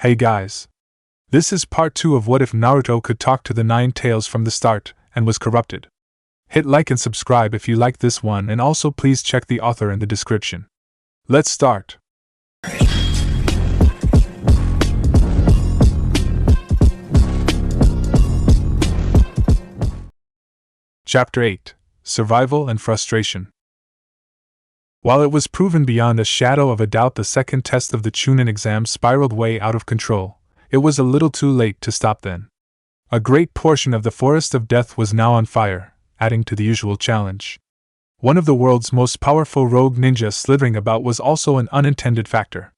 Hey guys. This is part 2 of What If Naruto Could Talk to the Nine Tails from the start and was corrupted. Hit like and subscribe if you like this one, and also please check the author in the description. Let's start. Chapter 8: Survival and Frustration. While it was proven beyond a shadow of a doubt the second test of the Chunin exam spiraled way out of control, it was a little too late to stop then. A great portion of the Forest of Death was now on fire, adding to the usual challenge. One of the world's most powerful rogue ninjas slithering about was also an unintended factor.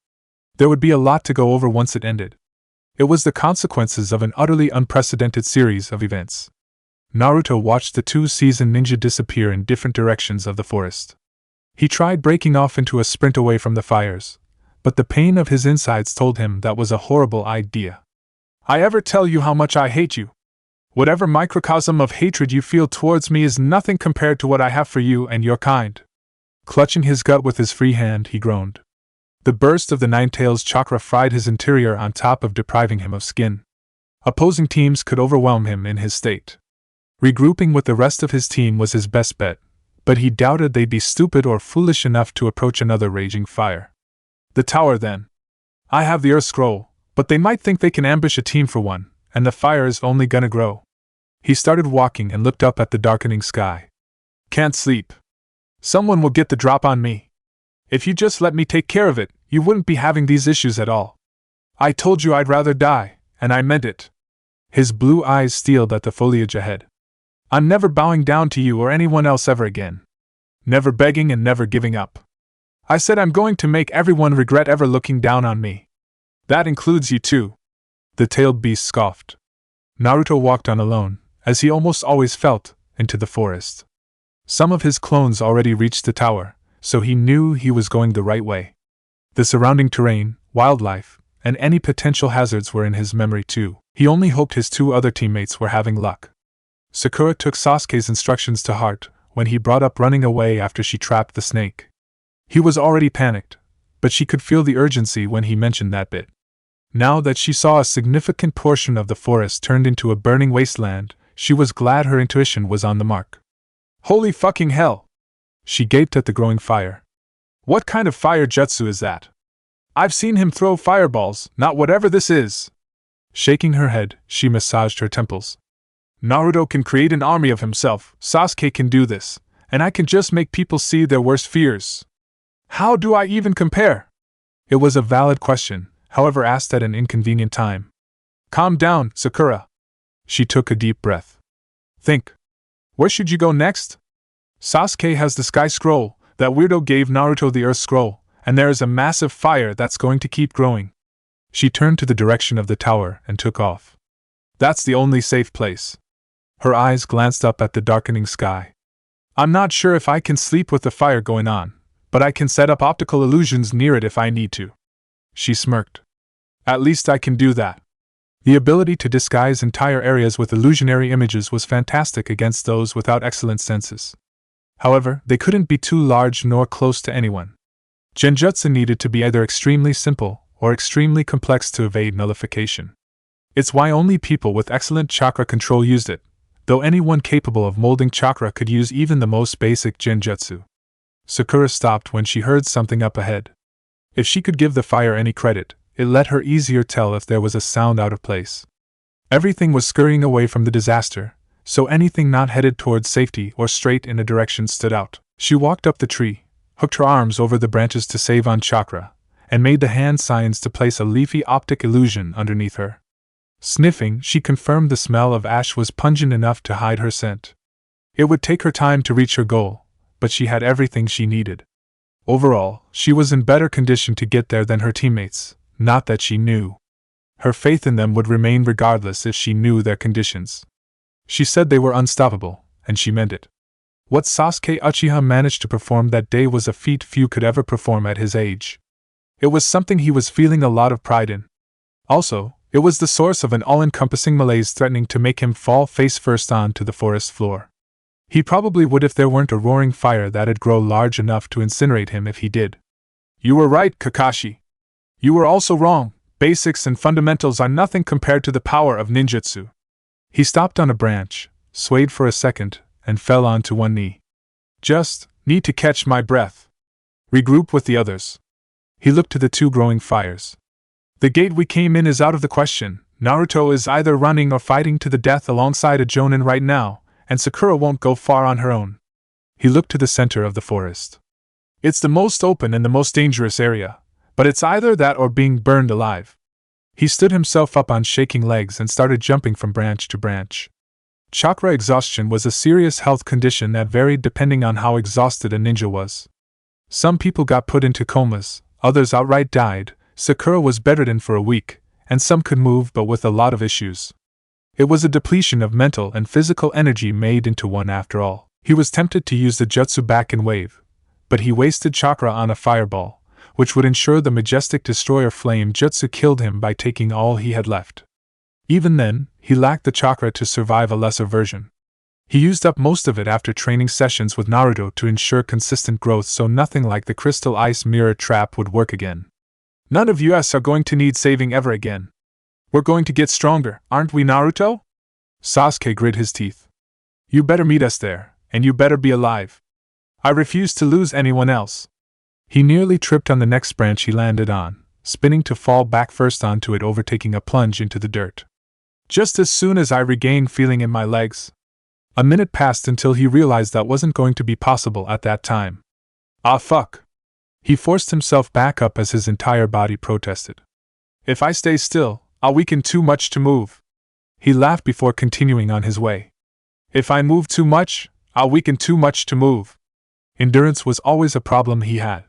There would be a lot to go over once it ended. It was the consequences of an utterly unprecedented series of events. Naruto watched the two seasoned ninja disappear in different directions of the forest. He tried breaking off into a sprint away from the fires, but the pain of his insides told him that was a horrible idea. I ever tell you how much I hate you? Whatever microcosm of hatred you feel towards me is nothing compared to what I have for you and your kind. Clutching his gut with his free hand, he groaned. The burst of the Nine Tails chakra fried his interior on top of depriving him of skin. Opposing teams could overwhelm him in his state. Regrouping with the rest of his team was his best bet, but he doubted they'd be stupid or foolish enough to approach another raging fire. The tower, then. I have the Earth Scroll, but they might think they can ambush a team for one, and the fire is only gonna grow. He started walking and looked up at the darkening sky. Can't sleep. Someone will get the drop on me. If you just let me take care of it, you wouldn't be having these issues at all. I told you I'd rather die, and I meant it. His blue eyes steeled at the foliage ahead. I'm never bowing down to you or anyone else ever again. Never begging and never giving up. I said I'm going to make everyone regret ever looking down on me. That includes you too. The tailed beast scoffed. Naruto walked on alone, as he almost always felt, into the forest. Some of his clones already reached the tower, so he knew he was going the right way. The surrounding terrain, wildlife, and any potential hazards were in his memory too. He only hoped his two other teammates were having luck. Sakura took Sasuke's instructions to heart when he brought up running away after she trapped the snake. He was already panicked, but she could feel the urgency when he mentioned that bit. Now that she saw a significant portion of the forest turned into a burning wasteland, she was glad her intuition was on the mark. Holy fucking hell! She gaped at the growing fire. What kind of fire jutsu is that? I've seen him throw fireballs, not whatever this is. Shaking her head, she massaged her temples. Naruto can create an army of himself, Sasuke can do this, and I can just make people see their worst fears. How do I even compare? It was a valid question, however asked at an inconvenient time. Calm down, Sakura. She took a deep breath. Think. Where should you go next? Sasuke has the Sky Scroll, that weirdo gave Naruto the Earth Scroll, and there is a massive fire that's going to keep growing. She turned to the direction of the tower and took off. That's the only safe place. Her eyes glanced up at the darkening sky. I'm not sure if I can sleep with the fire going on, but I can set up optical illusions near it if I need to. She smirked. At least I can do that. The ability to disguise entire areas with illusionary images was fantastic against those without excellent senses. However, they couldn't be too large nor close to anyone. Genjutsu needed to be either extremely simple or extremely complex to evade nullification. It's why only people with excellent chakra control used it, though anyone capable of molding chakra could use even the most basic genjutsu. Sakura stopped when she heard something up ahead. If she could give the fire any credit, it let her easier tell if there was a sound out of place. Everything was scurrying away from the disaster, so anything not headed towards safety or straight in a direction stood out. She walked up the tree, hooked her arms over the branches to save on chakra, and made the hand signs to place a leafy optic illusion underneath her. Sniffing, she confirmed the smell of ash was pungent enough to hide her scent. It would take her time to reach her goal, but she had everything she needed. Overall, she was in better condition to get there than her teammates, not that she knew. Her faith in them would remain regardless if she knew their conditions. She said they were unstoppable, and she meant it. What Sasuke Uchiha managed to perform that day was a feat few could ever perform at his age. It was something he was feeling a lot of pride in. Also, it was the source of an all-encompassing malaise threatening to make him fall face-first onto the forest floor. He probably would if there weren't a roaring fire that'd grow large enough to incinerate him if he did. You were right, Kakashi. You were also wrong, Basics and fundamentals are nothing compared to the power of ninjutsu. He stopped on a branch, swayed for a second, and fell onto one knee. Just need to catch my breath. Regroup with the others. He looked to the two growing fires. The gate we came in is out of the question. Naruto is either running or fighting to the death alongside a Jonin right now, and Sakura won't go far on her own. He looked to the center of the forest. It's the most open and the most dangerous area, but it's either that or being burned alive. He stood himself up on shaking legs and started jumping from branch to branch. Chakra exhaustion was a serious health condition that varied depending on how exhausted a ninja was. Some people got put into comas, others outright died. Sakura was bedridden for a week, and some could move but with a lot of issues. It was a depletion of mental and physical energy made into one after all. He was tempted to use the jutsu back and wave, but he wasted chakra on a fireball, which would ensure the majestic destroyer flame jutsu killed him by taking all he had left. Even then, he lacked the chakra to survive a lesser version. He used up most of it after training sessions with Naruto to ensure consistent growth so nothing like the crystal ice mirror trap would work again. None of us are going to need saving ever again. We're going to get stronger, aren't we, Naruto? Sasuke grit his teeth. You better meet us there, and you better be alive. I refuse to lose anyone else. He nearly tripped on the next branch he landed on, spinning to fall back first onto it, overtaking a plunge into the dirt. Just as soon as I regained feeling in my legs. A minute passed until he realized that wasn't going to be possible at that time. Ah fuck. He forced himself back up as his entire body protested. If I stay still, I'll weaken too much to move. He laughed before continuing on his way. If I move too much, I'll weaken too much to move. Endurance was always a problem he had.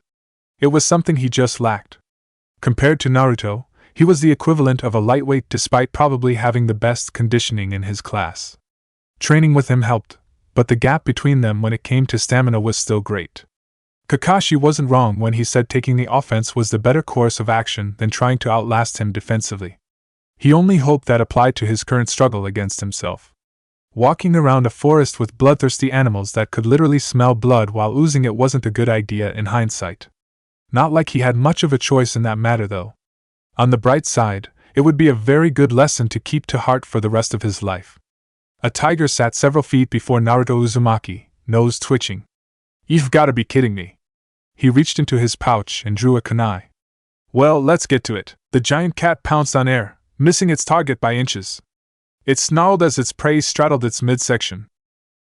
It was something he just lacked. Compared to Naruto, he was the equivalent of a lightweight despite probably having the best conditioning in his class. Training with him helped, but the gap between them when it came to stamina was still great. Kakashi wasn't wrong when he said taking the offense was the better course of action than trying to outlast him defensively. He only hoped that applied to his current struggle against himself. Walking around a forest with bloodthirsty animals that could literally smell blood while oozing it wasn't a good idea in hindsight. Not like he had much of a choice in that matter though. On the bright side, it would be a very good lesson to keep to heart for the rest of his life. A tiger sat several feet before Naruto Uzumaki, nose twitching. You've gotta be kidding me. He reached into his pouch and drew a kunai. Well, let's get to it. The giant cat pounced on air, missing its target by inches. It snarled as its prey straddled its midsection.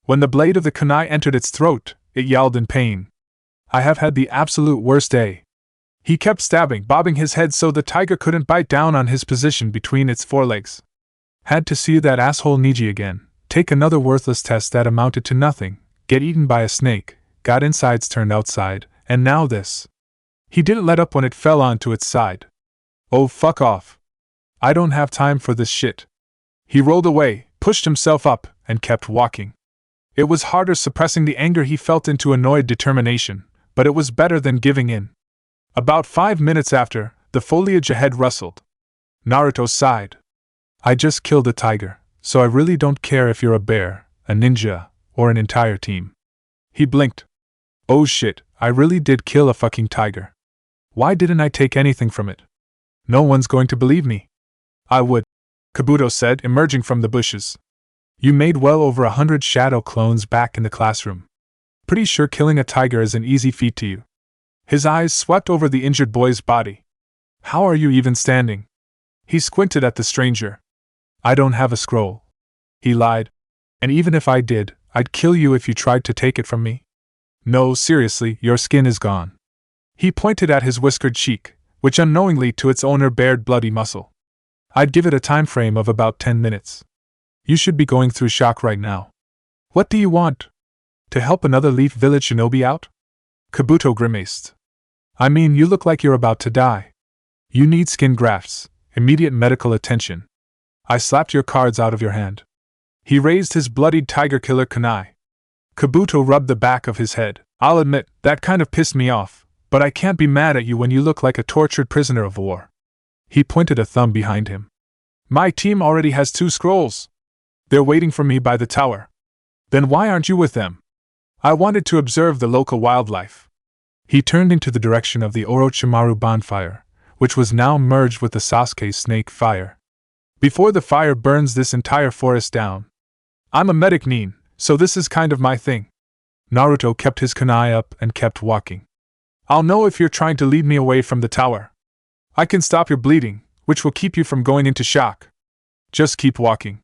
When the blade of the kunai entered its throat, it yelled in pain. I have had the absolute worst day. He kept stabbing, bobbing his head so the tiger couldn't bite down on his position between its forelegs. Had to see that asshole Niji again, take another worthless test that amounted to nothing, get eaten by a snake, got insides turned outside, and now this. He didn't let up when it fell onto its side. Oh, fuck off. I don't have time for this shit. He rolled away, pushed himself up, and kept walking. It was harder suppressing the anger he felt into annoyed determination, but it was better than giving in. About 5 minutes after, the foliage ahead rustled. Naruto sighed. I just killed a tiger, so I really don't care if you're a bear, a ninja, or an entire team. He blinked. Oh shit, I really did kill a fucking tiger. Why didn't I take anything from it? No one's going to believe me. I would, Kabuto said, emerging from the bushes. You made well over 100 shadow clones back in the classroom. Pretty sure killing a tiger is an easy feat to you. His eyes swept over the injured boy's body. How are you even standing? He squinted at the stranger. I don't have a scroll. He lied. And even if I did, I'd kill you if you tried to take it from me. No, seriously, your skin is gone. He pointed at his whiskered cheek, which unknowingly to its owner bared bloody muscle. I'd give it a time frame of about 10 minutes. You should be going through shock right now. What do you want? To help another Leaf Village shinobi out? Kabuto grimaced. I mean, you look like you're about to die. You need skin grafts, immediate medical attention. I slapped your cards out of your hand. He raised his bloodied tiger killer kunai. Kabuto rubbed the back of his head. I'll admit, that kind of pissed me off, but I can't be mad at you when you look like a tortured prisoner of war. He pointed a thumb behind him. My team already has 2 scrolls. They're waiting for me by the tower. Then why aren't you with them? I wanted to observe the local wildlife. He turned into the direction of the Orochimaru bonfire, which was now merged with the Sasuke snake fire. Before the fire burns this entire forest down. I'm a medic nin, so this is kind of my thing. Naruto kept his kunai up and kept walking. I'll know if you're trying to lead me away from the tower. I can stop your bleeding, which will keep you from going into shock. Just keep walking.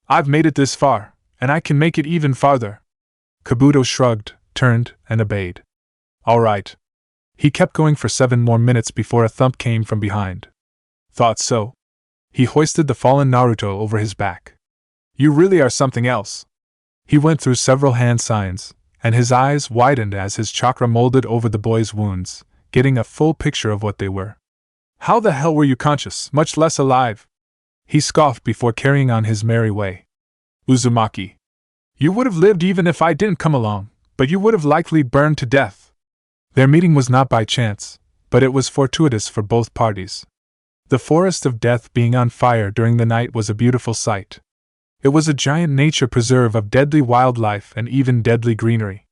I've made it this far, and I can make it even farther. Kabuto shrugged, turned, and obeyed. All right. He kept going for 7 more minutes before a thump came from behind. Thought so. He hoisted the fallen Naruto over his back. You really are something else. He went through several hand signs, and his eyes widened as his chakra molded over the boy's wounds, getting a full picture of what they were. How the hell were you conscious, much less alive? He scoffed before carrying on his merry way. Uzumaki. You would have lived even if I didn't come along, but you would have likely burned to death. Their meeting was not by chance, but it was fortuitous for both parties. The forest of death being on fire during the night was a beautiful sight. It was a giant nature preserve of deadly wildlife and even deadly greenery.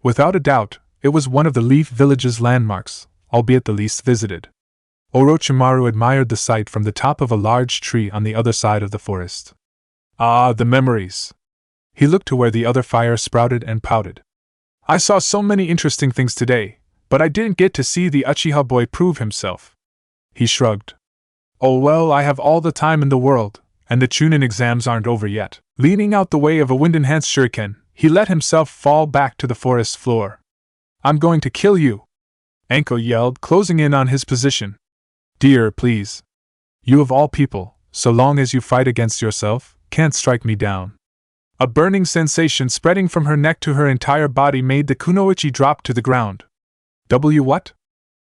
Without a doubt, it was one of the Leaf Village's landmarks, albeit the least visited. Orochimaru admired the sight from the top of a large tree on the other side of the forest. Ah, the memories! He looked to where the other fire sprouted and pouted. I saw so many interesting things today, but I didn't get to see the Uchiha boy prove himself. He shrugged. Oh well, I have all the time in the world, and the Chunin exams aren't over yet. Leaning out the way of a wind-enhanced shuriken, he let himself fall back to the forest floor. I'm going to kill you! Anko yelled, closing in on his position. Dear, please. You of all people, so long as you fight against yourself, can't strike me down. A burning sensation spreading from her neck to her entire body made the kunoichi drop to the ground. What?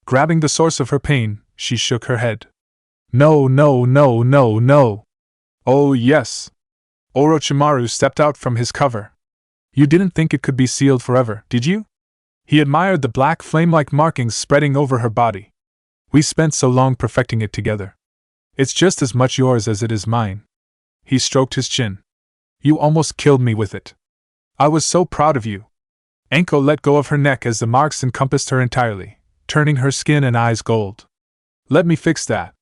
Grabbing the source of her pain, she shook her head. No, no, no, no, no. Oh yes. Orochimaru stepped out from his cover. You didn't think it could be sealed forever, did you? He admired the black flame-like markings spreading over her body. We spent so long perfecting it together. It's just as much yours as it is mine. He stroked his chin. You almost killed me with it. I was so proud of you. Anko let go of her neck as the marks encompassed her entirely, turning her skin and eyes gold. Let me fix that.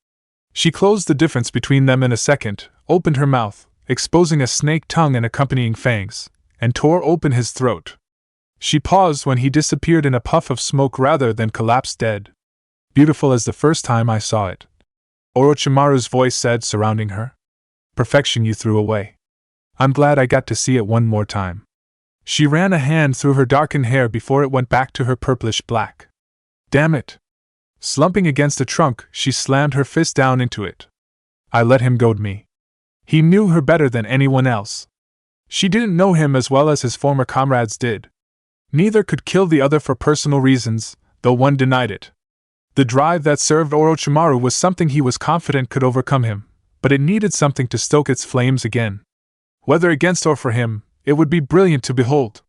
She closed the difference between them in a second, opened her mouth, exposing a snake tongue and accompanying fangs, and tore open his throat. She paused when he disappeared in a puff of smoke rather than collapsed dead. Beautiful as the first time I saw it. Orochimaru's voice said, surrounding her. Perfection you threw away. I'm glad I got to see it one more time. She ran a hand through her darkened hair before it went back to her purplish black. Damn it! Slumping against a trunk, she slammed her fist down into it. I let him goad me. He knew her better than anyone else. She didn't know him as well as his former comrades did. Neither could kill the other for personal reasons, though one denied it. The drive that served Orochimaru was something he was confident could overcome him, but it needed something to stoke its flames again. Whether against or for him, it would be brilliant to behold.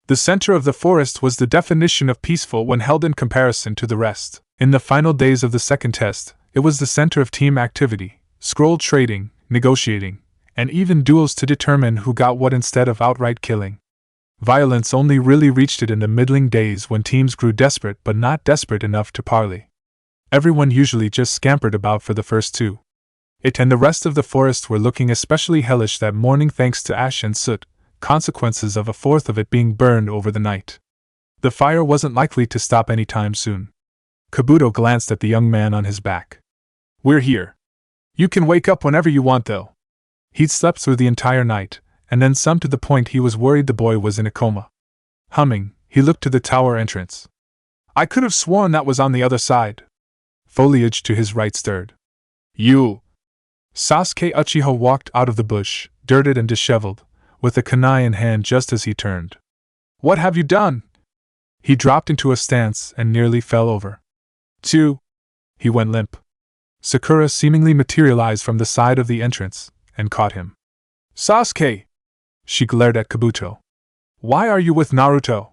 The center of the forest was the definition of peaceful when held in comparison to the rest. In the final days of the second test, it was the center of team activity, scroll trading, negotiating, and even duels to determine who got what instead of outright killing. Violence only really reached it in the middling days when teams grew desperate but not desperate enough to parley. Everyone usually just scampered about for the first 2. It and the rest of the forest were looking especially hellish that morning thanks to ash and soot, consequences of a fourth of it being burned over the night. The fire wasn't likely to stop anytime soon. Kabuto glanced at the young man on his back. We're here. You can wake up whenever you want though. He'd slept through the entire night, and then some to the point he was worried the boy was in a coma. Humming, he looked to the tower entrance. I could have sworn that was on the other side. Foliage to his right stirred. You! Sasuke Uchiha walked out of the bush, dirted and disheveled, with a kunai in hand just as he turned. What have you done? He dropped into a stance and nearly fell over. 2. He went limp. Sakura seemingly materialized from the side of the entrance, and caught him. Sasuke! She glared at Kabuto. Why are you with Naruto?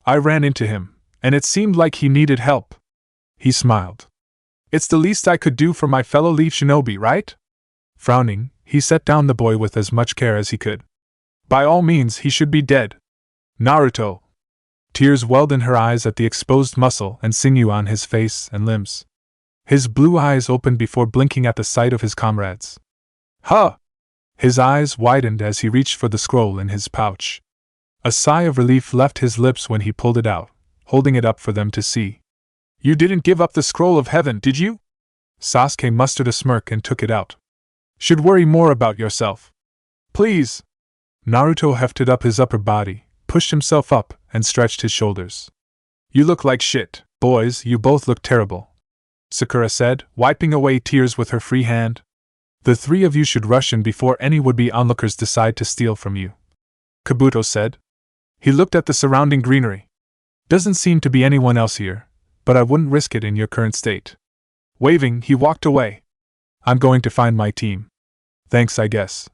I ran into him, and it seemed like he needed help. He smiled. It's the least I could do for my fellow Leaf Shinobi, right? Frowning, he set down the boy with as much care as he could. By all means, he should be dead. Naruto! Tears welled in her eyes at the exposed muscle and sinew on his face and limbs. His blue eyes opened before blinking at the sight of his comrades. Huh! His eyes widened as he reached for the scroll in his pouch. A sigh of relief left his lips when he pulled it out, holding it up for them to see. You didn't give up the scroll of heaven, did you? Sasuke mustered a smirk and took it out. Should worry more about yourself. Please. Naruto hefted up his upper body, pushed himself up, and stretched his shoulders. You look like shit, boys, you both look terrible, Sakura said, wiping away tears with her free hand. The three of you should rush in before any would-be onlookers decide to steal from you, Kabuto said. He looked at the surrounding greenery. Doesn't seem to be anyone else here, but I wouldn't risk it in your current state. Waving, he walked away. I'm going to find my team. Thanks, I guess.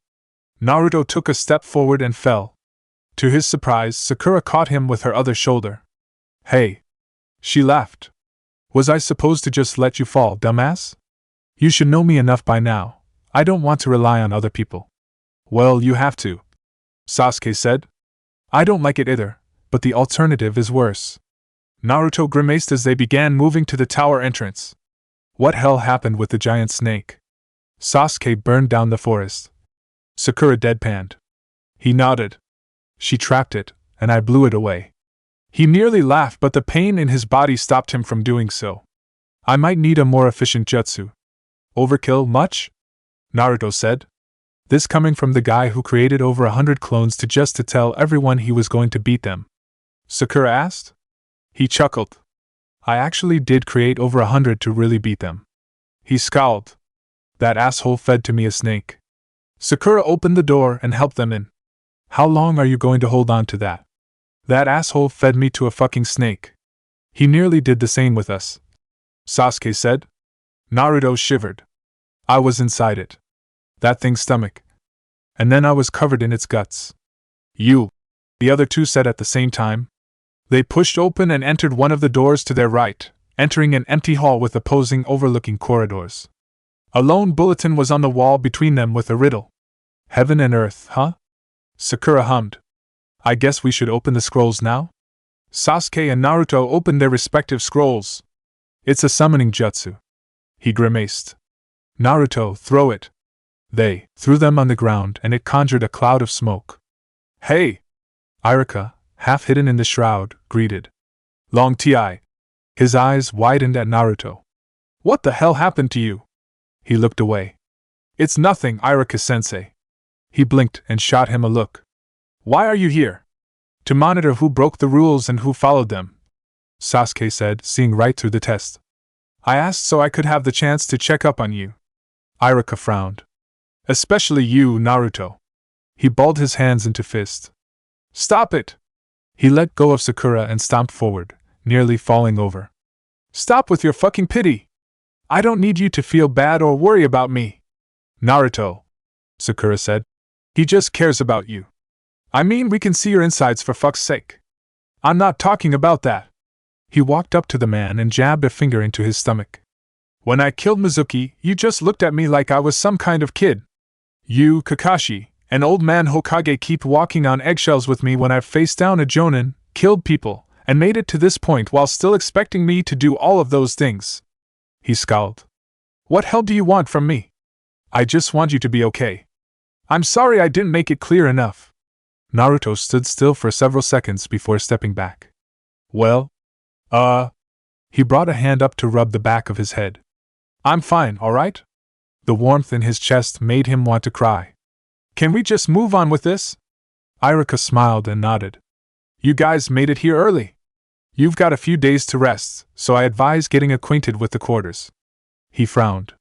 Naruto took a step forward and fell. To his surprise, Sakura caught him with her other shoulder. Hey! She laughed. Was I supposed to just let you fall, dumbass? You should know me enough by now. I don't want to rely on other people. Well, you have to, Sasuke said. I don't like it either, but the alternative is worse. Naruto grimaced as they began moving to the tower entrance. What hell happened with the giant snake? Sasuke burned down the forest. Sakura deadpanned. He nodded. She trapped it, and I blew it away. He nearly laughed, but the pain in his body stopped him from doing so. I might need a more efficient jutsu. Overkill much? Naruto said. This coming from the guy who created over 100 clones to tell everyone he was going to beat them. Sakura asked. He chuckled. I actually did create over 100 to really beat them. He scowled. That asshole fed to me a snake. Sakura opened the door and helped them in. How long are you going to hold on to that? That asshole fed me to a fucking snake. He nearly did the same with us, Sasuke said. Naruto shivered. I was inside it. That thing's stomach. And then I was covered in its guts. You, the other two said at the same time. They pushed open and entered one of the doors to their right, entering an empty hall with opposing overlooking corridors. A lone bulletin was on the wall between them with a riddle. Heaven and earth, huh? Sakura hummed. I guess we should open the scrolls now? Sasuke and Naruto opened their respective scrolls. It's a summoning jutsu. He grimaced. Naruto, throw it. They threw them on the ground and it conjured a cloud of smoke. Hey! Irika, half hidden in the shroud, greeted. Long Ti. His eyes widened at Naruto. What the hell happened to you? He looked away. It's nothing, Irika-sensei. He blinked and shot him a look. Why are you here? To monitor who broke the rules and who followed them, Sasuke said, seeing right through the test. I asked so I could have the chance to check up on you. Irika frowned. Especially you, Naruto. He balled his hands into fist. Stop it! He let go of Sakura and stomped forward, nearly falling over. Stop with your fucking pity! I don't need you to feel bad or worry about me. Naruto, Sakura said. He just cares about you. I mean, we can see your insides for fuck's sake. I'm not talking about that. He walked up to the man and jabbed a finger into his stomach. When I killed Mizuki, you just looked at me like I was some kind of kid. You, Kakashi, and old man Hokage keep walking on eggshells with me when I've faced down a jonin, killed people, and made it to this point while still expecting me to do all of those things. He scowled. What hell do you want from me? I just want you to be okay. I'm sorry I didn't make it clear enough. Naruto stood still for several seconds before stepping back. Well, He brought a hand up to rub the back of his head. I'm fine, alright? The warmth in his chest made him want to cry. Can we just move on with this? Irika smiled and nodded. You guys made it here early. You've got a few days to rest, so I advise getting acquainted with the quarters. He frowned.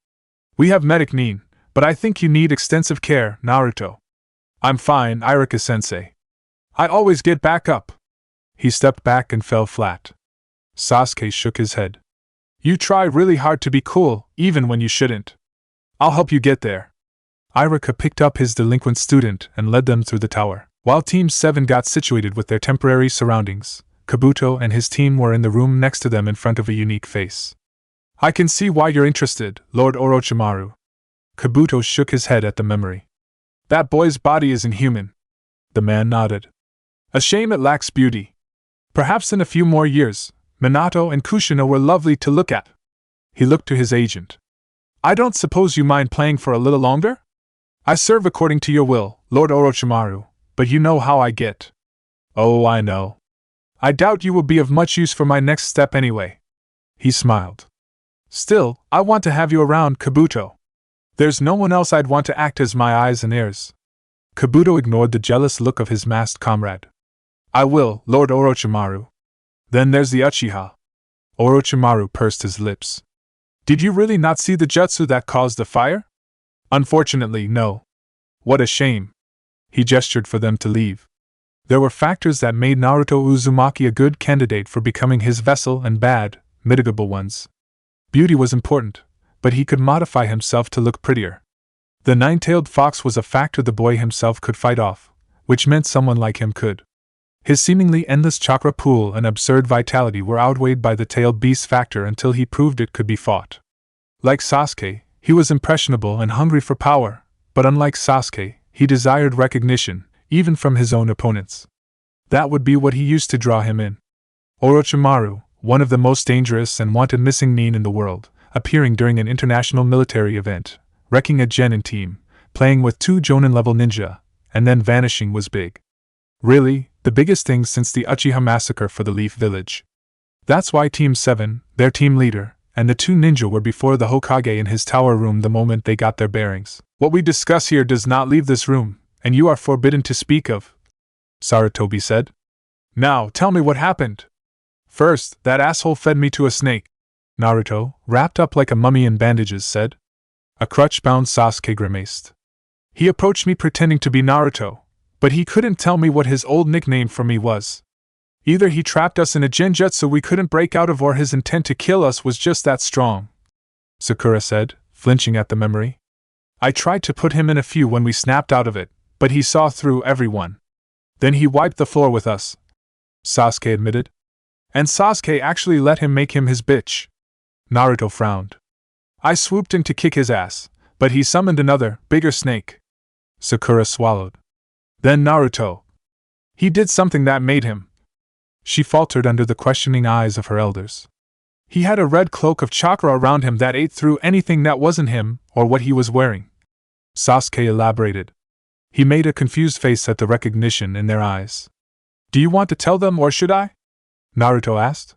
We have medic Nin, but I think you need extensive care, Naruto. I'm fine, Irika-sensei. I always get back up. He stepped back and fell flat. Sasuke shook his head. You try really hard to be cool, even when you shouldn't. I'll help you get there. Irika picked up his delinquent student and led them through the tower. While Team 7 got situated with their temporary surroundings, Kabuto and his team were in the room next to them in front of a unique face. I can see why you're interested, Lord Orochimaru. Kabuto shook his head at the memory. That boy's body is inhuman. The man nodded. A shame it lacks beauty. Perhaps in a few more years, Minato and Kushina were lovely to look at. He looked to his agent. I don't suppose you mind playing for a little longer? I serve according to your will, Lord Orochimaru, but you know how I get. Oh, I know. I doubt you will be of much use for my next step anyway. He smiled. Still, I want to have you around, Kabuto. There's no one else I'd want to act as my eyes and ears. Kabuto ignored the jealous look of his masked comrade. I will, Lord Orochimaru. Then there's the Uchiha. Orochimaru pursed his lips. Did you really not see the jutsu that caused the fire? Unfortunately, no. What a shame. He gestured for them to leave. There were factors that made Naruto Uzumaki a good candidate for becoming his vessel and bad, mitigable ones. Beauty was important, but he could modify himself to look prettier. The nine-tailed fox was a factor the boy himself could fight off, which meant someone like him could. His seemingly endless chakra pool and absurd vitality were outweighed by the tailed beast factor until he proved it could be fought. Like Sasuke, he was impressionable and hungry for power, but unlike Sasuke, he desired recognition, even from his own opponents. That would be what he used to draw him in. Orochimaru, one of the most dangerous and wanted missing nin in the world, appearing during an international military event, wrecking a genin team, playing with 2 Jonin-level ninja, and then vanishing was big. Really, the biggest thing since the Uchiha massacre for the Leaf Village. That's why Team 7, their team leader, and the 2 ninja were before the Hokage in his tower room the moment they got their bearings. What we discuss here does not leave this room, and you are forbidden to speak of, Sarutobi said. Now, tell me what happened. First, that asshole fed me to a snake, Naruto, wrapped up like a mummy in bandages, said. A crutch-bound Sasuke grimaced. He approached me pretending to be Naruto, but he couldn't tell me what his old nickname for me was. Either he trapped us in a genjutsu we couldn't break out of or his intent to kill us was just that strong, Sakura said, flinching at the memory. I tried to put him in a few when we snapped out of it, but he saw through everyone. Then he wiped the floor with us, Sasuke admitted. And Sasuke actually let him make him his bitch. Naruto frowned. I swooped in to kick his ass, but he summoned another, bigger snake. Sakura swallowed. Then Naruto. He did something that made him. She faltered under the questioning eyes of her elders. He had a red cloak of chakra around him that ate through anything that wasn't him or what he was wearing. Sasuke elaborated. He made a confused face at the recognition in their eyes. Do you want to tell them or should I? Naruto asked.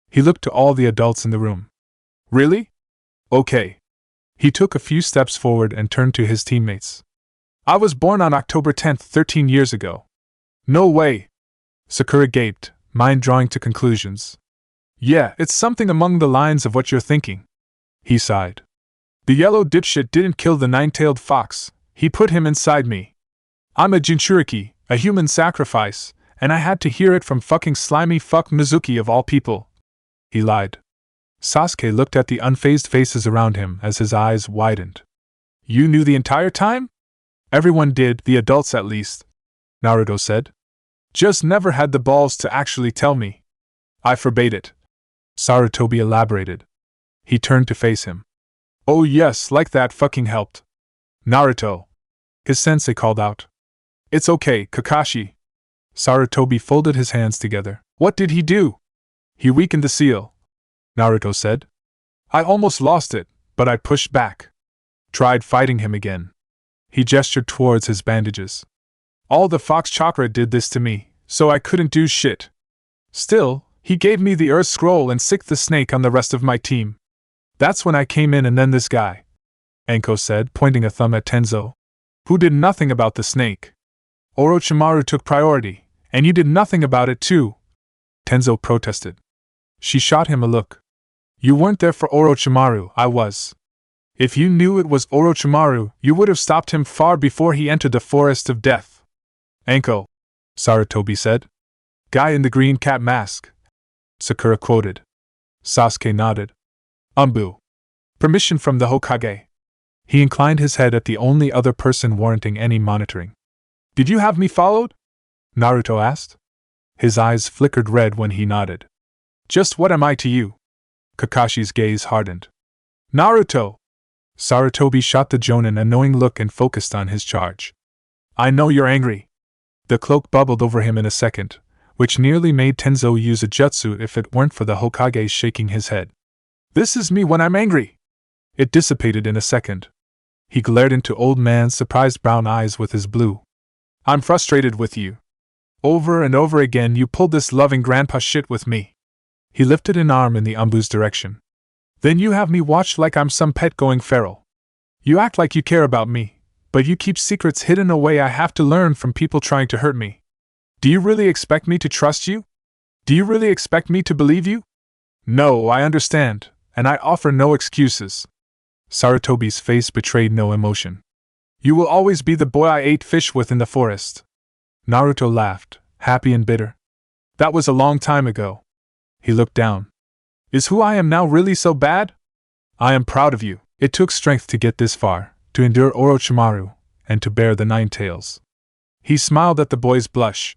He looked to all the adults in the room. Really? Okay. He took a few steps forward and turned to his teammates. I was born on October 10th, 13 years ago. No way. Sakura gaped, mind drawing to conclusions. Yeah, it's something among the lines of what you're thinking. He sighed. The yellow dipshit didn't kill the nine-tailed fox, he put him inside me. I'm a Jinchuriki, a human sacrifice, and I had to hear it from fucking slimy fuck Mizuki of all people. He lied. Sasuke looked at the unfazed faces around him as his eyes widened. You knew the entire time? Everyone did, the adults at least, Naruto said. Just never had the balls to actually tell me. I forbade it. Sarutobi elaborated. He turned to face him. Oh yes, like that fucking helped. Naruto. His sensei called out. It's okay, Kakashi. Sarutobi folded his hands together. What did he do? He weakened the seal, Naruto said. I almost lost it, but I pushed back. Tried fighting him again. He gestured towards his bandages. All the fox chakra did this to me, so I couldn't do shit. Still, he gave me the earth scroll and sicked the snake on the rest of my team. That's when I came in and then this guy, Enko said, pointing a thumb at Tenzo, who did nothing about the snake. Orochimaru took priority, and you did nothing about it too, Tenzo protested. She shot him a look. You weren't there for Orochimaru, I was. If you knew it was Orochimaru, you would have stopped him far before he entered the forest of death. Enko, Sarutobi said. Guy in the green cat mask, Sakura quoted. Sasuke nodded. Umbu. Permission from the Hokage. He inclined his head at the only other person warranting any monitoring. Did you have me followed? Naruto asked. His eyes flickered red when he nodded. Just what am I to you? Kakashi's gaze hardened. Naruto! Sarutobi shot the Jonin a knowing look and focused on his charge. I know you're angry. The cloak bubbled over him in a second, which nearly made Tenzo use a jutsu if it weren't for the Hokage shaking his head. This is me when I'm angry. It dissipated in a second. He glared into Old Man's surprised brown eyes with his blue. I'm frustrated with you. Over and over again you pulled this loving grandpa shit with me. He lifted an arm in the Umbu's direction. Then you have me watched like I'm some pet going feral. You act like you care about me, but you keep secrets hidden away I have to learn from people trying to hurt me. Do you really expect me to trust you? Do you really expect me to believe you? No, I understand, and I offer no excuses. Sarutobi's face betrayed no emotion. You will always be the boy I ate fish with in the forest. Naruto laughed, happy and bitter. That was a long time ago. He looked down. Is who I am now really so bad? I am proud of you. It took strength to get this far, to endure Orochimaru, and to bear the nine tails. He smiled at the boy's blush.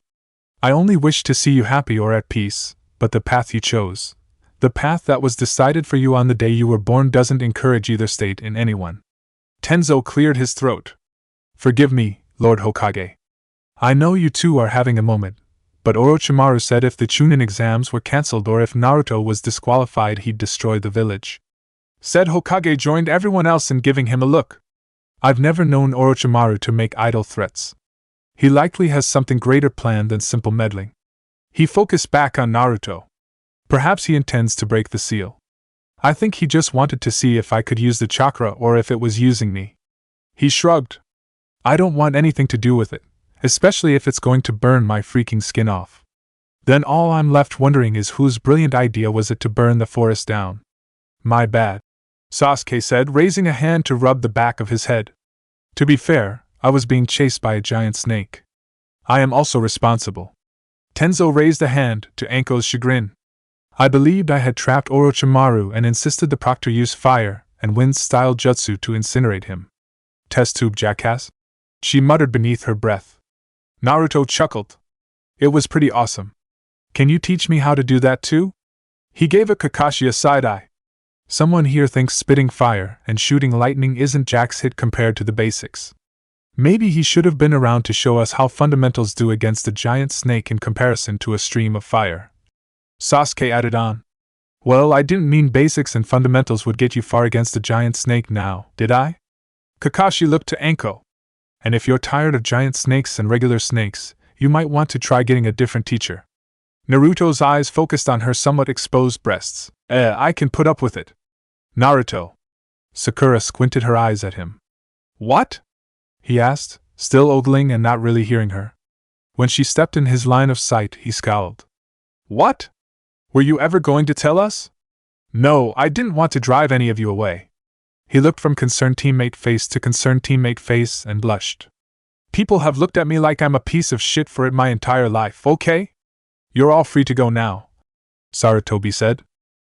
I only wish to see you happy or at peace, but the path you chose, the path that was decided for you on the day you were born, doesn't encourage either state in anyone. Tenzo cleared his throat. Forgive me, Lord Hokage. I know you two are having a moment, but Orochimaru said if the Chunin exams were cancelled or if Naruto was disqualified he'd destroy the village. Said Hokage joined everyone else in giving him a look. I've never known Orochimaru to make idle threats. He likely has something greater planned than simple meddling. He focused back on Naruto. Perhaps he intends to break the seal. I think he just wanted to see if I could use the chakra or if it was using me. He shrugged. I don't want anything to do with it, especially if it's going to burn my freaking skin off. Then all I'm left wondering is whose brilliant idea was it to burn the forest down. My bad, Sasuke said, raising a hand to rub the back of his head. To be fair, I was being chased by a giant snake. I am also responsible. Tenzo raised a hand, to Anko's chagrin. I believed I had trapped Orochimaru and insisted the proctor use fire and wind-style jutsu to incinerate him. Test tube jackass? She muttered beneath her breath. Naruto chuckled. It was pretty awesome. Can you teach me how to do that too? He gave a Kakashi a side-eye. Someone here thinks spitting fire and shooting lightning isn't jack's hit compared to the basics. Maybe he should have been around to show us how fundamentals do against a giant snake in comparison to a stream of fire. Sasuke added on. Well, I didn't mean basics and fundamentals would get you far against a giant snake now, did I? Kakashi looked to Anko. And if you're tired of giant snakes and regular snakes, you might want to try getting a different teacher. Naruto's eyes focused on her somewhat exposed breasts. I can put up with it. Naruto. Sakura squinted her eyes at him. What? He asked, still ogling and not really hearing her. When she stepped in his line of sight, he scowled. What? Were you ever going to tell us? No, I didn't want to drive any of you away. He looked from concerned teammate face to concerned teammate face and blushed. People have looked at me like I'm a piece of shit for it my entire life, okay? You're all free to go now, Sarutobi said.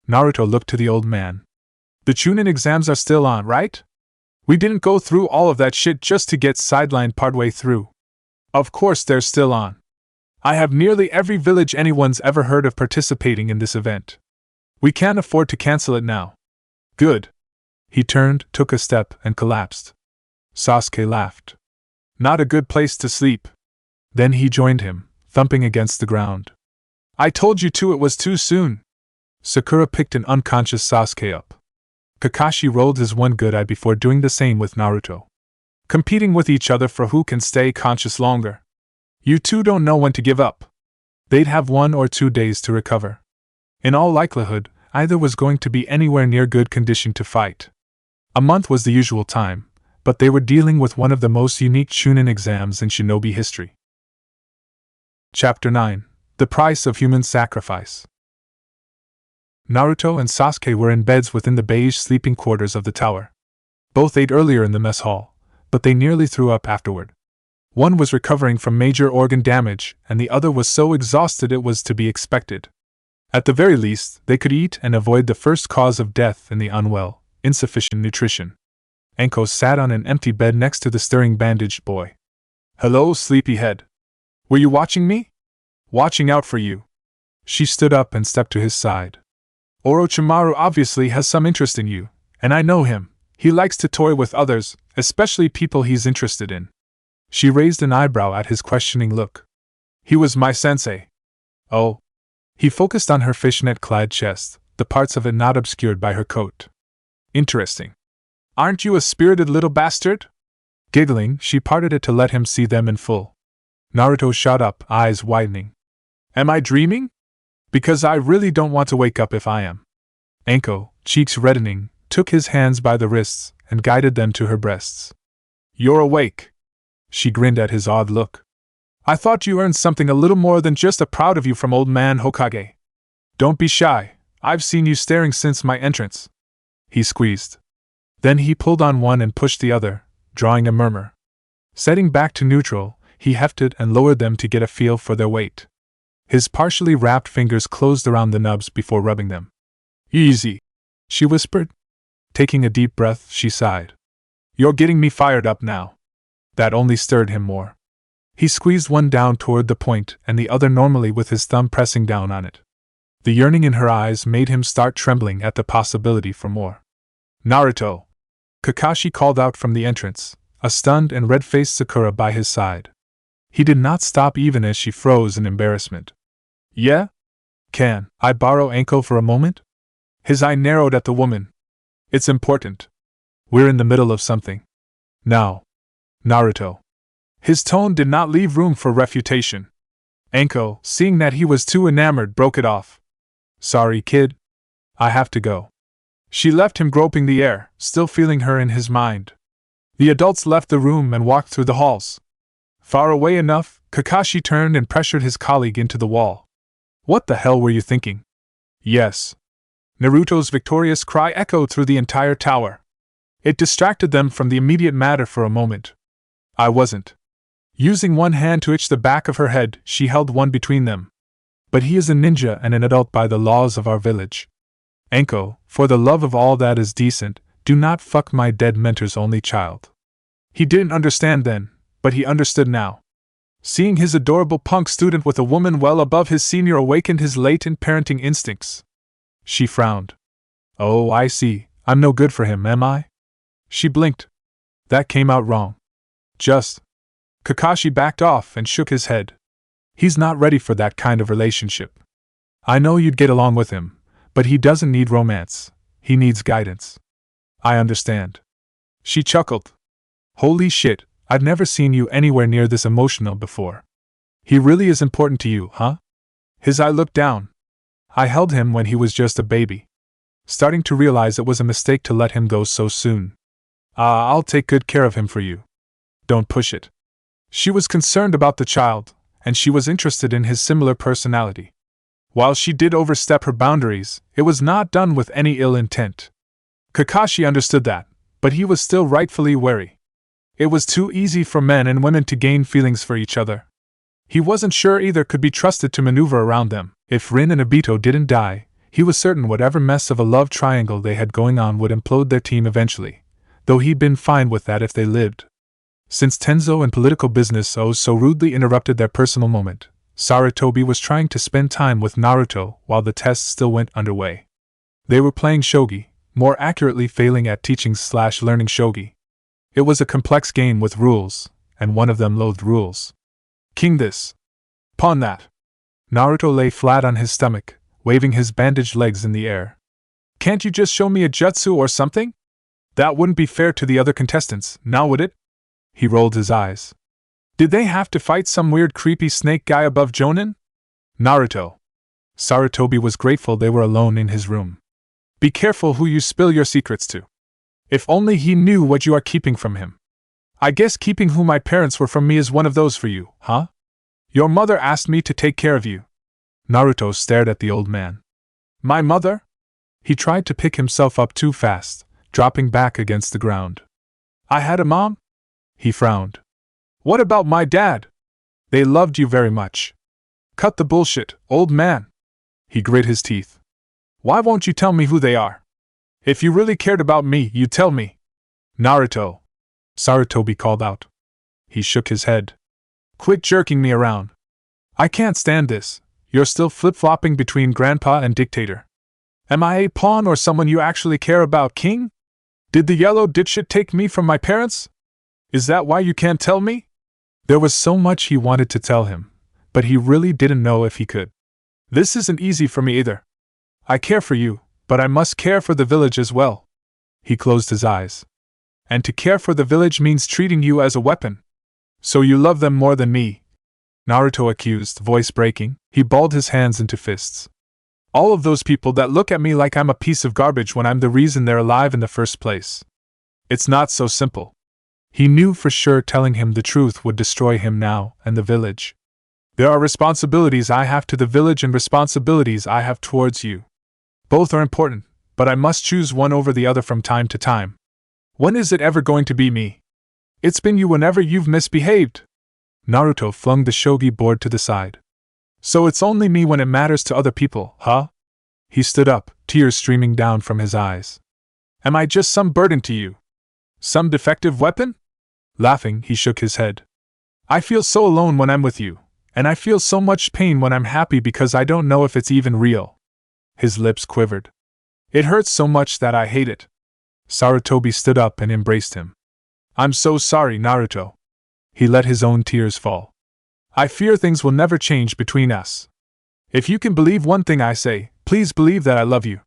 Naruto looked to the old man. The Chunin exams are still on, right? We didn't go through all of that shit just to get sidelined partway through. Of course they're still on. I have nearly every village anyone's ever heard of participating in this event. We can't afford to cancel it now. Good. He turned, took a step, and collapsed. Sasuke laughed. Not a good place to sleep. Then he joined him, thumping against the ground. I told you it was too soon. Sakura picked an unconscious Sasuke up. Kakashi rolled his one good eye before doing the same with Naruto. Competing with each other for who can stay conscious longer. You two don't know when to give up. They'd have 1 or 2 days to recover. In all likelihood, either was going to be anywhere near good condition to fight. A month was the usual time, but they were dealing with one of the most unique Chunin exams in shinobi history. Chapter 9: The Price of Human Sacrifice. Naruto and Sasuke were in beds within the beige sleeping quarters of the tower. Both ate earlier in the mess hall, but they nearly threw up afterward. One was recovering from major organ damage, and the other was so exhausted it was to be expected. At the very least, they could eat and avoid the first cause of death in the unwell: insufficient nutrition. Anko sat on an empty bed next to the stirring bandaged boy. Hello, sleepyhead. Were you watching me? Watching out for you. She stood up and stepped to his side. Orochimaru obviously has some interest in you, and I know him. He likes to toy with others, especially people he's interested in. She raised an eyebrow at his questioning look. He was my sensei. Oh. He focused on her fishnet-clad chest, the parts of it not obscured by her coat. Interesting. Aren't you a spirited little bastard? Giggling, she parted it to let him see them in full. Naruto shot up, eyes widening. Am I dreaming? Because I really don't want to wake up if I am. Anko, cheeks reddening, took his hands by the wrists and guided them to her breasts. You're awake. She grinned at his odd look. I thought you earned something a little more than just a proud of you from old man Hokage. Don't be shy, I've seen you staring since my entrance. He squeezed. Then he pulled on one and pushed the other, drawing a murmur. Setting back to neutral, he hefted and lowered them to get a feel for their weight. His partially wrapped fingers closed around the nubs before rubbing them. Easy, she whispered. Taking a deep breath, she sighed. You're getting me fired up now. That only stirred him more. He squeezed one down toward the point and the other normally with his thumb pressing down on it. The yearning in her eyes made him start trembling at the possibility for more. Naruto! Kakashi called out from the entrance, a stunned and red-faced Sakura by his side. He did not stop even as she froze in embarrassment. Yeah? Can I borrow Anko for a moment? His eye narrowed at the woman. It's important. We're in the middle of something. Now. Naruto. His tone did not leave room for refutation. Anko, seeing that he was too enamored, broke it off. Sorry, kid. I have to go. She left him groping the air, still feeling her in his mind. The adults left the room and walked through the halls. Far away enough, Kakashi turned and pressured his colleague into the wall. What the hell were you thinking? Yes. Naruto's victorious cry echoed through the entire tower. It distracted them from the immediate matter for a moment. I wasn't. Using one hand to itch the back of her head, she held one between them. But he is a ninja and an adult by the laws of our village. Anko, for the love of all that is decent, do not fuck my dead mentor's only child. He didn't understand then, but he understood now. Seeing his adorable punk student with a woman well above his senior awakened his latent parenting instincts. She frowned. Oh, I see, I'm no good for him, am I? She blinked. That came out wrong. Just. Kakashi backed off and shook his head. He's not ready for that kind of relationship. I know you'd get along with him, but he doesn't need romance, he needs guidance. I understand. She chuckled. Holy shit, I've never seen you anywhere near this emotional before. He really is important to you, huh? His eye looked down. I held him when he was just a baby. Starting to realize it was a mistake to let him go so soon. I'll take good care of him for you. Don't push it. She was concerned about the child, and she was interested in his similar personality. While she did overstep her boundaries, it was not done with any ill intent. Kakashi understood that, but he was still rightfully wary. It was too easy for men and women to gain feelings for each other. He wasn't sure either could be trusted to maneuver around them. If Rin and Obito didn't die, he was certain whatever mess of a love triangle they had going on would implode their team eventually, though he'd been fine with that if they lived. Since Tenzo and political business so rudely interrupted their personal moment, Sarutobi was trying to spend time with Naruto while the tests still went underway. They were playing shogi, more accurately failing at teaching/learning shogi. It was a complex game with rules, and one of them loathed rules. King this. Pawn that. Naruto lay flat on his stomach, waving his bandaged legs in the air. Can't you just show me a jutsu or something? That wouldn't be fair to the other contestants, now would it? He rolled his eyes. Did they have to fight some weird creepy snake guy above Jonin? Naruto. Sarutobi was grateful they were alone in his room. Be careful who you spill your secrets to. If only he knew what you are keeping from him. I guess keeping who my parents were from me is one of those for you, huh? Your mother asked me to take care of you. Naruto stared at the old man. My mother? He tried to pick himself up too fast, dropping back against the ground. I had a mom? He frowned. What about my dad? They loved you very much. Cut the bullshit, old man. He grit his teeth. Why won't you tell me who they are? If you really cared about me, you'd tell me. Naruto. Sarutobi called out. He shook his head. Quit jerking me around. I can't stand this. You're still flip-flopping between grandpa and dictator. Am I a pawn or someone you actually care about, king? Did the yellow dipshit take me from my parents? Is that why you can't tell me? There was so much he wanted to tell him, but he really didn't know if he could. This isn't easy for me either. I care for you, But I must care for the village as well. He closed his eyes. And to care for the village means treating you as a weapon. So you love them more than me? Naruto accused, voice breaking. He balled his hands into fists. All of those people that look at me like I'm a piece of garbage when I'm the reason they're alive in the first place. It's not so simple. He knew for sure telling him the truth would destroy him now and the village. There are responsibilities I have to the village and responsibilities I have towards you. Both are important, but I must choose one over the other from time to time. When is it ever going to be me? It's been you whenever you've misbehaved. Naruto flung the shogi board to the side. So it's only me when it matters to other people, huh? He stood up, tears streaming down from his eyes. Am I just some burden to you? Some defective weapon? Laughing, he shook his head. I feel so alone when I'm with you, and I feel so much pain when I'm happy because I don't know if it's even real. His lips quivered. It hurts so much that I hate it. Sarutobi stood up and embraced him. I'm so sorry, Naruto. He let his own tears fall. I fear things will never change between us. If you can believe one thing I say, please believe that I love you.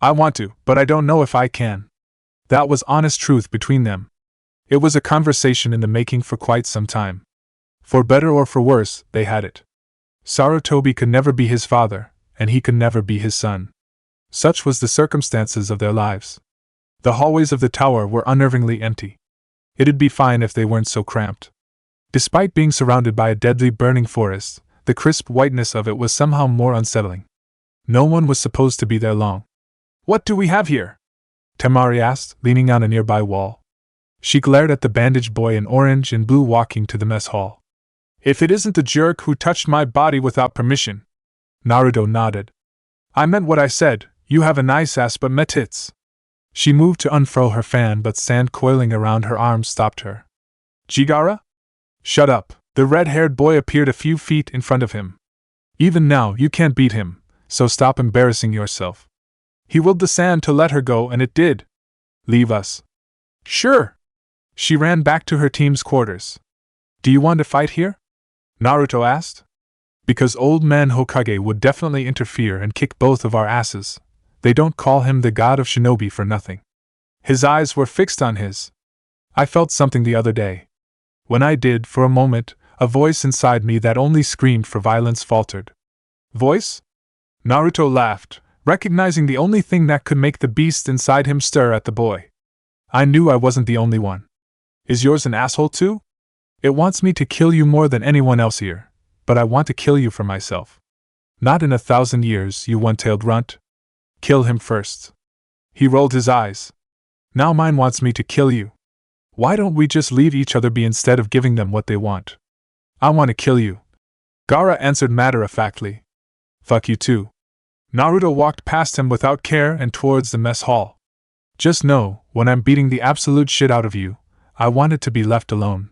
I want to, but I don't know if I can. That was honest truth between them. It was a conversation in the making for quite some time. For better or for worse, they had it. Sarutobi could never be his father, and he could never be his son. Such was the circumstances of their lives. The hallways of the tower were unnervingly empty. It'd be fine if they weren't so cramped. Despite being surrounded by a deadly burning forest, the crisp whiteness of it was somehow more unsettling. No one was supposed to be there long. What do we have here? Temari asked, leaning on a nearby wall. She glared at the bandaged boy in orange and blue walking to the mess hall. If it isn't the jerk who touched my body without permission. Naruto nodded. I meant what I said, you have a nice ass but meh tits. She moved to unfurl her fan but sand coiling around her arms stopped her. Jigara? Shut up. The red-haired boy appeared a few feet in front of him. Even now you can't beat him, so stop embarrassing yourself. He willed the sand to let her go and it did. Leave us. Sure. She ran back to her team's quarters. Do you want to fight here? Naruto asked. Because old man Hokage would definitely interfere and kick both of our asses. They don't call him the god of shinobi for nothing. His eyes were fixed on his. I felt something the other day. When I did, for a moment, a voice inside me that only screamed for violence faltered. Voice? Naruto laughed, recognizing the only thing that could make the beast inside him stir at the boy. I knew I wasn't the only one. Is yours an asshole too? It wants me to kill you more than anyone else here, but I want to kill you for myself. Not in 1,000 years, you one-tailed runt. Kill him first. He rolled his eyes. Now mine wants me to kill you. Why don't we just leave each other be instead of giving them what they want? I want to kill you. Gaara answered matter-of-factly. Fuck you too. Naruto walked past him without care and towards the mess hall. Just know, when I'm beating the absolute shit out of you, I wanted to be left alone.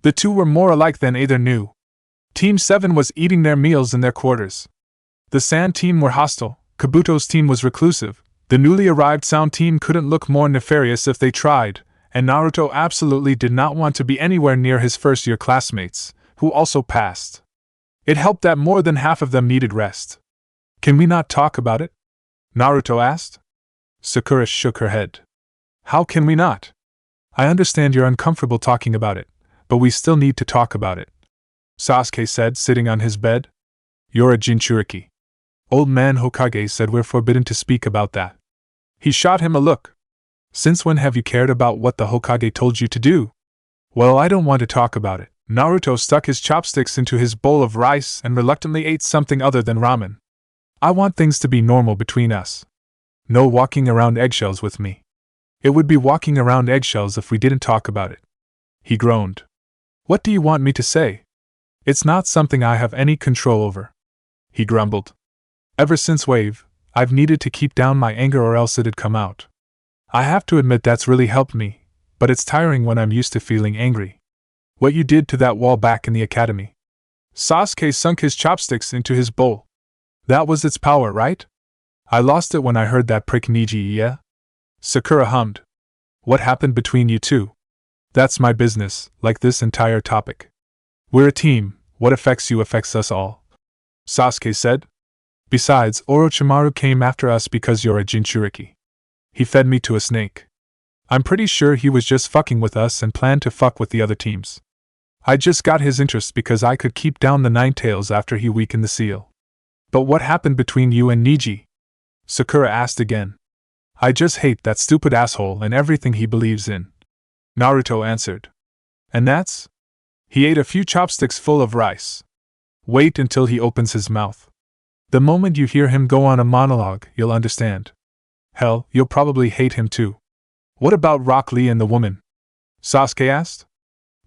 The two were more alike than either knew. Team 7 was eating their meals in their quarters. The Sand team were hostile, Kabuto's team was reclusive, the newly arrived Sound team couldn't look more nefarious if they tried, and Naruto absolutely did not want to be anywhere near his first-year classmates, who also passed. It helped that more than half of them needed rest. Can we not talk about it? Naruto asked. Sakura shook her head. How can we not? I understand you're uncomfortable talking about it, but we still need to talk about it. Sasuke said, sitting on his bed. You're a Jinchuriki. Old man Hokage said we're forbidden to speak about that. He shot him a look. Since when have you cared about what the Hokage told you to do? Well, I don't want to talk about it. Naruto stuck his chopsticks into his bowl of rice and reluctantly ate something other than ramen. I want things to be normal between us. No walking around eggshells with me. It would be walking around eggshells if we didn't talk about it. He groaned. What do you want me to say? It's not something I have any control over. He grumbled. Ever since Wave, I've needed to keep down my anger or else it'd come out. I have to admit that's really helped me, but it's tiring when I'm used to feeling angry. What you did to that wall back in the academy. Sasuke sunk his chopsticks into his bowl. That was its power, right? I lost it when I heard that prick Niji, yeah? Sakura hummed. What happened between you two? That's my business, like this entire topic. We're a team, what affects you affects us all. Sasuke said. Besides, Orochimaru came after us because you're a Jinchuriki. He fed me to a snake. I'm pretty sure he was just fucking with us and planned to fuck with the other teams. I just got his interest because I could keep down the Nine Tails after he weakened the seal. But what happened between you and Niji? Sakura asked again. I just hate that stupid asshole and everything he believes in. Naruto answered. And that's? He ate a few chopsticks full of rice. Wait until he opens his mouth. The moment you hear him go on a monologue, you'll understand. Hell, you'll probably hate him too. What about Rock Lee and the woman? Sasuke asked.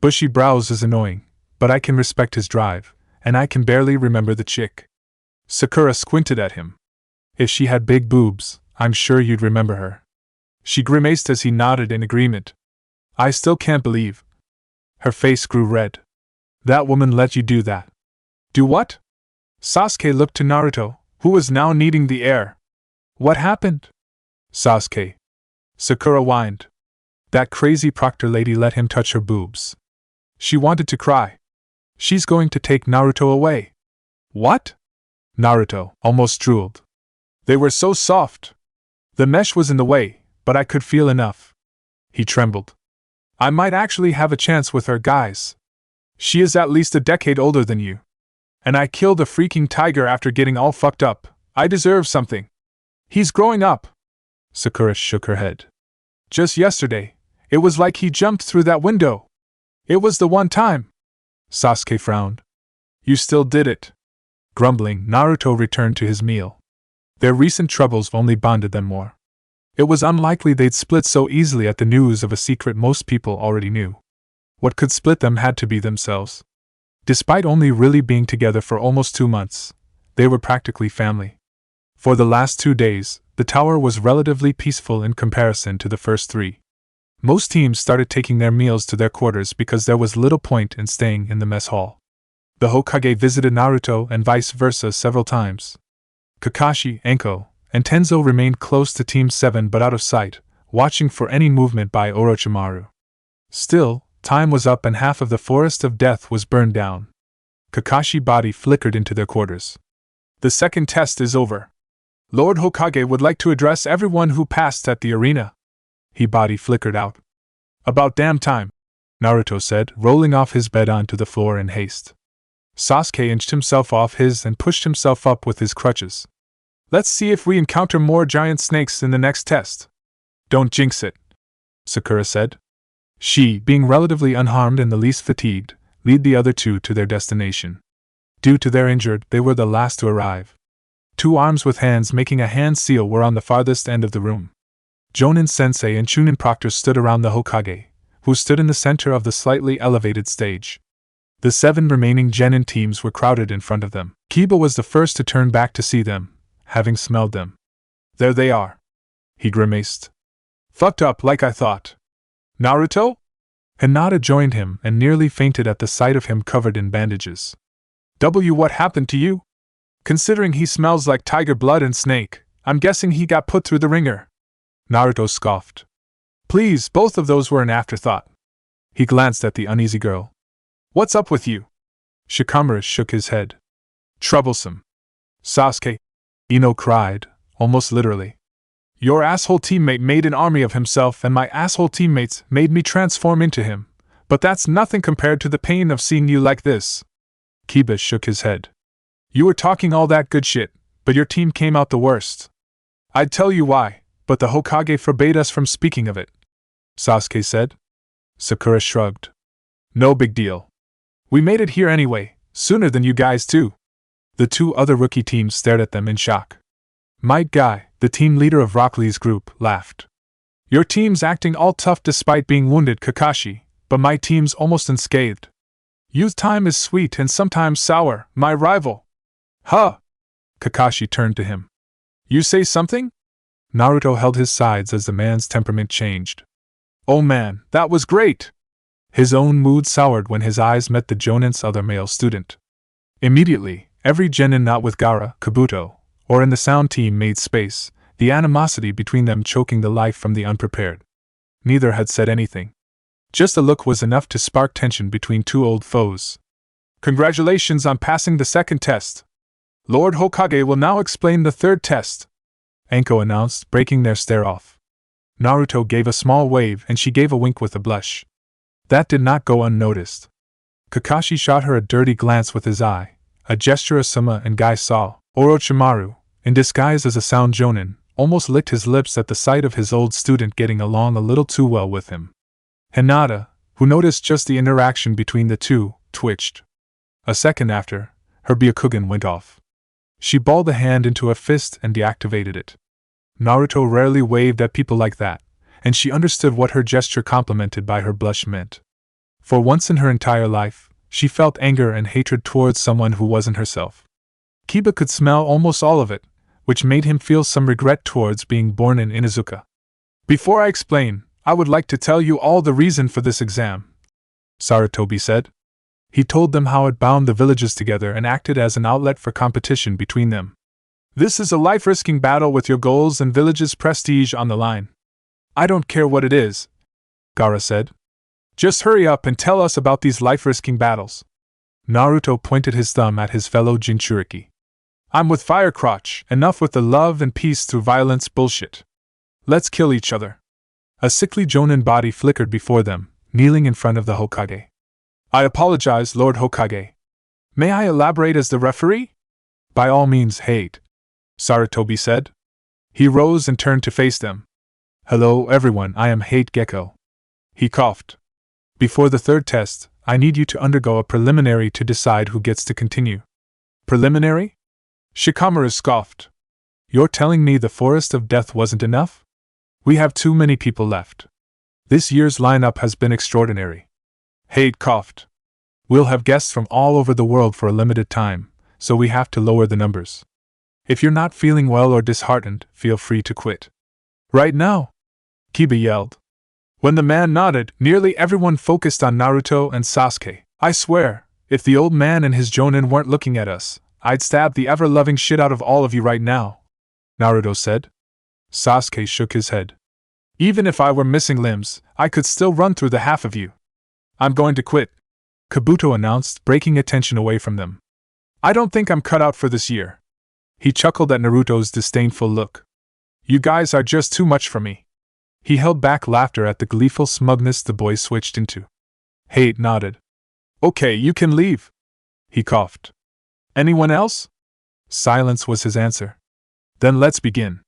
Bushy brows is annoying, but I can respect his drive, and I can barely remember the chick. Sakura squinted at him. If she had big boobs, I'm sure you'd remember her. She grimaced as he nodded in agreement. I still can't believe. Her face grew red. That woman let you do that. Do what? Sasuke looked to Naruto, who was now kneading the air. What happened? Sasuke. Sakura whined. That crazy proctor lady let him touch her boobs. She wanted to cry. She's going to take Naruto away. What? Naruto almost drooled. They were so soft. The mesh was in the way, but I could feel enough. He trembled. I might actually have a chance with her, guys. She is at least a decade older than you. And I killed a freaking tiger after getting all fucked up. I deserve something. He's growing up. Sakura shook her head. Just yesterday, it was like he jumped through that window. It was the one time. Sasuke frowned. You still did it. Grumbling, Naruto returned to his meal. Their recent troubles only bonded them more. It was unlikely they'd split so easily at the news of a secret most people already knew. What could split them had to be themselves. Despite only really being together for almost 2 months, they were practically family. For the last 2 days, the tower was relatively peaceful in comparison to the first 3. Most teams started taking their meals to their quarters because there was little point in staying in the mess hall. The Hokage visited Naruto and vice versa several times. Kakashi, Enko, and Tenzo remained close to Team 7 but out of sight, watching for any movement by Orochimaru. Still, time was up and half of the Forest of Death was burned down. Kakashi's body flickered into their quarters. The second test is over. Lord Hokage would like to address everyone who passed at the arena. His body flickered out. About damn time, Naruto said, rolling off his bed onto the floor in haste. Sasuke inched himself off his and pushed himself up with his crutches. Let's see if we encounter more giant snakes in the next test. Don't jinx it, Sakura said. She, being relatively unharmed and the least fatigued, led the other two to their destination. Due to their injury, they were the last to arrive. 2 arms with hands making a hand seal were on the farthest end of the room. Jonin-sensei and Chunin Proctor stood around the Hokage, who stood in the center of the slightly elevated stage. The 7 remaining genin teams were crowded in front of them. Kiba was the first to turn back to see them, having smelled them. There they are. He grimaced. Fucked up like I thought. Naruto? Hinata joined him and nearly fainted at the sight of him covered in bandages. What happened to you? Considering he smells like tiger blood and snake, I'm guessing he got put through the ringer. Naruto scoffed. Please, both of those were an afterthought. He glanced at the uneasy girl. What's up with you? Shikamaru shook his head. Troublesome. Sasuke, Ino cried, almost literally. Your asshole teammate made an army of himself and my asshole teammates made me transform into him, but that's nothing compared to the pain of seeing you like this. Kiba shook his head. You were talking all that good shit, but your team came out the worst. I'd tell you why, but the Hokage forbade us from speaking of it, Sasuke said. Sakura shrugged. No big deal. We made it here anyway, sooner than you guys too. The 2 other rookie teams stared at them in shock. Might Guy, the team leader of Rock Lee's group, laughed. Your team's acting all tough despite being wounded, Kakashi, but my team's almost unscathed. Youth time is sweet and sometimes sour, my rival. Huh! Kakashi turned to him. You say something? Naruto held his sides as the man's temperament changed. Oh man, that was great! His own mood soured when his eyes met the Jonin's other male student. Immediately, every genin not with Gaara, Kabuto, or in the sound team made space, the animosity between them choking the life from the unprepared. Neither had said anything. Just a look was enough to spark tension between 2 old foes. Congratulations on passing the second test. Lord Hokage will now explain the third test, Anko announced, breaking their stare off. Naruto gave a small wave and she gave a wink with a blush. That did not go unnoticed. Kakashi shot her a dirty glance with his eye, a gesture Asuma and Guy saw. Orochimaru, in disguise as a sound jonin, almost licked his lips at the sight of his old student getting along a little too well with him. Hinata, who noticed just the interaction between the two, twitched. A second after, her Byakugan went off. She balled a hand into a fist and deactivated it. Naruto rarely waved at people like that, and she understood what her gesture complimented by her blush meant. For once in her entire life, she felt anger and hatred towards someone who wasn't herself. Kiba could smell almost all of it, which made him feel some regret towards being born in Inuzuka. Before I explain, I would like to tell you all the reason for this exam, Sarutobi said. He told them how it bound the villages together and acted as an outlet for competition between them. This is a life-risking battle with your goals and village's prestige on the line. I don't care what it is, Gaara said. Just hurry up and tell us about these life-risking battles. Naruto pointed his thumb at his fellow Jinchuriki. I'm with Firecrotch, enough with the love and peace through violence bullshit. Let's kill each other. A sickly Jonin body flickered before them, kneeling in front of the Hokage. I apologize, Lord Hokage. May I elaborate as the referee? By all means, hate, Sarutobi said. He rose and turned to face them. Hello everyone, I am Hate Gecko. He coughed. Before the third test, I need you to undergo a preliminary to decide who gets to continue. Preliminary? Shikamaru scoffed. You're telling me the Forest of Death wasn't enough? We have too many people left. This year's lineup has been extraordinary. Hate coughed. We'll have guests from all over the world for a limited time, so we have to lower the numbers. If you're not feeling well or disheartened, feel free to quit. Right now? Kiba yelled. When the man nodded, nearly everyone focused on Naruto and Sasuke. I swear, if the old man and his Jonin weren't looking at us, I'd stab the ever-loving shit out of all of you right now, Naruto said. Sasuke shook his head. Even if I were missing limbs, I could still run through the half of you. I'm going to quit, Kabuto announced, breaking attention away from them. I don't think I'm cut out for this year. He chuckled at Naruto's disdainful look. You guys are just too much for me. He held back laughter at the gleeful smugness the boy switched into. Hate nodded. Okay, you can leave. He coughed. Anyone else? Silence was his answer. Then let's begin.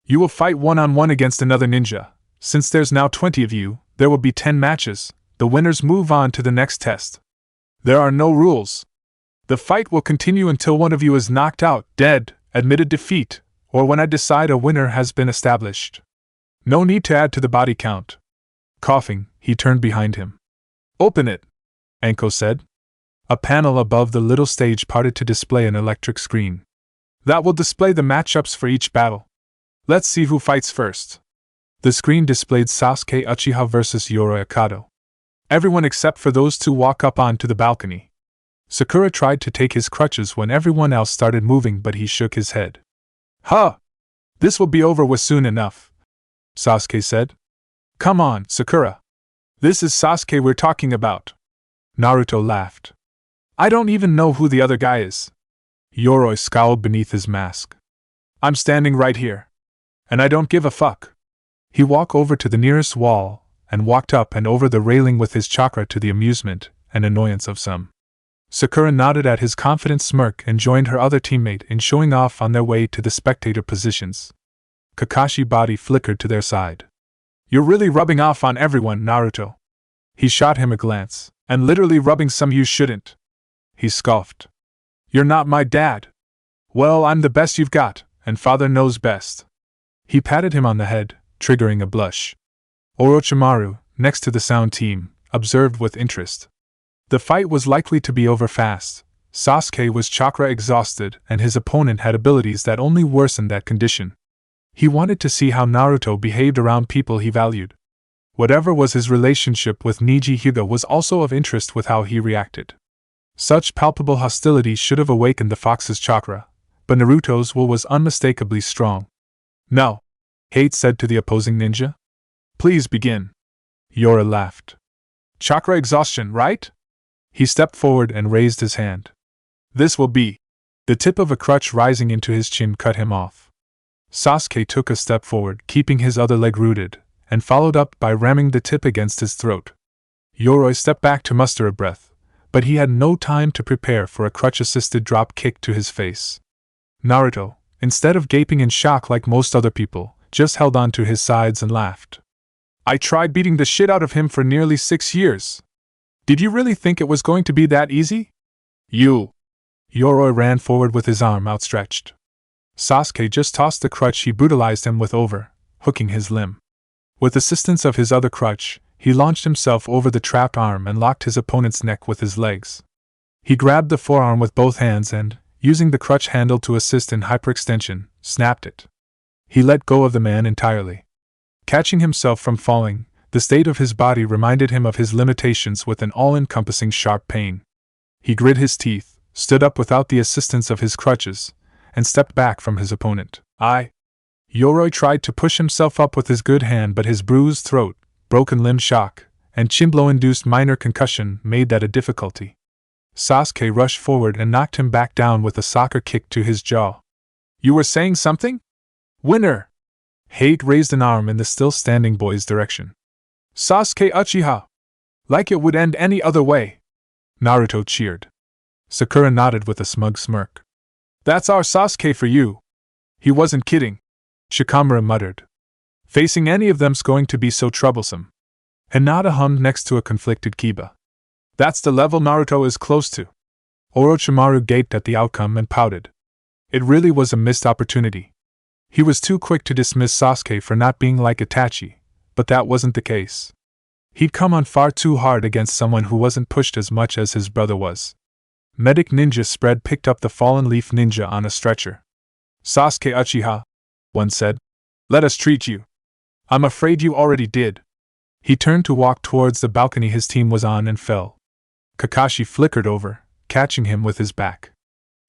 You will fight one-on-one against another ninja. Since there's now 20 of you, there will be 10 matches. The winners move on to the next test. There are no rules. The fight will continue until one of you is knocked out, dead, admitted defeat, or when I decide a winner has been established. No need to add to the body count. Coughing, he turned behind him. Open it, Anko said. A panel above the little stage parted to display an electric screen. That will display the matchups for each battle. Let's see who fights first. The screen displayed Sasuke Uchiha vs Yoroi Akato. Everyone except for those two walk up onto the balcony. Sakura tried to take his crutches when everyone else started moving, but he shook his head. Huh! This will be over with soon enough, Sasuke said. Come on, Sakura. This is Sasuke we're talking about. Naruto laughed. I don't even know who the other guy is. Yoroi scowled beneath his mask. I'm standing right here. And I don't give a fuck. He walked over to the nearest wall and walked up and over the railing with his chakra to the amusement and annoyance of some. Sakura nodded at his confident smirk and joined her other teammate in showing off on their way to the spectator positions. Kakashi's body flickered to their side. You're really rubbing off on everyone, Naruto. He shot him a glance, and literally rubbing some you shouldn't. He scoffed. You're not my dad. Well, I'm the best you've got, and father knows best. He patted him on the head, triggering a blush. Orochimaru, next to the sound team, observed with interest. The fight was likely to be over fast. Sasuke was chakra exhausted, and his opponent had abilities that only worsened that condition. He wanted to see how Naruto behaved around people he valued. Whatever was his relationship with Niji Hyuga was also of interest with how he reacted. Such palpable hostility should have awakened the fox's chakra, but Naruto's will was unmistakably strong. No, Hate said to the opposing ninja. Please begin. Yora laughed. Chakra exhaustion, right? He stepped forward and raised his hand. This will be The tip of a crutch rising into his chin cut him off. Sasuke took a step forward, keeping his other leg rooted, and followed up by ramming the tip against his throat. Yoroi stepped back to muster a breath, but he had no time to prepare for a crutch-assisted drop kick to his face. Naruto, instead of gaping in shock like most other people, just held on to his sides and laughed. I tried beating the shit out of him for nearly 6 years. Did you really think it was going to be that easy? You! Yoroi ran forward with his arm outstretched. Sasuke just tossed the crutch he brutalized him with over, hooking his limb. With assistance of his other crutch, he launched himself over the trapped arm and locked his opponent's neck with his legs. He grabbed the forearm with both hands and, using the crutch handle to assist in hyperextension, snapped it. He let go of the man entirely. Catching himself from falling, the state of his body reminded him of his limitations with an all-encompassing sharp pain. He grit his teeth, stood up without the assistance of his crutches, and stepped back from his opponent. Yoroi tried to push himself up with his good hand, but his bruised throat, broken limb shock, and chin blow-induced minor concussion made that a difficulty. Sasuke rushed forward and knocked him back down with a soccer kick to his jaw. You were saying something? Winner! Hate raised an arm in the still-standing boy's direction. Sasuke Uchiha! Like it would end any other way! Naruto cheered. Sakura nodded with a smug smirk. That's our Sasuke for you. He wasn't kidding, Shikamaru muttered. Facing any of them's going to be so troublesome. Hinata hummed next to a conflicted Kiba. That's the level Naruto is close to. Orochimaru gaped at the outcome and pouted. It really was a missed opportunity. He was too quick to dismiss Sasuke for not being like Itachi, but that wasn't the case. He'd come on far too hard against someone who wasn't pushed as much as his brother was. Medic Ninja Spread picked up the fallen leaf ninja on a stretcher. Sasuke Uchiha, one said. Let us treat you. I'm afraid you already did. He turned to walk towards the balcony his team was on and fell. Kakashi flickered over, catching him with his back.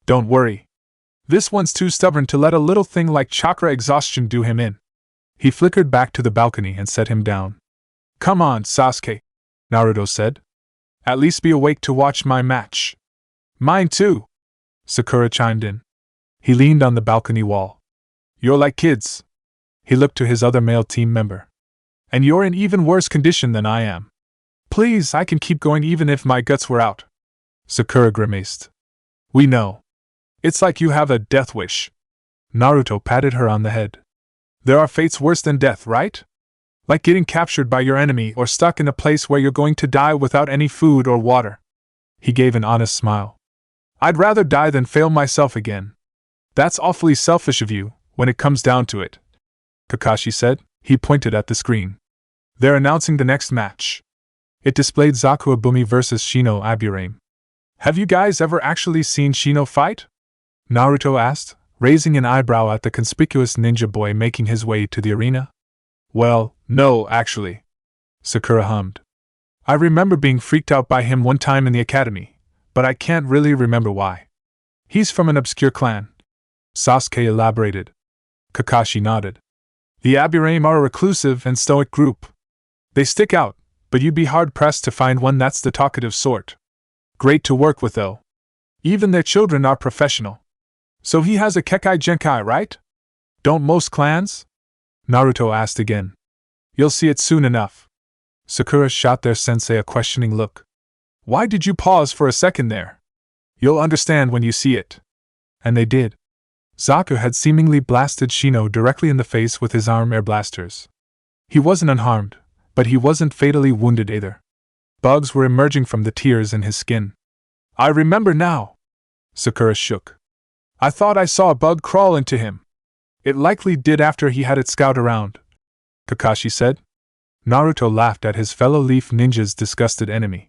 Don't worry. This one's too stubborn to let a little thing like chakra exhaustion do him in. He flickered back to the balcony and set him down. Come on, Sasuke, Naruto said. At least be awake to watch my match. Mine too, Sakura chimed in. He leaned on the balcony wall. You're like kids. He looked to his other male team member. And you're in even worse condition than I am. Please, I can keep going even if my guts were out. Sakura grimaced. We know. It's like you have a death wish. Naruto patted her on the head. There are fates worse than death, right? Like getting captured by your enemy or stuck in a place where you're going to die without any food or water. He gave an honest smile. I'd rather die than fail myself again. That's awfully selfish of you, when it comes down to it, Kakashi said. He pointed at the screen. They're announcing the next match. It displayed Zaku Abumi vs Shino Aburame. Have you guys ever actually seen Shino fight? Naruto asked, raising an eyebrow at the conspicuous ninja boy making his way to the arena. Well, no, actually, Sakura hummed. I remember being freaked out by him one time in the academy, but I can't really remember why. He's from an obscure clan, Sasuke elaborated. Kakashi nodded. The Aburame are a reclusive and stoic group. They stick out, but you'd be hard-pressed to find one that's the talkative sort. Great to work with, though. Even their children are professional. So he has a Kekai Genkai, right? Don't most clans? Naruto asked again. You'll see it soon enough. Sakura shot their sensei a questioning look. Why did you pause for a second there? You'll understand when you see it. And they did. Zaku had seemingly blasted Shino directly in the face with his arm air blasters. He wasn't unharmed, but he wasn't fatally wounded either. Bugs were emerging from the tears in his skin. I remember now. Sakura shook. I thought I saw a bug crawl into him. It likely did after he had it scout around, Kakashi said. Naruto laughed at his fellow Leaf Ninja's disgusted enemy.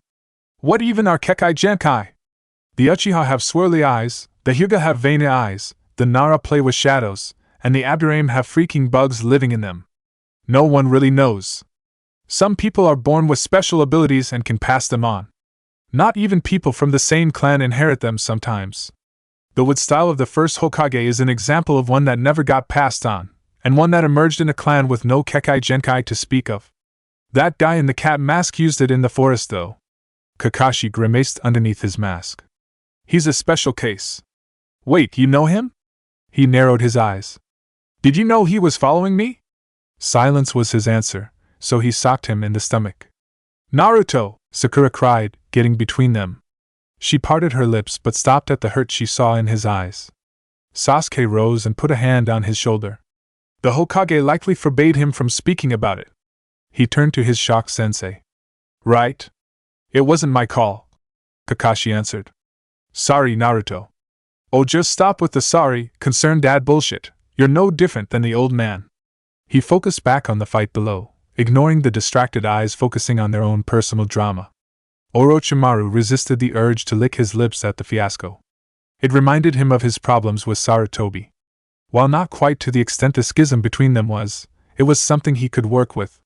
What even are Kekai Genkai? The Uchiha have swirly eyes, the Hyuga have veiny eyes, the Nara play with shadows, and the Aburame have freaking bugs living in them. No one really knows. Some people are born with special abilities and can pass them on. Not even people from the same clan inherit them sometimes. The wood style of the first Hokage is an example of one that never got passed on, and one that emerged in a clan with no Kekai Genkai to speak of. That guy in the cat mask used it in the forest though. Kakashi grimaced underneath his mask. He's a special case. Wait, you know him? He narrowed his eyes. Did you know he was following me? Silence was his answer, so he socked him in the stomach. Naruto! Sakura cried, getting between them. She parted her lips but stopped at the hurt she saw in his eyes. Sasuke rose and put a hand on his shoulder. The Hokage likely forbade him from speaking about it. He turned to his shocked sensei. Right? It wasn't my call, Kakashi answered. Sorry, Naruto. Oh, just stop with the sorry, concerned dad bullshit. You're no different than the old man. He focused back on the fight below, ignoring the distracted eyes focusing on their own personal drama. Orochimaru resisted the urge to lick his lips at the fiasco. It reminded him of his problems with Sarutobi. While not quite to the extent the schism between them was, it was something he could work with.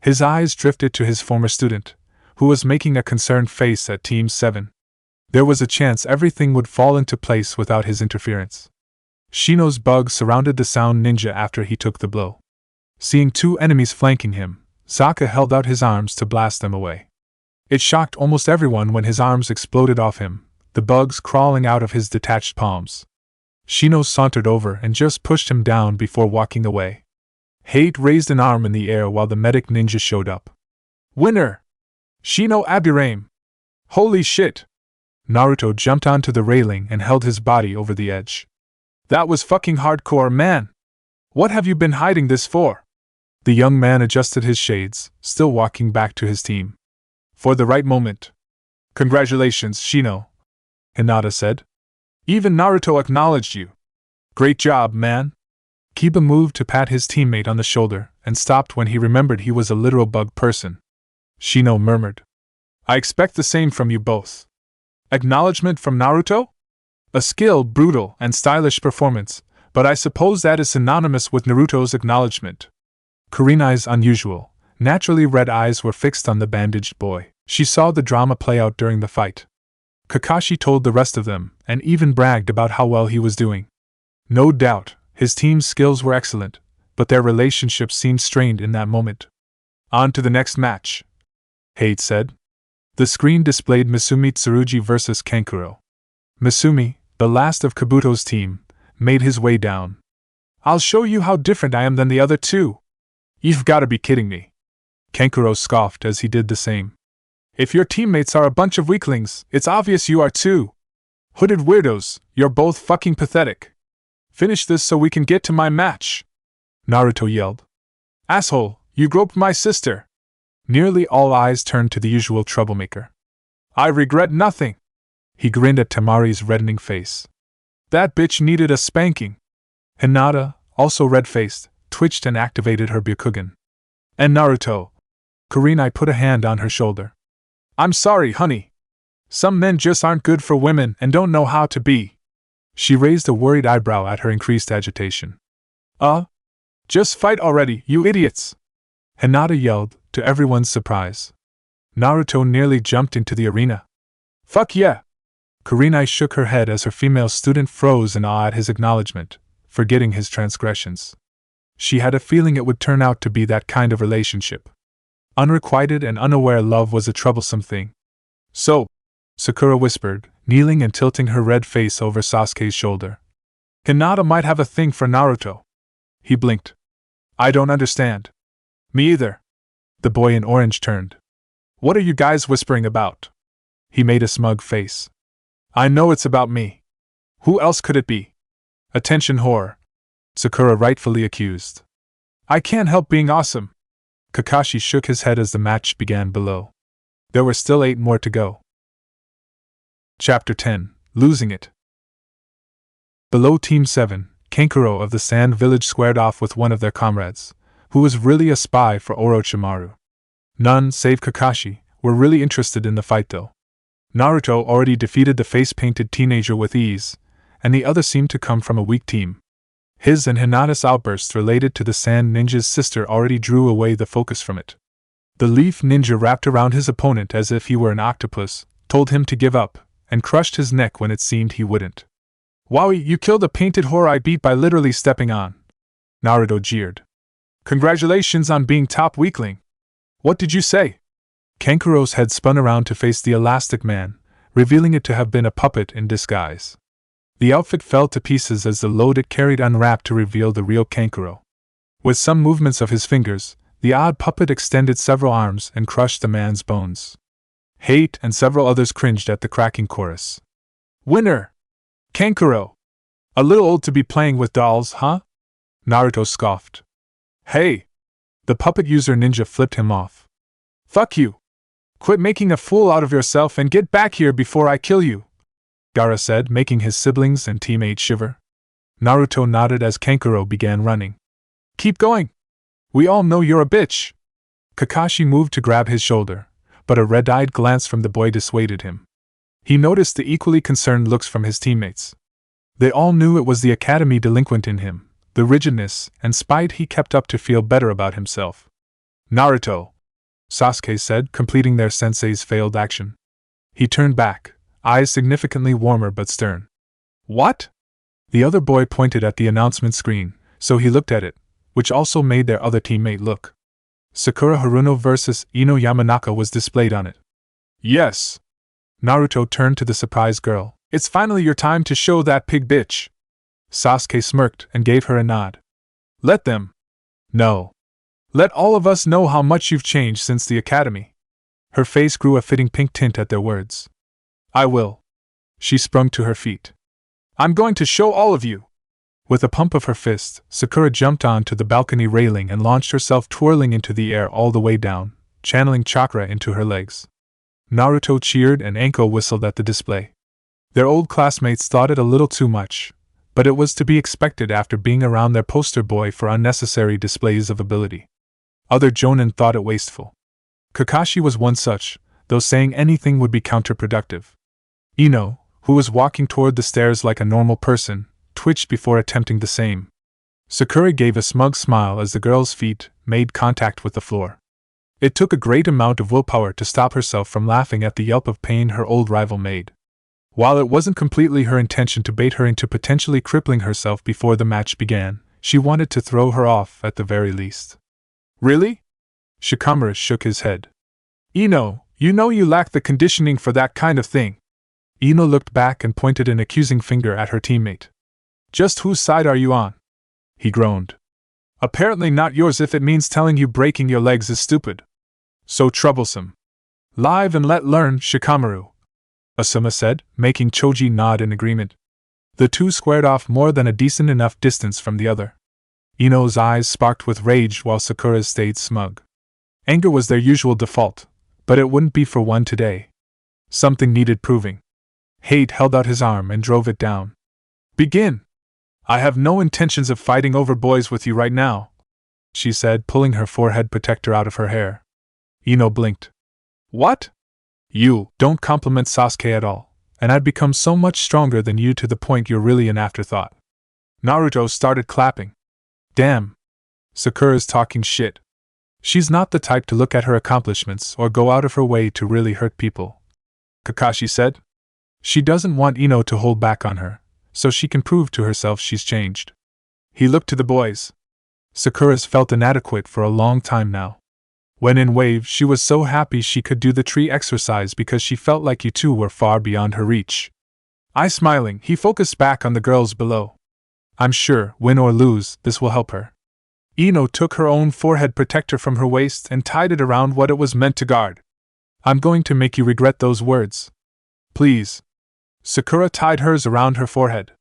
His eyes drifted to his former student, who was making a concerned face at Team 7. There was a chance everything would fall into place without his interference. Shino's bug surrounded the sound ninja after he took the blow. Seeing two enemies flanking him, Sokka held out his arms to blast them away. It shocked almost everyone when his arms exploded off him, the bugs crawling out of his detached palms. Shino sauntered over and just pushed him down before walking away. Hate raised an arm in the air while the medic ninja showed up. Winner! Shino Abirame! Holy shit! Naruto jumped onto the railing and held his body over the edge. That was fucking hardcore, man! What have you been hiding this for? The young man adjusted his shades, still walking back to his team. For the right moment. Congratulations, Shino, Hinata said. Even Naruto acknowledged you. Great job, man. Kiba moved to pat his teammate on the shoulder and stopped when he remembered he was a literal bug person. Shino murmured. I expect the same from you both. Acknowledgement from Naruto? A skilled, brutal, and stylish performance, but I suppose that is synonymous with Naruto's acknowledgement. Kurena's unusual, naturally red eyes were fixed on the bandaged boy. She saw the drama play out during the fight. Kakashi told the rest of them, and even bragged about how well he was doing. No doubt, his team's skills were excellent, but their relationship seemed strained in that moment. On to the next match, Hate said. The screen displayed Misumi Tsurugi vs Kankuro. Misumi, the last of Kabuto's team, made his way down. I'll show you how different I am than the other two. You've gotta be kidding me. Kankuro scoffed as he did the same. If your teammates are a bunch of weaklings, it's obvious you are too. Hooded weirdos, you're both fucking pathetic. Finish this so we can get to my match. Naruto yelled. Asshole, you groped my sister. Nearly all eyes turned to the usual troublemaker. I regret nothing. He grinned at Temari's reddening face. That bitch needed a spanking. Hinata, also red-faced, twitched and activated her Byakugan. And Naruto. Kurenai put a hand on her shoulder. I'm sorry, honey. Some men just aren't good for women and don't know how to be. She raised a worried eyebrow at her increased agitation. Just fight already, you idiots! Hinata yelled, to everyone's surprise. Naruto nearly jumped into the arena. Fuck yeah! Kurenai shook her head as her female student froze in awe at his acknowledgement, forgetting his transgressions. She had a feeling it would turn out to be that kind of relationship. Unrequited and unaware love was a troublesome thing. So, Sakura whispered, kneeling and tilting her red face over Sasuke's shoulder. Hinata might have a thing for Naruto. He blinked. I don't understand. Me either. The boy in orange turned. What are you guys whispering about? He made a smug face. I know it's about me. Who else could it be? Attention whore. Sakura rightfully accused. I can't help being awesome. Kakashi shook his head as the match began below. There were still 8 more to go. Chapter 10, Losing It. Below Team 7, Kankuro of the Sand Village squared off with one of their comrades, who was really a spy for Orochimaru. None, save Kakashi, were really interested in the fight though. Naruto already defeated the face-painted teenager with ease, and the other seemed to come from a weak team. His and Hinata's outbursts related to the Sand Ninja's sister already drew away the focus from it. The Leaf Ninja wrapped around his opponent as if he were an octopus, told him to give up, and crushed his neck when it seemed he wouldn't. Wowie, you killed a painted whore I beat by literally stepping on. Naruto jeered. Congratulations on being top weakling. What did you say? Kankuro's head spun around to face the Elastic Man, revealing it to have been a puppet in disguise. The outfit fell to pieces as the load it carried unwrapped to reveal the real Kankuro. With some movements of his fingers, the odd puppet extended several arms and crushed the man's bones. Hate and several others cringed at the cracking chorus. Winner! Kankuro! A little old to be playing with dolls, huh? Naruto scoffed. Hey! The puppet user ninja flipped him off. Fuck you! Quit making a fool out of yourself and get back here before I kill you! Gaara said, making his siblings and teammates shiver. Naruto nodded as Kankuro began running. Keep going! We all know you're a bitch! Kakashi moved to grab his shoulder, but a red-eyed glance from the boy dissuaded him. He noticed the equally concerned looks from his teammates. They all knew it was the academy delinquent in him, the rigidness and spite he kept up to feel better about himself. Naruto! Sasuke said, completing their sensei's failed action. He turned back, eyes significantly warmer but stern. What? The other boy pointed at the announcement screen, so he looked at it, which also made their other teammate look. Sakura Haruno vs. Ino Yamanaka was displayed on it. Yes! Naruto turned to the surprised girl. It's finally your time to show that pig bitch! Sasuke smirked and gave her a nod. Let them. No. Let all of us know how much you've changed since the academy. Her face grew a fitting pink tint at their words. I will. She sprung to her feet. I'm going to show all of you! With a pump of her fist, Sakura jumped onto the balcony railing and launched herself twirling into the air all the way down, channeling chakra into her legs. Naruto cheered and Anko whistled at the display. Their old classmates thought it a little too much, but it was to be expected after being around their poster boy for unnecessary displays of ability. Other jonin thought it wasteful. Kakashi was one such, though saying anything would be counterproductive. Ino, who was walking toward the stairs like a normal person, twitched before attempting the same. Sakura gave a smug smile as the girl's feet made contact with the floor. It took a great amount of willpower to stop herself from laughing at the yelp of pain her old rival made. While it wasn't completely her intention to bait her into potentially crippling herself before the match began, she wanted to throw her off at the very least. Really? Shikamaru shook his head. Ino, you know you lack the conditioning for that kind of thing. Ino looked back and pointed an accusing finger at her teammate. Just whose side are you on? He groaned. Apparently not yours if it means telling you breaking your legs is stupid. So troublesome. Live and let learn, Shikamaru. Asuma said, making Choji nod in agreement. The two squared off more than a decent enough distance from the other. Ino's eyes sparked with rage while Sakura's stayed smug. Anger was their usual default, but it wouldn't be for one today. Something needed proving. Hate held out his arm and drove it down. Begin! I have no intentions of fighting over boys with you right now, she said, pulling her forehead protector out of her hair. Ino blinked. What? You don't compliment Sasuke at all, and I'd become so much stronger than you to the point you're really an afterthought. Naruto started clapping. Damn. Sakura's talking shit. She's not the type to look at her accomplishments or go out of her way to really hurt people, Kakashi said. She doesn't want Ino to hold back on her, so she can prove to herself she's changed. He looked to the boys. Sakura's felt inadequate for a long time now. When in Wave, she was so happy she could do the tree exercise because she felt like you two were far beyond her reach. Eye smiling, he focused back on the girls below. I'm sure, win or lose, this will help her. Ino took her own forehead protector from her waist and tied it around what it was meant to guard. I'm going to make you regret those words. Please. Sakura tied hers around her forehead.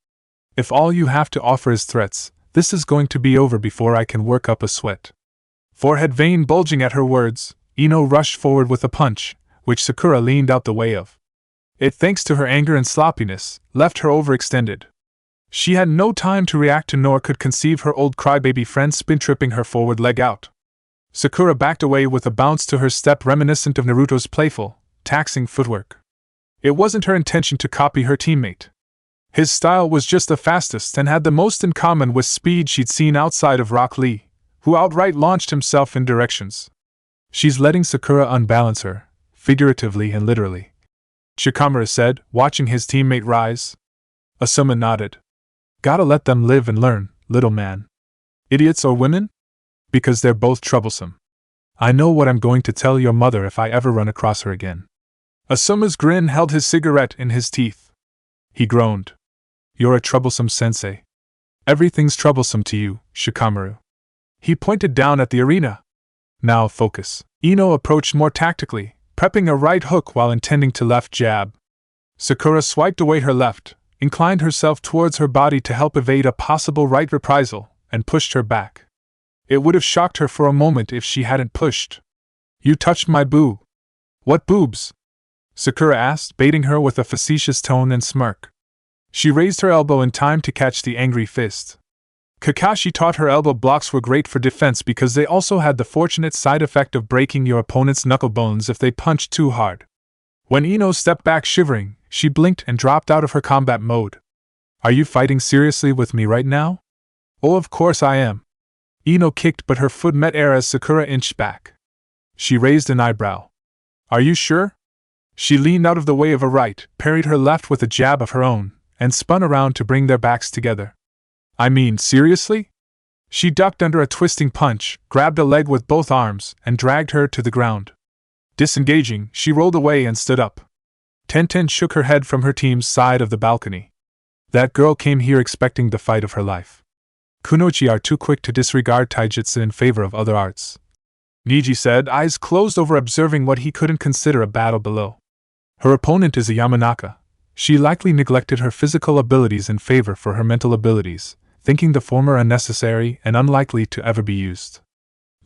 If all you have to offer is threats, this is going to be over before I can work up a sweat. Forehead vein bulging at her words, Ino rushed forward with a punch, which Sakura leaned out the way of. It, thanks to her anger and sloppiness, left her overextended. She had no time to react to nor could conceive her old crybaby friend spin-tripping her forward leg out. Sakura backed away with a bounce to her step reminiscent of Naruto's playful, taxing footwork. It wasn't her intention to copy her teammate. His style was just the fastest and had the most in common with speed she'd seen outside of Rock Lee, who outright launched himself in directions. She's letting Sakura unbalance her, figuratively and literally, Shikamaru said, watching his teammate rise. Asuma nodded. Gotta let them live and learn, little man. Idiots or women? Because they're both troublesome. I know what I'm going to tell your mother if I ever run across her again. Asuma's grin held his cigarette in his teeth. He groaned. You're a troublesome sensei. Everything's troublesome to you, Shikamaru. He pointed down at the arena. Now focus. Ino approached more tactically, prepping a right hook while intending to left jab. Sakura swiped away her left, inclined herself towards her body to help evade a possible right reprisal, and pushed her back. It would have shocked her for a moment if she hadn't pushed. You touched my boo. What boobs? Sakura asked, baiting her with a facetious tone and smirk. She raised her elbow in time to catch the angry fist. Kakashi taught her elbow blocks were great for defense because they also had the fortunate side effect of breaking your opponent's knuckle bones if they punched too hard. When Ino stepped back shivering, she blinked and dropped out of her combat mode. Are you fighting seriously with me right now? Oh, of course I am. Ino kicked, but her foot met air as Sakura inched back. She raised an eyebrow. Are you sure? She leaned out of the way of a right, parried her left with a jab of her own, and spun around to bring their backs together. I mean, seriously? She ducked under a twisting punch, grabbed a leg with both arms, and dragged her to the ground. Disengaging, she rolled away and stood up. Tenten shook her head from her team's side of the balcony. That girl came here expecting the fight of her life. Kunoichi are too quick to disregard taijutsu in favor of other arts. Niji said, eyes closed over observing what he couldn't consider a battle below. Her opponent is a Yamanaka. She likely neglected her physical abilities in favor for her mental abilities, thinking the former unnecessary and unlikely to ever be used.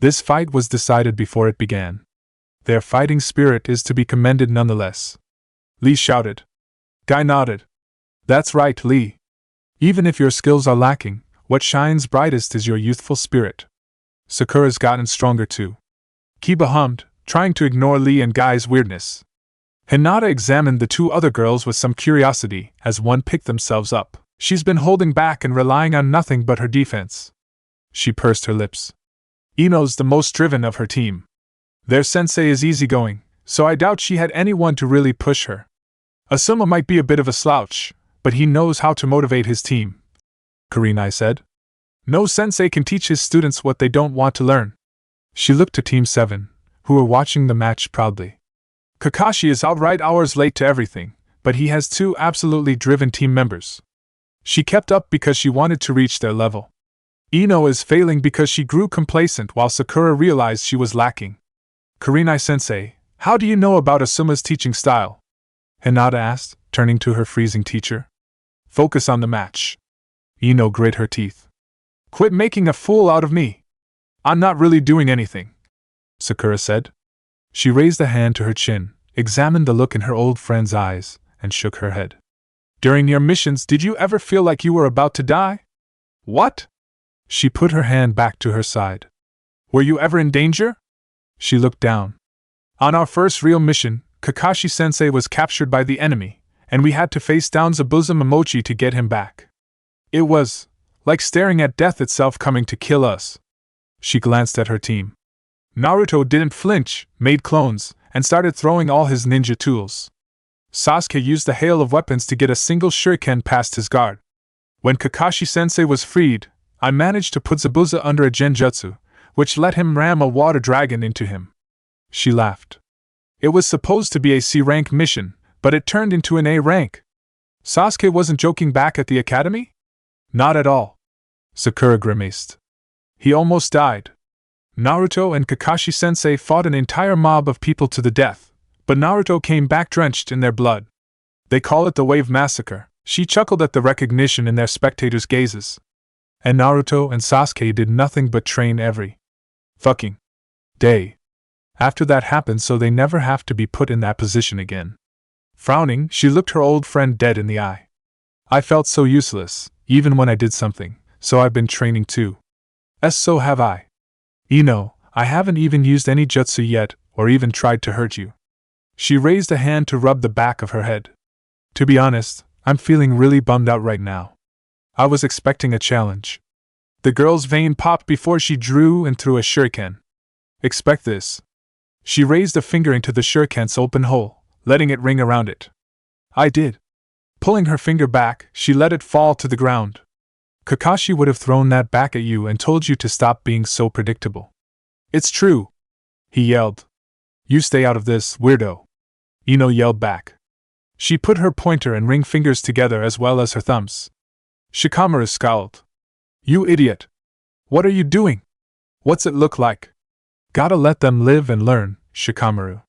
This fight was decided before it began. Their fighting spirit is to be commended nonetheless. Lee shouted. Guy nodded. That's right, Lee. Even if your skills are lacking, what shines brightest is your youthful spirit. Sakura's gotten stronger too. Kiba hummed, trying to ignore Lee and Guy's weirdness. Hinata examined the two other girls with some curiosity as one picked themselves up. She's been holding back and relying on nothing but her defense. She pursed her lips. Ino's the most driven of her team. Their sensei is easygoing, so I doubt she had anyone to really push her. Asuma might be a bit of a slouch, but he knows how to motivate his team, Kurenai said. No sensei can teach his students what they don't want to learn. She looked to Team 7, who were watching the match proudly. Kakashi is outright hours late to everything, but he has two absolutely driven team members. She kept up because she wanted to reach their level. Ino is failing because she grew complacent while Sakura realized she was lacking. Kurenai-sensei, how do you know about Asuma's teaching style? Hinata asked, turning to her freezing teacher. Focus on the match. Ino grit her teeth. Quit making a fool out of me. I'm not really doing anything, Sakura said. She raised a hand to her chin, examined the look in her old friend's eyes, and shook her head. During your missions, did you ever feel like you were about to die? What? She put her hand back to her side. Were you ever in danger? She looked down. On our first real mission, Kakashi-sensei was captured by the enemy, and we had to face down Zabuza Momochi to get him back. It was like staring at death itself coming to kill us. She glanced at her team. Naruto didn't flinch, made clones, and started throwing all his ninja tools. Sasuke used a hail of weapons to get a single shuriken past his guard. When Kakashi-sensei was freed, I managed to put Zabuza under a genjutsu, which let him ram a water dragon into him. She laughed. It was supposed to be a C-rank mission, but it turned into an A rank. Sasuke wasn't joking back at the academy? Not at all. Sakura grimaced. He almost died. Naruto and Kakashi-sensei fought an entire mob of people to the death, but Naruto came back drenched in their blood. They call it the Wave Massacre. She chuckled at the recognition in their spectators' gazes. And Naruto and Sasuke did nothing but train every fucking day after that happened so they never have to be put in that position again. Frowning, she looked her old friend dead in the eye. I felt so useless, even when I did something, so I've been training too. So have I. Ino, I haven't even used any jutsu yet, or even tried to hurt you. She raised a hand to rub the back of her head. To be honest, I'm feeling really bummed out right now. I was expecting a challenge. The girl's vein popped before she drew and threw a shuriken. Expect this. She raised a finger into the shuriken's open hole, letting it ring around it. I did. Pulling her finger back, she let it fall to the ground. Kakashi would have thrown that back at you and told you to stop being so predictable. It's true, he yelled. You stay out of this, weirdo. Ino yelled back. She put her pointer and ring fingers together as well as her thumbs. Shikamaru scowled. You idiot! What are you doing? What's it look like? Gotta let them live and learn, Shikamaru.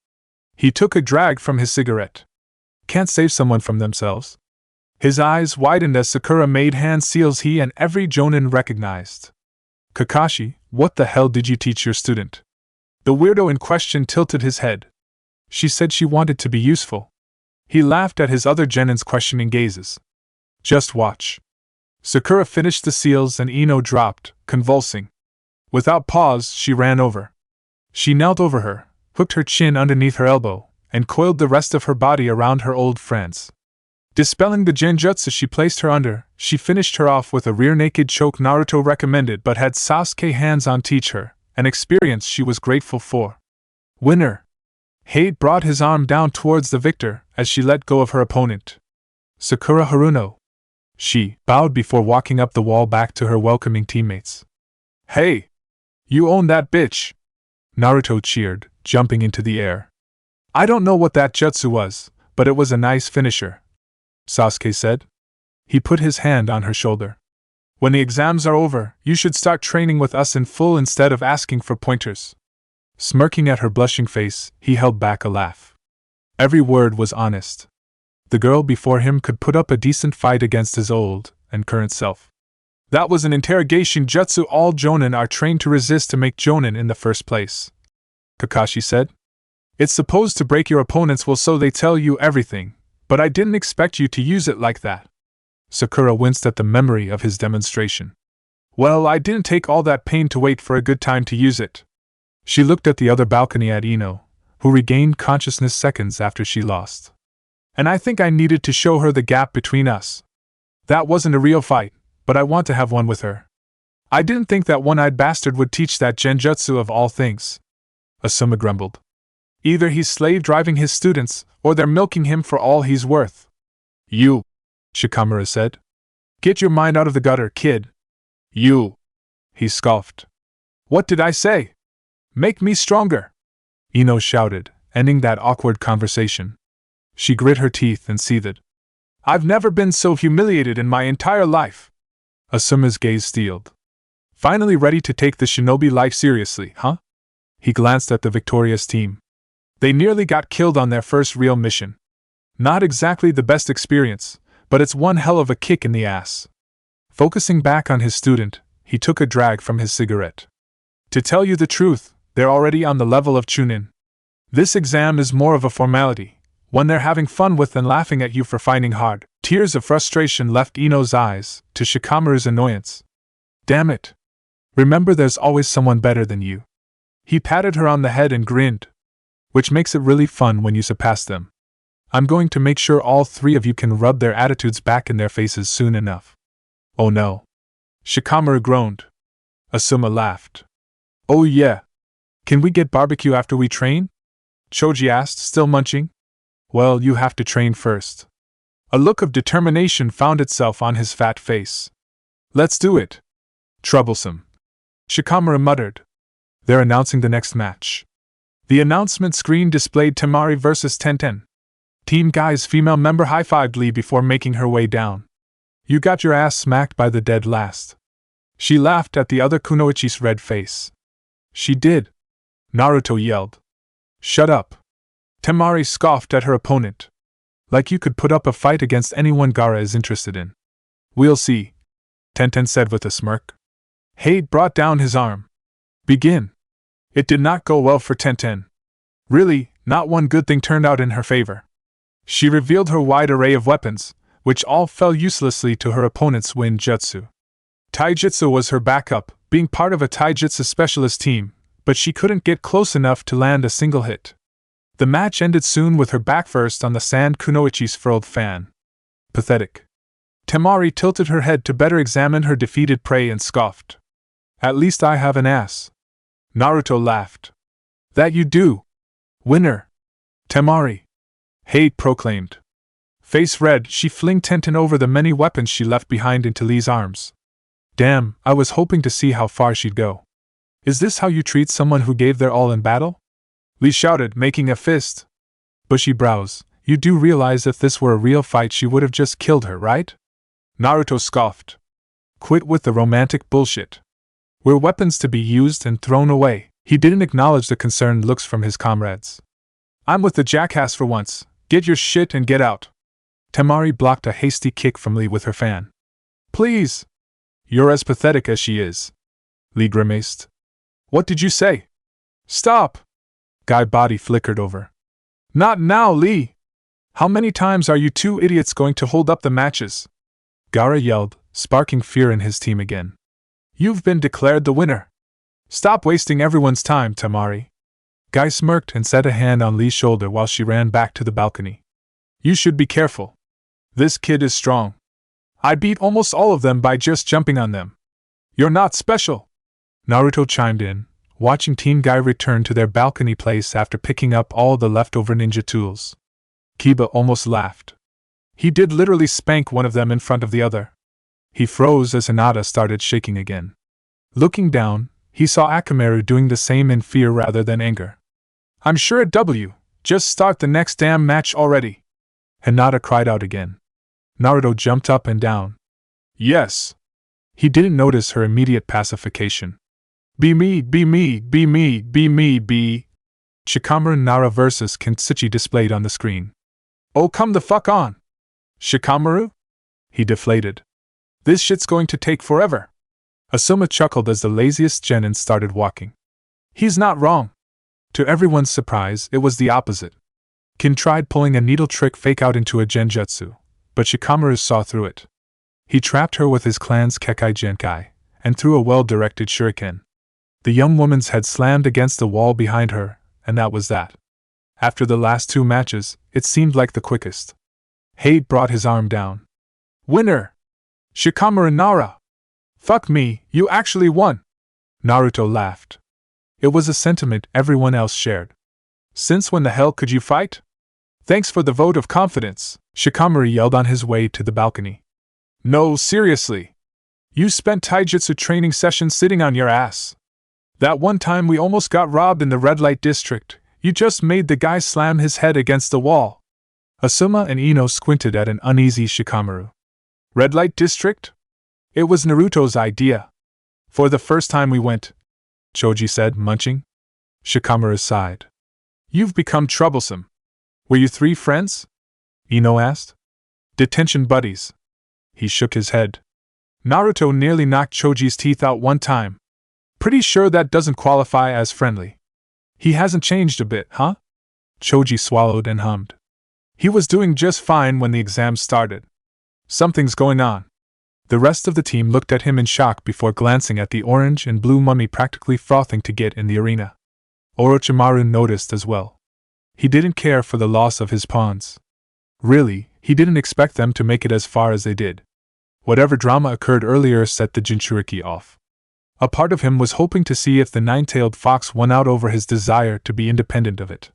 He took a drag from his cigarette. Can't save someone from themselves? His eyes widened as Sakura made hand seals he and every jonin recognized. Kakashi, what the hell did you teach your student? The weirdo in question tilted his head. She said she wanted to be useful. He laughed at his other genin's questioning gazes. Just watch. Sakura finished the seals and Ino dropped, convulsing. Without pause, she ran over. She knelt over her, hooked her chin underneath her elbow, and coiled the rest of her body around her old friends. Dispelling the genjutsu she placed her under, she finished her off with a rear naked choke Naruto recommended but had Sasuke hands-on teach her, an experience she was grateful for. Winner! Hade brought his arm down towards the victor as she let go of her opponent. Sakura Haruno. She bowed before walking up the wall back to her welcoming teammates. Hey! You own that bitch! Naruto cheered, jumping into the air. I don't know what that jutsu was, but it was a nice finisher, Sasuke said. He put his hand on her shoulder. When the exams are over, you should start training with us in full instead of asking for pointers. Smirking at her blushing face, he held back a laugh. Every word was honest. The girl before him could put up a decent fight against his old and current self. That was an interrogation jutsu all jonin are trained to resist to make jonin in the first place, Kakashi said. It's supposed to break your opponent's will so they tell you everything, but I didn't expect you to use it like that. Sakura winced at the memory of his demonstration. Well, I didn't take all that pain to wait for a good time to use it. She looked at the other balcony at Ino, who regained consciousness seconds after she lost. And I think I needed to show her the gap between us. That wasn't a real fight, but I want to have one with her. I didn't think that one-eyed bastard would teach that genjutsu of all things. Asuma grumbled. Either he's slave-driving his students, or they're milking him for all he's worth. You, Shikamaru said. Get your mind out of the gutter, kid. You, he scoffed. What did I say? Make me stronger, Ino shouted, ending that awkward conversation. She grit her teeth and seethed. I've never been so humiliated in my entire life. Asuma's gaze steeled. Finally ready to take the shinobi life seriously, huh? He glanced at the victorious team. They nearly got killed on their first real mission. Not exactly the best experience, but it's one hell of a kick in the ass. Focusing back on his student, he took a drag from his cigarette. To tell you the truth, they're already on the level of Chunin. This exam is more of a formality, one they're having fun with than laughing at you for finding hard. Tears of frustration left Ino's eyes, to Shikamaru's annoyance. Damn it. Remember there's always someone better than you. He patted her on the head and grinned. Which makes it really fun when you surpass them. I'm going to make sure all three of you can rub their attitudes back in their faces soon enough. Oh no. Shikamaru groaned. Asuma laughed. Oh yeah. Can we get barbecue after we train? Choji asked, still munching. Well, you have to train first. A look of determination found itself on his fat face. Let's do it. Troublesome. Shikamaru muttered. They're announcing the next match. The announcement screen displayed Temari vs. Tenten. Team Guy's female member high-fived Lee before making her way down. You got your ass smacked by the dead last. She laughed at the other kunoichi's red face. She did. Naruto yelled. Shut up. Temari scoffed at her opponent. Like you could put up a fight against anyone Gaara is interested in. We'll see, Tenten said with a smirk. Hade brought down his arm. Begin. It did not go well for Tenten. Really, not one good thing turned out in her favor. She revealed her wide array of weapons, which all fell uselessly to her opponent's wind jutsu. Taijutsu was her backup, being part of a Taijutsu specialist team, but she couldn't get close enough to land a single hit. The match ended soon with her back first on the sand kunoichi's furled fan. Pathetic. Temari tilted her head to better examine her defeated prey and scoffed. At least I have an ass. Naruto laughed. That you do. Winner. Temari. Hade proclaimed. Face red, she flinged Tenten over the many weapons she left behind into Lee's arms. Damn, I was hoping to see how far she'd go. Is this how you treat someone who gave their all in battle? Lee shouted, making a fist. Bushy brows, you do realize if this were a real fight she would have just killed her, right? Naruto scoffed. Quit with the romantic bullshit. We're weapons to be used and thrown away. He didn't acknowledge the concerned looks from his comrades. I'm with the jackass for once. Get your shit and get out. Temari blocked a hasty kick from Lee with her fan. Please. You're as pathetic as she is. Lee grimaced. What did you say? Stop. Guy body flickered over. Not now, Lee. How many times are you two idiots going to hold up the matches? Gaara yelled, sparking fear in his team again. You've been declared the winner. Stop wasting everyone's time, Temari. Guy smirked and set a hand on Lee's shoulder while she ran back to the balcony. You should be careful. This kid is strong. I beat almost all of them by just jumping on them. You're not special. Naruto chimed in, watching Team Guy return to their balcony place after picking up all the leftover ninja tools. Kiba almost laughed. He did literally spank one of them in front of the other. He froze as Hinata started shaking again. Looking down, he saw Akamaru doing the same in fear rather than anger. I'm sure at W. Just start the next damn match already. Hinata cried out again. Naruto jumped up and down. Yes. He didn't notice her immediate pacification. Be me, be me, be me, be me, be. Shikamaru Nara vs. Kintsuchi displayed on the screen. Oh, come the fuck on. Shikamaru? He deflated. This shit's going to take forever. Asuma chuckled as the laziest genin started walking. He's not wrong. To everyone's surprise, it was the opposite. Kin tried pulling a needle trick fake out into a genjutsu, but Shikamaru saw through it. He trapped her with his clan's Kekai Genkai, and threw a well-directed shuriken. The young woman's head slammed against the wall behind her, and that was that. After the last two matches, it seemed like the quickest. Hate brought his arm down. Winner! Shikamaru Nara! Fuck me, you actually won! Naruto laughed. It was a sentiment everyone else shared. Since when the hell could you fight? Thanks for the vote of confidence, Shikamaru yelled on his way to the balcony. No, seriously. You spent taijutsu training sessions sitting on your ass. That one time we almost got robbed in the red light district, you just made the guy slam his head against the wall. Asuma and Ino squinted at an uneasy Shikamaru. Red light district? It was Naruto's idea. For the first time we went, Choji said, munching. Shikamaru sighed. You've become troublesome. Were you three friends? Ino asked. Detention buddies. He shook his head. Naruto nearly knocked Choji's teeth out one time. Pretty sure that doesn't qualify as friendly. He hasn't changed a bit, huh? Choji swallowed and hummed. He was doing just fine when the exam started. Something's going on. The rest of the team looked at him in shock before glancing at the orange and blue mummy practically frothing to get in the arena. Orochimaru noticed as well. He didn't care for the loss of his pawns. Really, he didn't expect them to make it as far as they did. Whatever drama occurred earlier set the Jinchuriki off. A part of him was hoping to see if the nine-tailed fox won out over his desire to be independent of it.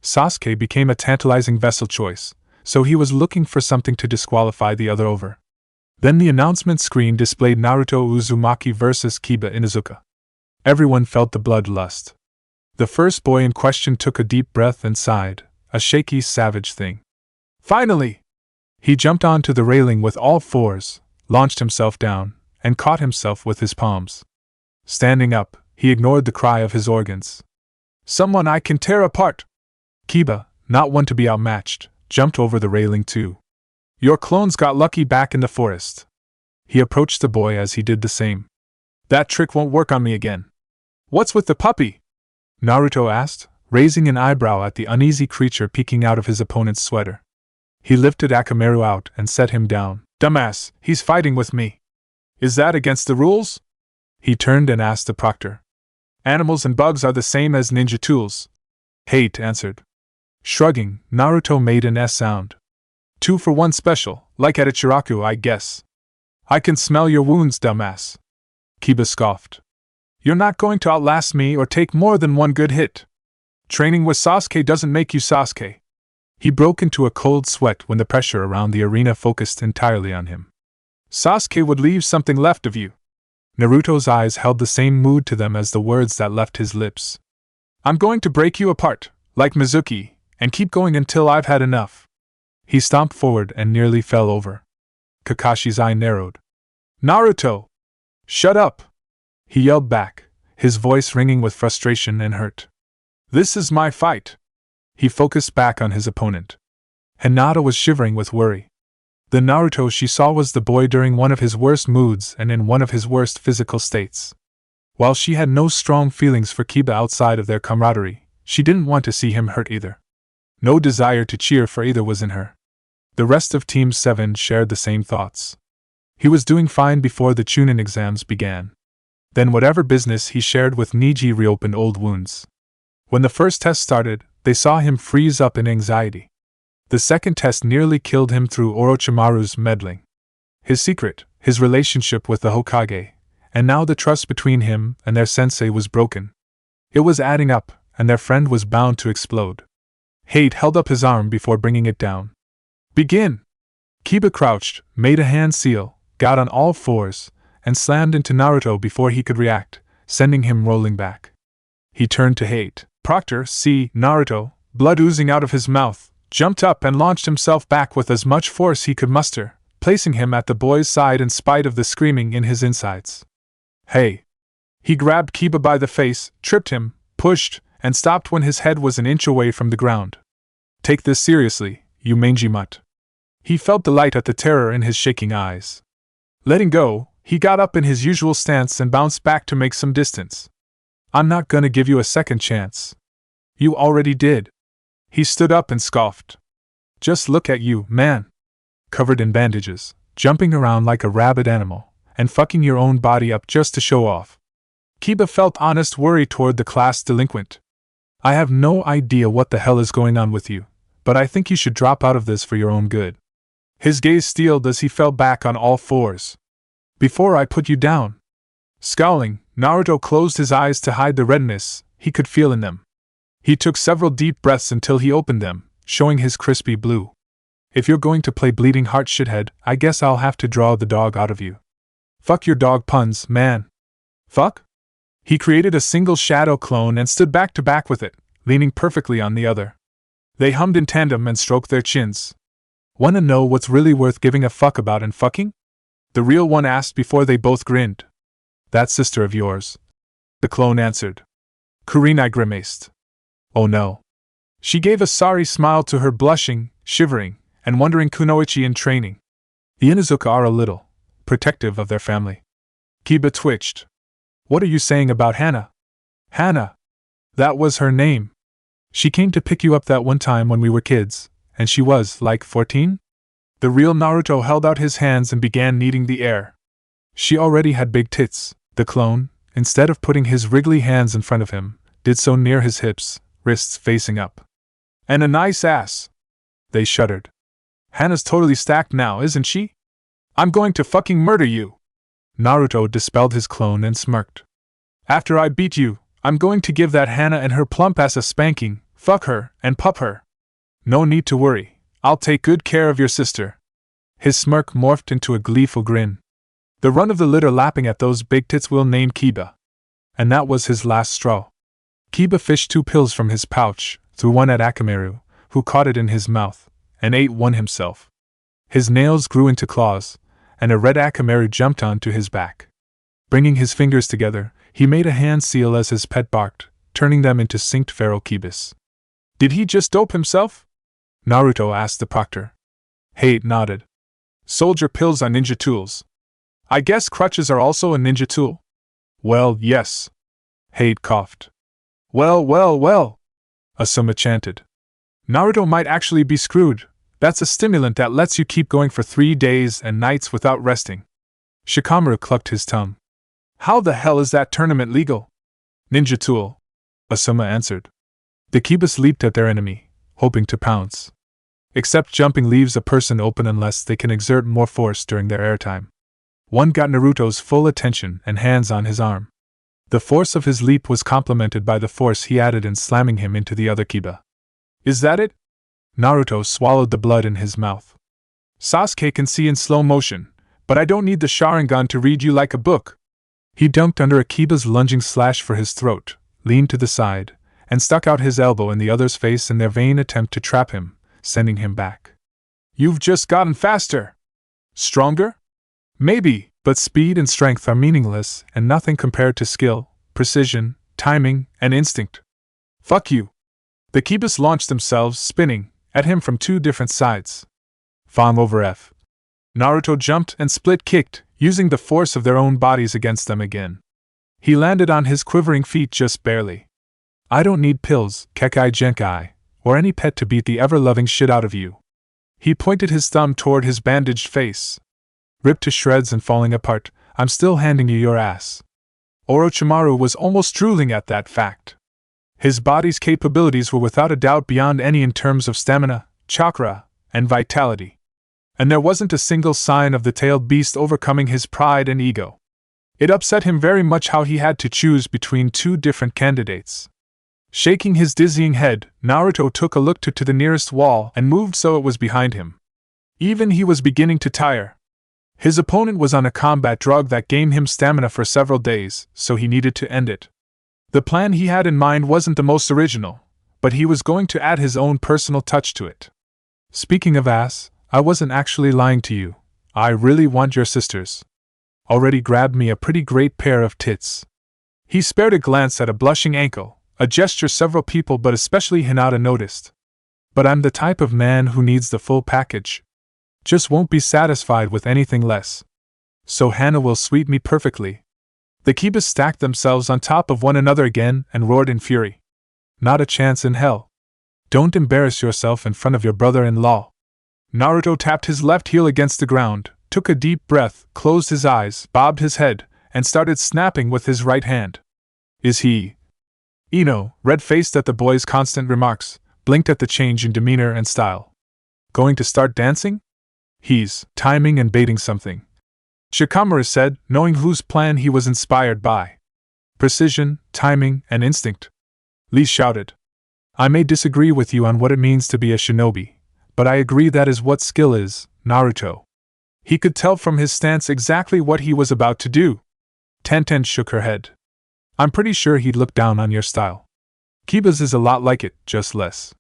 Sasuke became a tantalizing vessel choice, so he was looking for something to disqualify the other over. Then the announcement screen displayed Naruto Uzumaki vs. Kiba Inuzuka. Everyone felt the bloodlust. The first boy in question took a deep breath and sighed, a shaky, savage thing. Finally! He jumped onto the railing with all fours, launched himself down, and caught himself with his palms. Standing up, he ignored the cry of his organs. Someone I can tear apart! Kiba, not one to be outmatched, jumped over the railing too. Your clones got lucky back in the forest. He approached the boy as he did the same. That trick won't work on me again. What's with the puppy? Naruto asked, raising an eyebrow at the uneasy creature peeking out of his opponent's sweater. He lifted Akamaru out and set him down. Dumbass, he's fighting with me. Is that against the rules? He turned and asked the proctor. Animals and bugs are the same as ninja tools. Hate answered. Shrugging, Naruto made an S sound. 2 for 1 special, like at Ichiraku, I guess. I can smell your wounds, dumbass. Kiba scoffed. You're not going to outlast me or take more than one good hit. Training with Sasuke doesn't make you Sasuke. He broke into a cold sweat when the pressure around the arena focused entirely on him. Sasuke would leave something left of you. Naruto's eyes held the same mood to them as the words that left his lips. I'm going to break you apart, like Mizuki, and keep going until I've had enough. He stomped forward and nearly fell over. Kakashi's eye narrowed. Naruto! Shut up! He yelled back, his voice ringing with frustration and hurt. This is my fight! He focused back on his opponent. Hinata was shivering with worry. The Naruto she saw was the boy during one of his worst moods and in one of his worst physical states. While she had no strong feelings for Kiba outside of their camaraderie, she didn't want to see him hurt either. No desire to cheer for either was in her. The rest of Team 7 shared the same thoughts. He was doing fine before the Chunin exams began. Then whatever business he shared with Niji reopened old wounds. When the first test started, they saw him freeze up in anxiety. The second test nearly killed him through Orochimaru's meddling. His secret, his relationship with the Hokage, and now the trust between him and their sensei was broken. It was adding up, and their friend was bound to explode. Hate held up his arm before bringing it down. Begin! Kiba crouched, made a hand seal, got on all fours, and slammed into Naruto before he could react, sending him rolling back. He turned to Hate. Proctor, see Naruto, blood oozing out of his mouth, jumped up and launched himself back with as much force he could muster, placing him at the boy's side in spite of the screaming in his insides. Hey! He grabbed Kiba by the face, tripped him, pushed, and stopped when his head was an inch away from the ground. Take this seriously, you mangy mutt. He felt delight at the terror in his shaking eyes. Letting go, he got up in his usual stance and bounced back to make some distance. I'm not gonna give you a second chance. You already did. He stood up and scoffed. Just look at you, man. Covered in bandages, jumping around like a rabid animal, and fucking your own body up just to show off. Kiba felt honest worry toward the class delinquent. I have no idea what the hell is going on with you, but I think you should drop out of this for your own good. His gaze steeled as he fell back on all fours. Before I put you down. Scowling, Naruto closed his eyes to hide the redness he could feel in them. He took several deep breaths until he opened them, showing his crispy blue. If you're going to play bleeding heart shithead, I guess I'll have to draw the dog out of you. Fuck your dog puns, man. Fuck? He created a single shadow clone and stood back to back with it, leaning perfectly on the other. They hummed in tandem and stroked their chins. Wanna know what's really worth giving a fuck about and fucking? The real one asked before they both grinned. That sister of yours. The clone answered. Kurenai grimaced. Oh no. She gave a sorry smile to her blushing, shivering, and wondering kunoichi in training. The Inuzuka are a little protective of their family. Kiba twitched. What are you saying about Hana? Hana. That was her name. She came to pick you up that one time when we were kids, and she was, like, 14? The real Naruto held out his hands and began kneading the air. She already had big tits. The clone, instead of putting his wriggly hands in front of him, did so near his hips, wrists facing up. And a nice ass. They shuddered. Hana's totally stacked now, isn't she? I'm going to fucking murder you. Naruto dispelled his clone and smirked. After I beat you, I'm going to give that Hana and her plump ass a spanking, fuck her, and pup her. No need to worry, I'll take good care of your sister. His smirk morphed into a gleeful grin. The run of the litter lapping at those big tits will name Kiba. And that was his last straw. Kiba fished 2 pills from his pouch, threw one at Akamaru, who caught it in his mouth, and ate one himself. His nails grew into claws, and a red Akamaru jumped onto his back. Bringing his fingers together, he made a hand seal as his pet barked, turning them into synced feral kibis. Did he just dope himself? Naruto asked the proctor. Hate nodded. Soldier pills are ninja tools. I guess crutches are also a ninja tool. Well, yes. Hate coughed. Well, Asuma chanted. Naruto might actually be screwed. That's a stimulant that lets you keep going for 3 days and nights without resting. Shikamaru clucked his tongue. How the hell is that tournament legal? Ninja tool, Asuma answered. The kibas leaped at their enemy, hoping to pounce. Except jumping leaves a person open unless they can exert more force during their airtime. One got Naruto's full attention and hands on his arm. The force of his leap was complemented by the force he added in slamming him into the other kiba. Is that it? Naruto swallowed the blood in his mouth. Sasuke can see in slow motion, but I don't need the Sharingan to read you like a book. He dunked under a kiba's lunging slash for his throat, leaned to the side, and stuck out his elbow in the other's face in their vain attempt to trap him, sending him back. You've just gotten faster! Stronger? Maybe, but speed and strength are meaningless and nothing compared to skill, precision, timing, and instinct. Fuck you. The Kibas launched themselves, spinning, at him from two different sides. Fang over F. Naruto jumped and split-kicked, using the force of their own bodies against them again. He landed on his quivering feet just barely. I don't need pills, Kekai Genkai, or any pet to beat the ever-loving shit out of you. He pointed his thumb toward his bandaged face. Ripped to shreds and falling apart, I'm still handing you your ass. Orochimaru was almost drooling at that fact. His body's capabilities were without a doubt beyond any in terms of stamina, chakra, and vitality. And there wasn't a single sign of the tailed beast overcoming his pride and ego. It upset him very much how he had to choose between two different candidates. Shaking his dizzying head, Naruto took a look to the nearest wall and moved so it was behind him. Even he was beginning to tire. His opponent was on a combat drug that gave him stamina for several days, so he needed to end it. The plan he had in mind wasn't the most original, but he was going to add his own personal touch to it. Speaking of ass, I wasn't actually lying to you. I really want your sisters. Already grabbed me a pretty great pair of tits. He spared a glance at a blushing ankle, a gesture several people but especially Hinata noticed. But I'm the type of man who needs the full package. Just won't be satisfied with anything less. So Hana will sweet me perfectly. The Kibas stacked themselves on top of one another again and roared in fury. Not a chance in hell. Don't embarrass yourself in front of your brother-in-law. Naruto tapped his left heel against the ground, took a deep breath, closed his eyes, bobbed his head, and started snapping with his right hand. Is he? Ino, red-faced at the boy's constant remarks, blinked at the change in demeanor and style. Going to start dancing? He's timing and baiting something. Shikamaru said, knowing whose plan he was inspired by. Precision, timing, and instinct. Lee shouted. I may disagree with you on what it means to be a shinobi, but I agree that is what skill is, Naruto. He could tell from his stance exactly what he was about to do. Tenten shook her head. I'm pretty sure he'd look down on your style. Kiba's is a lot like it, just less.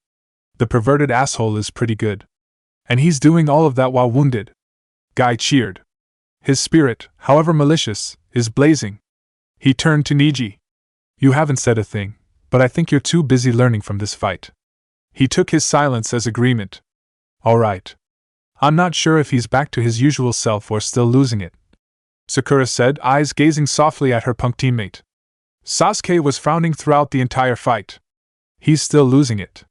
The perverted asshole is pretty good. And he's doing all of that while wounded. Guy cheered. His spirit, however malicious, is blazing. He turned to Niji. You haven't said a thing, but I think you're too busy learning from this fight. He took his silence as agreement. All right. I'm not sure if he's back to his usual self or still losing it, Sakura said, eyes gazing softly at her punk teammate. Sasuke was frowning throughout the entire fight. He's still losing it.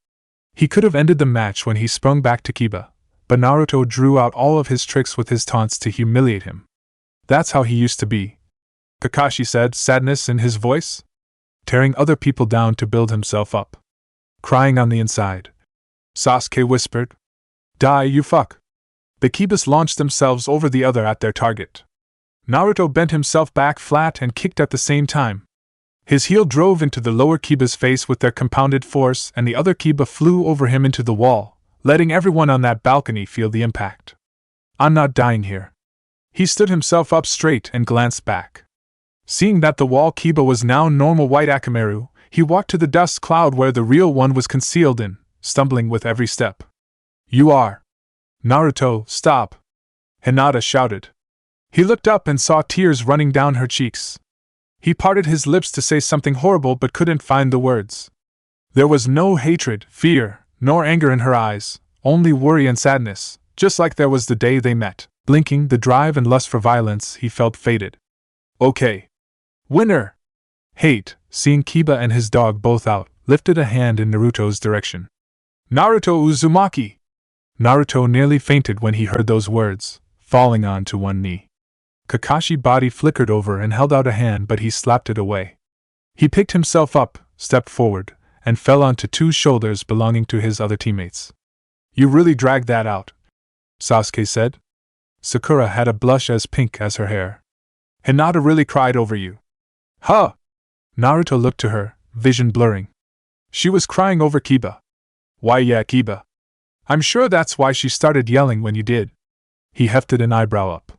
He could have ended the match when he sprung back to Kiba, but Naruto drew out all of his tricks with his taunts to humiliate him. That's how he used to be, Kakashi said, sadness in his voice. Tearing other people down to build himself up. Crying on the inside. Sasuke whispered. Die, you fuck. The Kibas launched themselves over the other at their target. Naruto bent himself back flat and kicked at the same time. His heel drove into the lower Kiba's face with their compounded force, and the other Kiba flew over him into the wall, letting everyone on that balcony feel the impact. I'm not dying here. He stood himself up straight and glanced back. Seeing that the wall Kiba was now normal white Akamaru, he walked to the dust cloud where the real one was concealed in, stumbling with every step. You are. Naruto, stop! Hinata shouted. He looked up and saw tears running down her cheeks. He parted his lips to say something horrible but couldn't find the words. There was no hatred, fear, nor anger in her eyes, only worry and sadness, just like there was the day they met. Blinking, the drive and lust for violence he felt faded. Okay. Winner! Hate, seeing Kiba and his dog both out, lifted a hand in Naruto's direction. Naruto Uzumaki! Naruto nearly fainted when he heard those words, falling onto one knee. Kakashi's body flickered over and held out a hand, but he slapped it away. He picked himself up, stepped forward, and fell onto two shoulders belonging to his other teammates. You really dragged that out, Sasuke said. Sakura had a blush as pink as her hair. Hinata really cried over you. Huh! Naruto looked to her, vision blurring. She was crying over Kiba. Why yeah, Kiba. I'm sure that's why she started yelling when you did. He hefted an eyebrow up.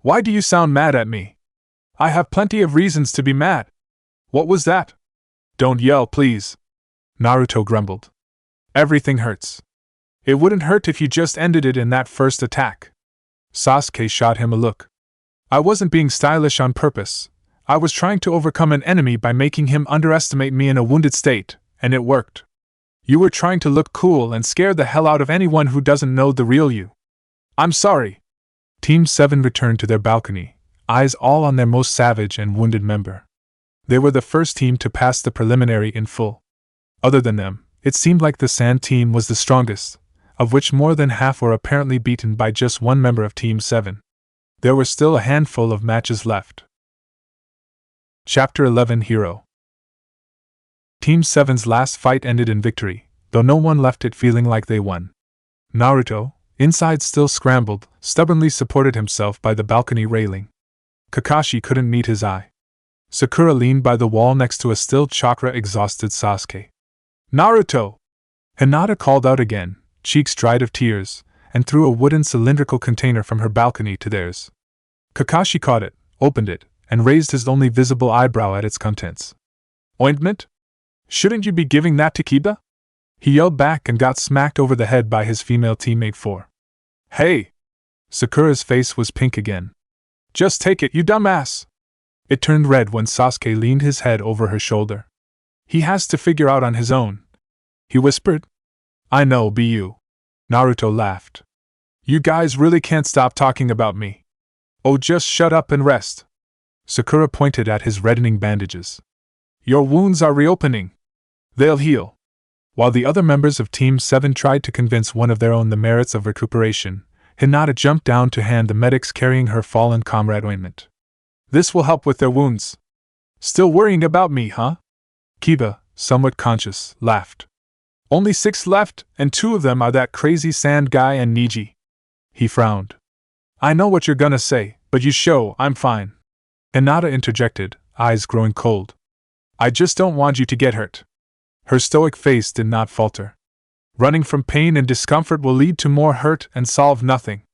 Why do you sound mad at me? I have plenty of reasons to be mad. What was that? Don't yell, please. Naruto grumbled. Everything hurts. It wouldn't hurt if you just ended it in that first attack. Sasuke shot him a look. I wasn't being stylish on purpose. I was trying to overcome an enemy by making him underestimate me in a wounded state, and it worked. You were trying to look cool and scare the hell out of anyone who doesn't know the real you. I'm sorry. Team 7 returned to their balcony, eyes all on their most savage and wounded member. They were the first team to pass the preliminary in full. Other than them, it seemed like the Sand team was the strongest, of which more than half were apparently beaten by just one member of Team 7. There were still a handful of matches left. Chapter 11 Hero. Team 7's last fight ended in victory, though no one left it feeling like they won. Naruto, inside still scrambled, stubbornly supported himself by the balcony railing. Kakashi couldn't meet his eye. Sakura leaned by the wall next to a still chakra-exhausted Sasuke. Naruto! Hinata called out again, cheeks dried of tears, and threw a wooden cylindrical container from her balcony to theirs. Kakashi caught it, opened it, and raised his only visible eyebrow at its contents. Ointment? Shouldn't you be giving that to Kiba? He yelled back and got smacked over the head by his female teammate 4. Hey! Sakura's face was pink again. Just take it, you dumbass! It turned red when Sasuke leaned his head over her shoulder. He has to figure out on his own, he whispered. I know, be you. Naruto laughed. You guys really can't stop talking about me. Oh, just shut up and rest. Sakura pointed at his reddening bandages. Your wounds are reopening. They'll heal. While the other members of Team 7 tried to convince one of their own the merits of recuperation, Hinata jumped down to hand the medics carrying her fallen comrade ointment. This will help with their wounds. Still worrying about me, huh? Kiba, somewhat conscious, laughed. Only 6 left, and 2 of them are that crazy Sand guy and Neji. He frowned. I know what you're gonna say, but you show I'm fine. Hinata interjected, eyes growing cold. I just don't want you to get hurt. Her stoic face did not falter. Running from pain and discomfort will lead to more hurt and solve nothing.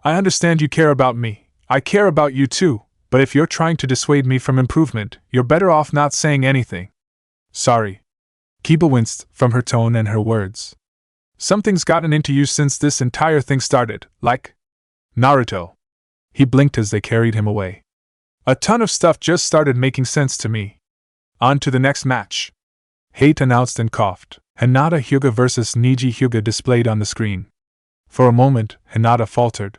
I understand you care about me. I care about you too, but if you're trying to dissuade me from improvement, you're better off not saying anything. Sorry. Kiba winced from her tone and her words. Something's gotten into you since this entire thing started, like Naruto. He blinked as they carried him away. A ton of stuff just started making sense to me. On to the next match. Hate announced and coughed. Hinata Hyuga vs Neji Hyuga displayed on the screen. For a moment, Hinata faltered.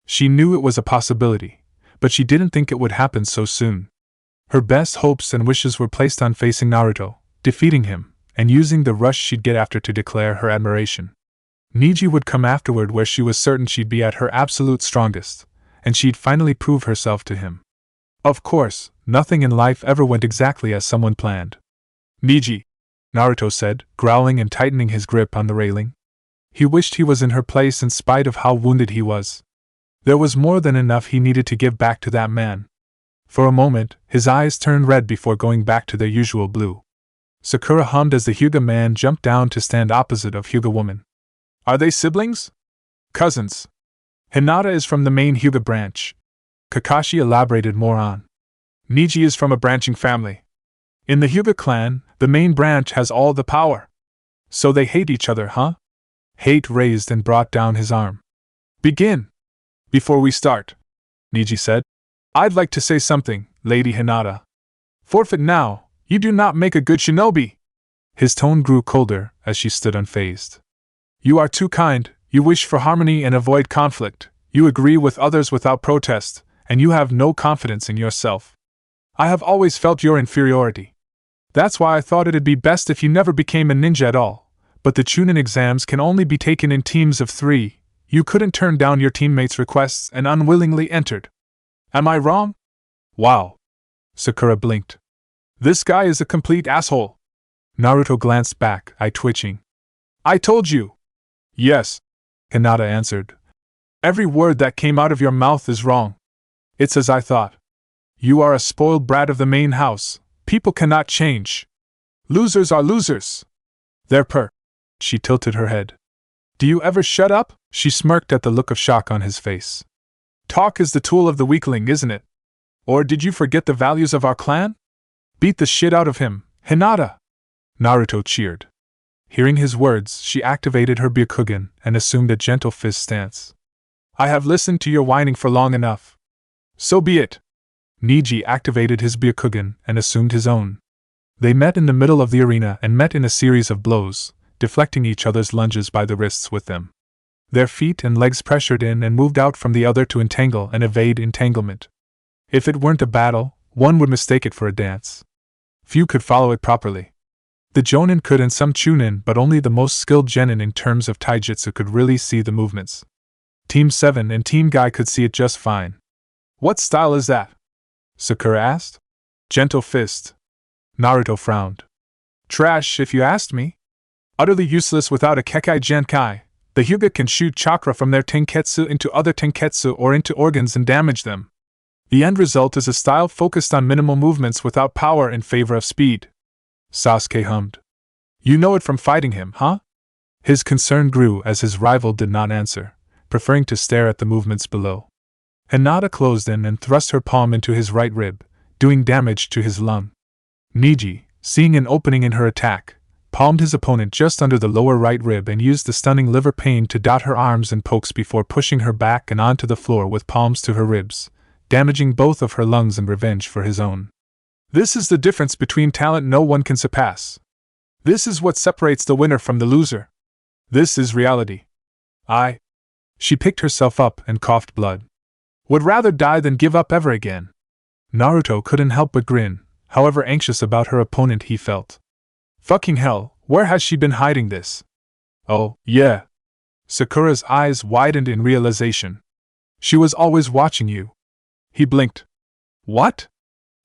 She knew it was a possibility, but she didn't think it would happen so soon. Her best hopes and wishes were placed on facing Naruto, defeating him, and using the rush she'd get after to declare her admiration. Neji would come afterward where she was certain she'd be at her absolute strongest, and she'd finally prove herself to him. Of course, nothing in life ever went exactly as someone planned. Neji, Naruto said, growling and tightening his grip on the railing. He wished he was in her place in spite of how wounded he was. There was more than enough he needed to give back to that man. For a moment, his eyes turned red before going back to their usual blue. Sakura hummed as the Hyuga man jumped down to stand opposite of Hyuga woman. Are they siblings? Cousins. Hinata is from the main Hyuga branch. Kakashi elaborated more on. Neji is from a branching family. In the Hyuga clan, the main branch has all the power. So they hate each other, huh? Hate raised and brought down his arm. Begin. Before we start, Neji said, I'd like to say something, Lady Hinata. Forfeit now, you do not make a good shinobi. His tone grew colder as she stood unfazed. You are too kind, you wish for harmony and avoid conflict, you agree with others without protest, and you have no confidence in yourself. I have always felt your inferiority. That's why I thought it'd be best if you never became a ninja at all, but the Chunin exams can only be taken in teams of 3, you couldn't turn down your teammates' requests and unwillingly entered. Am I wrong? Wow. Sakura blinked. This guy is a complete asshole. Naruto glanced back, eye twitching. I told you. Yes, Hinata answered. Every word that came out of your mouth is wrong. It's as I thought. You are a spoiled brat of the main house. People cannot change. Losers are losers. She tilted her head. Do you ever shut up? She smirked at the look of shock on his face. Talk is the tool of the weakling, isn't it? Or did you forget the values of our clan? Beat the shit out of him, Hinata! Naruto cheered. Hearing his words, she activated her Byakugan and assumed a gentle fist stance. I have listened to your whining for long enough. So be it. Niji activated his Byakugan and assumed his own. They met in the middle of the arena and met in a series of blows, deflecting each other's lunges by the wrists with them. Their feet and legs pressured in and moved out from the other to entangle and evade entanglement. If it weren't a battle, one would mistake it for a dance. Few could follow it properly. The Jonin could and some Chunin, but only the most skilled genin in terms of taijutsu could really see the movements. Team 7 and Team Guy could see it just fine. What style is that? Sakura asked. Gentle fist. Naruto frowned. Trash, if you asked me. Utterly useless without a Kekai Genkai. The Hyuga can shoot chakra from their tenketsu into other tenketsu or into organs and damage them. The end result is a style focused on minimal movements without power in favor of speed. Sasuke hummed. You know it from fighting him, huh? His concern grew as his rival did not answer, preferring to stare at the movements below. Hinata closed in and thrust her palm into his right rib, doing damage to his lung. Niji, seeing an opening in her attack, palmed his opponent just under the lower right rib and used the stunning liver pain to dot her arms and pokes before pushing her back and onto the floor with palms to her ribs, damaging both of her lungs in revenge for his own. This is the difference between talent no one can surpass. This is what separates the winner from the loser. This is reality. She picked herself up and coughed blood. Would rather die than give up ever again. Naruto couldn't help but grin, however anxious about her opponent he felt. Fucking hell, where has she been hiding this? Oh, yeah. Sakura's eyes widened in realization. She was always watching you. He blinked. What?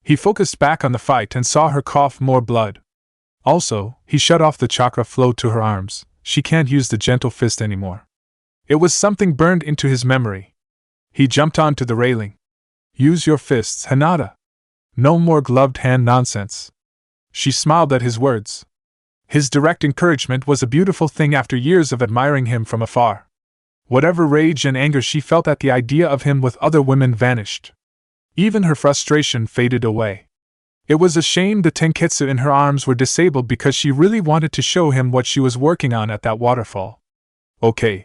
He focused back on the fight and saw her cough more blood. Also, he shut off the chakra flow to her arms. She can't use the gentle fist anymore. It was something burned into his memory. He jumped onto the railing. Use your fists, Hinata. No more gloved hand nonsense. She smiled at his words. His direct encouragement was a beautiful thing after years of admiring him from afar. Whatever rage and anger she felt at the idea of him with other women vanished. Even her frustration faded away. It was a shame the tenketsu in her arms were disabled because she really wanted to show him what she was working on at that waterfall. Okay,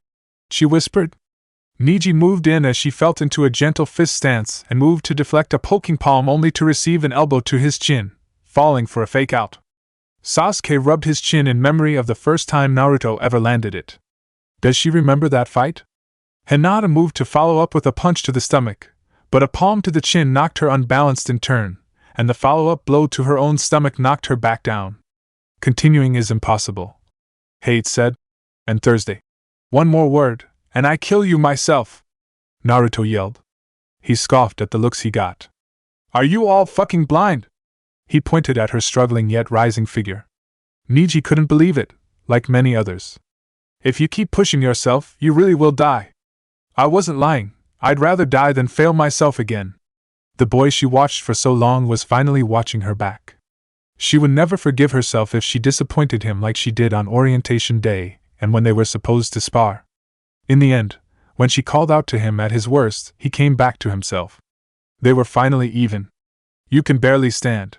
she whispered. Niji moved in as she felt into a gentle fist stance and moved to deflect a poking palm only to receive an elbow to his chin, falling for a fake out. Sasuke rubbed his chin in memory of the first time Naruto ever landed it. Does she remember that fight? Hinata moved to follow up with a punch to the stomach, but a palm to the chin knocked her unbalanced in turn, and the follow-up blow to her own stomach knocked her back down. Continuing is impossible. Hate said. And Thursday. One more word, and I kill you myself, Naruto yelled. He scoffed at the looks he got. Are you all fucking blind? He pointed at her struggling yet rising figure. Niji couldn't believe it, like many others. If you keep pushing yourself, you really will die. I wasn't lying. I'd rather die than fail myself again. The boy she watched for so long was finally watching her back. She would never forgive herself if she disappointed him like she did on orientation day and when they were supposed to spar. In the end, when she called out to him at his worst, he came back to himself. They were finally even. You can barely stand.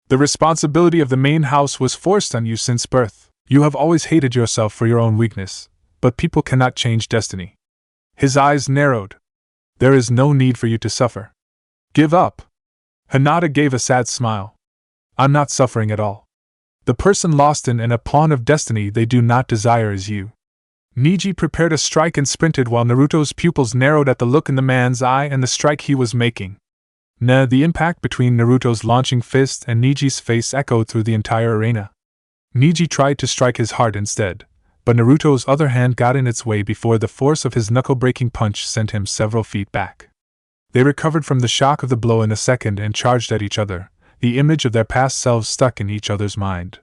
The responsibility of the main house was forced on you since birth. You have always hated yourself for your own weakness, but people cannot change destiny. His eyes narrowed. There is no need for you to suffer. Give up. Hinata gave a sad smile. I'm not suffering at all. The person lost in and a pawn of destiny they do not desire is you. Niji prepared a strike and sprinted while Naruto's pupils narrowed at the look in the man's eye and the strike he was making. The impact between Naruto's launching fist and Niji's face echoed through the entire arena. Niji tried to strike his heart instead, but Naruto's other hand got in its way before the force of his knuckle-breaking punch sent him several feet back. They recovered from the shock of the blow in a second and charged at each other, the image of their past selves stuck in each other's mind.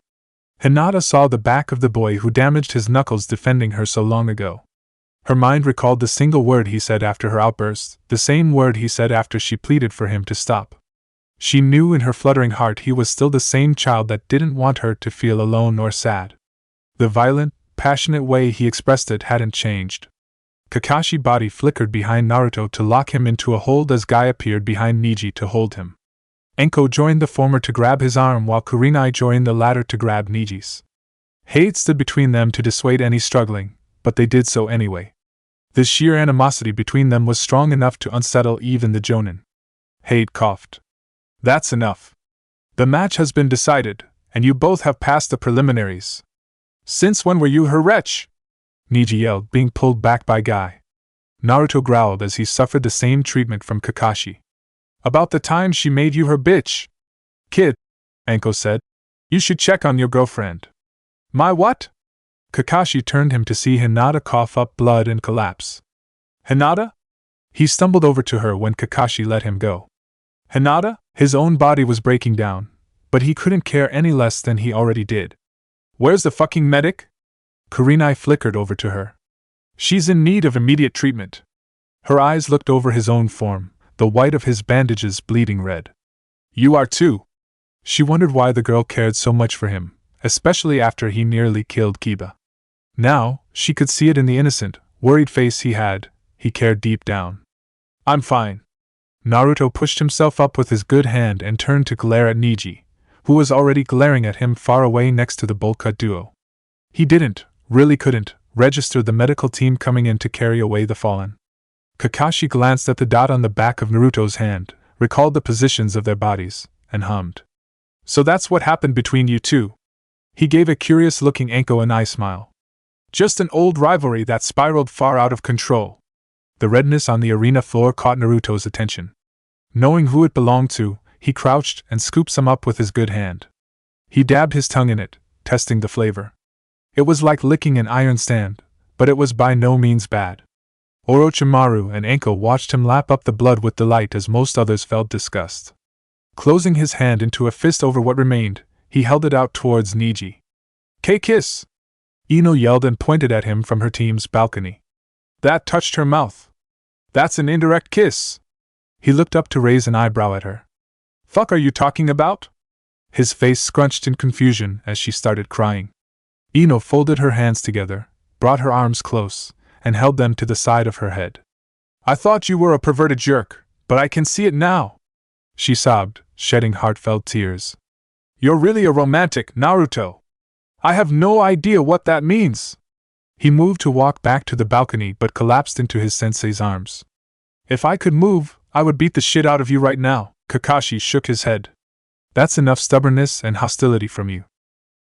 Hinata saw the back of the boy who damaged his knuckles defending her so long ago. Her mind recalled the single word he said after her outburst, the same word he said after she pleaded for him to stop. She knew in her fluttering heart he was still the same child that didn't want her to feel alone or sad. The violent, passionate way he expressed it hadn't changed. Kakashi's body flickered behind Naruto to lock him into a hold as Guy appeared behind Niji to hold him. Enko joined the former to grab his arm while Kurenai joined the latter to grab Niji's. Hate stood between them to dissuade any struggling, but they did so anyway. The sheer animosity between them was strong enough to unsettle even the Jonin. Hade coughed. That's enough. The match has been decided, and you both have passed the preliminaries. Since when were you her wretch? Niji yelled, being pulled back by Guy. Naruto growled as he suffered the same treatment from Kakashi. About the time she made you her bitch. Kid, Anko said, you should check on your girlfriend. My what? Kakashi turned him to see Hinata cough up blood and collapse. Hinata? He stumbled over to her when Kakashi let him go. Hinata? His own body was breaking down, but he couldn't care any less than he already did. Where's the fucking medic? Kurenai flickered over to her. She's in need of immediate treatment. Her eyes looked over his own form, the white of his bandages bleeding red. You are too. She wondered why the girl cared so much for him, especially after he nearly killed Kiba. Now, she could see it in the innocent, worried face he had. He cared deep down. I'm fine. Naruto pushed himself up with his good hand and turned to glare at Niji, who was already glaring at him far away next to the bowl-cut duo. He really couldn't, register the medical team coming in to carry away the fallen. Kakashi glanced at the dot on the back of Naruto's hand, recalled the positions of their bodies, and hummed. So that's what happened between you two. He gave a curious-looking Anko an eye smile. Just an old rivalry that spiraled far out of control. The redness on the arena floor caught Naruto's attention. Knowing who it belonged to, he crouched and scooped some up with his good hand. He dabbed his tongue in it, testing the flavor. It was like licking an iron stand, but it was by no means bad. Orochimaru and Anko watched him lap up the blood with delight as most others felt disgust. Closing his hand into a fist over what remained, he held it out towards Niji. K-kiss! Ino yelled and pointed at him from her team's balcony. That touched her mouth. That's an indirect kiss. He looked up to raise an eyebrow at her. Fuck are you talking about? His face scrunched in confusion as she started crying. Ino folded her hands together, brought her arms close, and held them to the side of her head. I thought you were a perverted jerk, but I can see it now. She sobbed, shedding heartfelt tears. You're really a romantic, Naruto. I have no idea what that means. He moved to walk back to the balcony but collapsed into his sensei's arms. If I could move, I would beat the shit out of you right now. Kakashi shook his head. That's enough stubbornness and hostility from you.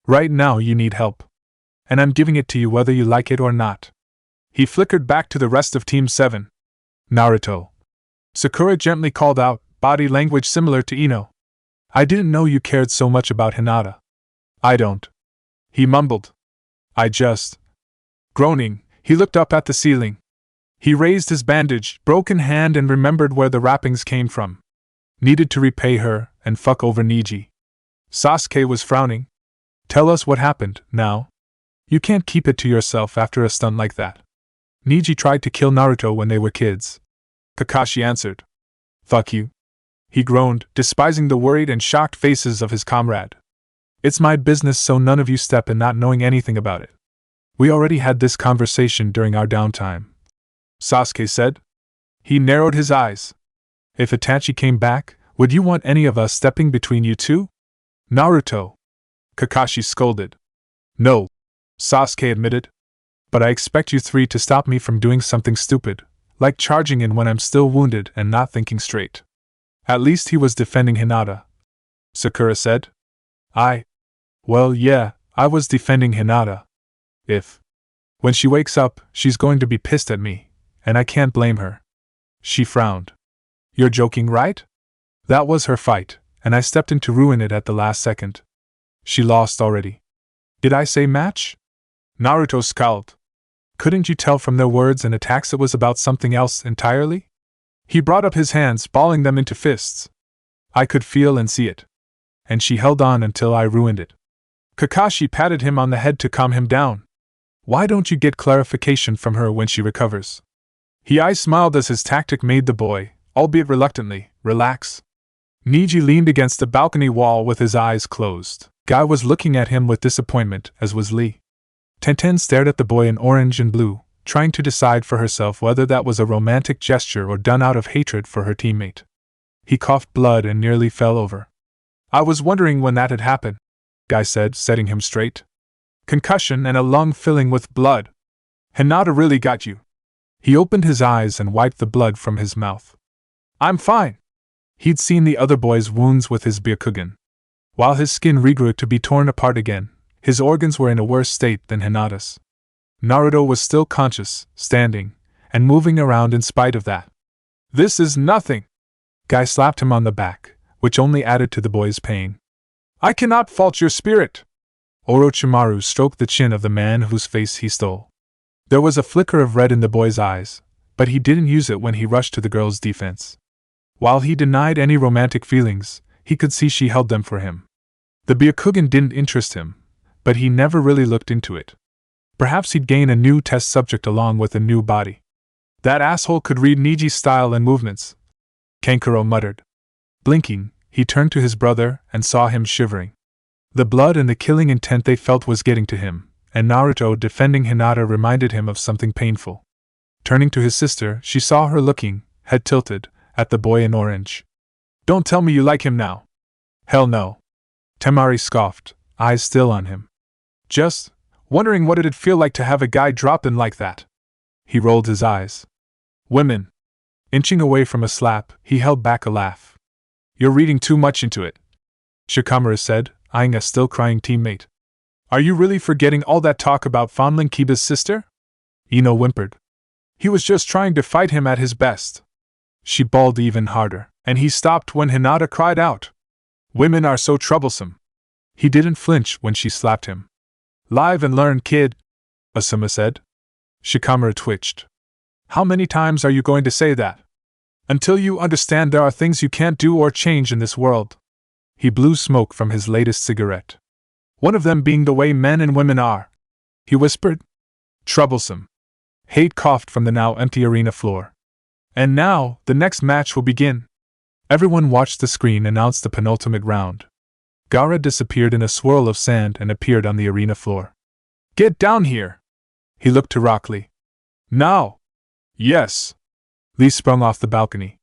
Right now you need help. And I'm giving it to you whether you like it or not. He flickered back to the rest of Team 7. Naruto. Sakura gently called out, body language similar to Ino. I didn't know you cared so much about Hinata. I don't. He mumbled. I just. Groaning, he looked up at the ceiling. He raised his bandaged, broken hand and remembered where the wrappings came from. Needed to repay her and fuck over Niji. Sasuke was frowning. Tell us what happened, now. You can't keep it to yourself after a stunt like that. Niji tried to kill Naruto when they were kids. Kakashi answered. Fuck you. He groaned, despising the worried and shocked faces of his comrade. It's my business, so none of you step in not knowing anything about it. We already had this conversation during our downtime. Sasuke said. He narrowed his eyes. If Itachi came back, would you want any of us stepping between you two? Naruto. Kakashi scolded. No, Sasuke admitted. But I expect you three to stop me from doing something stupid, like charging in when I'm still wounded and not thinking straight. At least he was defending Hinata. Sakura said. Well, yeah, I was defending Hinata. When she wakes up, she's going to be pissed at me, and I can't blame her. She frowned. You're joking, right? That was her fight, and I stepped in to ruin it at the last second. She lost already. Did I say match? Naruto scowled. Couldn't you tell from their words and attacks it was about something else entirely? He brought up his hands, balling them into fists. I could feel and see it. And she held on until I ruined it. Kakashi patted him on the head to calm him down. Why don't you get clarification from her when she recovers? He smiled as his tactic made the boy, albeit reluctantly, relax. Niji leaned against the balcony wall with his eyes closed. Guy was looking at him with disappointment, as was Lee. Tenten stared at the boy in orange and blue, trying to decide for herself whether that was a romantic gesture or done out of hatred for her teammate. He coughed blood and nearly fell over. I was wondering when that had happened, Guy said, setting him straight. Concussion and a lung filling with blood. Hinata really got you. He opened his eyes and wiped the blood from his mouth. I'm fine. He'd seen the other boy's wounds with his Byakugan. While his skin regrew to be torn apart again, his organs were in a worse state than Hinata's. Naruto was still conscious, standing, and moving around in spite of that. This is nothing! Guy slapped him on the back, which only added to the boy's pain. I cannot fault your spirit! Orochimaru stroked the chin of the man whose face he stole. There was a flicker of red in the boy's eyes, but he didn't use it when he rushed to the girl's defense. While he denied any romantic feelings, he could see she held them for him. The Byakugan didn't interest him, but he never really looked into it. Perhaps he'd gain a new test subject along with a new body. That asshole could read Niji's style and movements, Kankuro muttered. Blinking, he turned to his brother and saw him shivering. The blood and the killing intent they felt was getting to him, and Naruto defending Hinata reminded him of something painful. Turning to his sister, she saw her looking, head tilted, at the boy in orange. Don't tell me you like him now. Hell no. Temari scoffed, eyes still on him. Just wondering what it'd feel like to have a guy drop in like that. He rolled his eyes. Women. Inching away from a slap, he held back a laugh. You're reading too much into it, Shikamaru said, eyeing a still-crying teammate. Are you really forgetting all that talk about fondling Kiba's sister? Ino whimpered. He was just trying to fight him at his best. She bawled even harder, and he stopped when Hinata cried out. Women are so troublesome. He didn't flinch when she slapped him. Live and learn, kid, Asuma said. Shikamaru twitched. How many times are you going to say that? Until you understand there are things you can't do or change in this world. He blew smoke from his latest cigarette. One of them being the way men and women are. He whispered. Troublesome. Hate coughed from the now empty arena floor. And now, the next match will begin. Everyone watched the screen announce the penultimate round. Gaara disappeared in a swirl of sand and appeared on the arena floor. Get down here! He looked to Rock Lee. Now! Yes! Lee sprung off the balcony.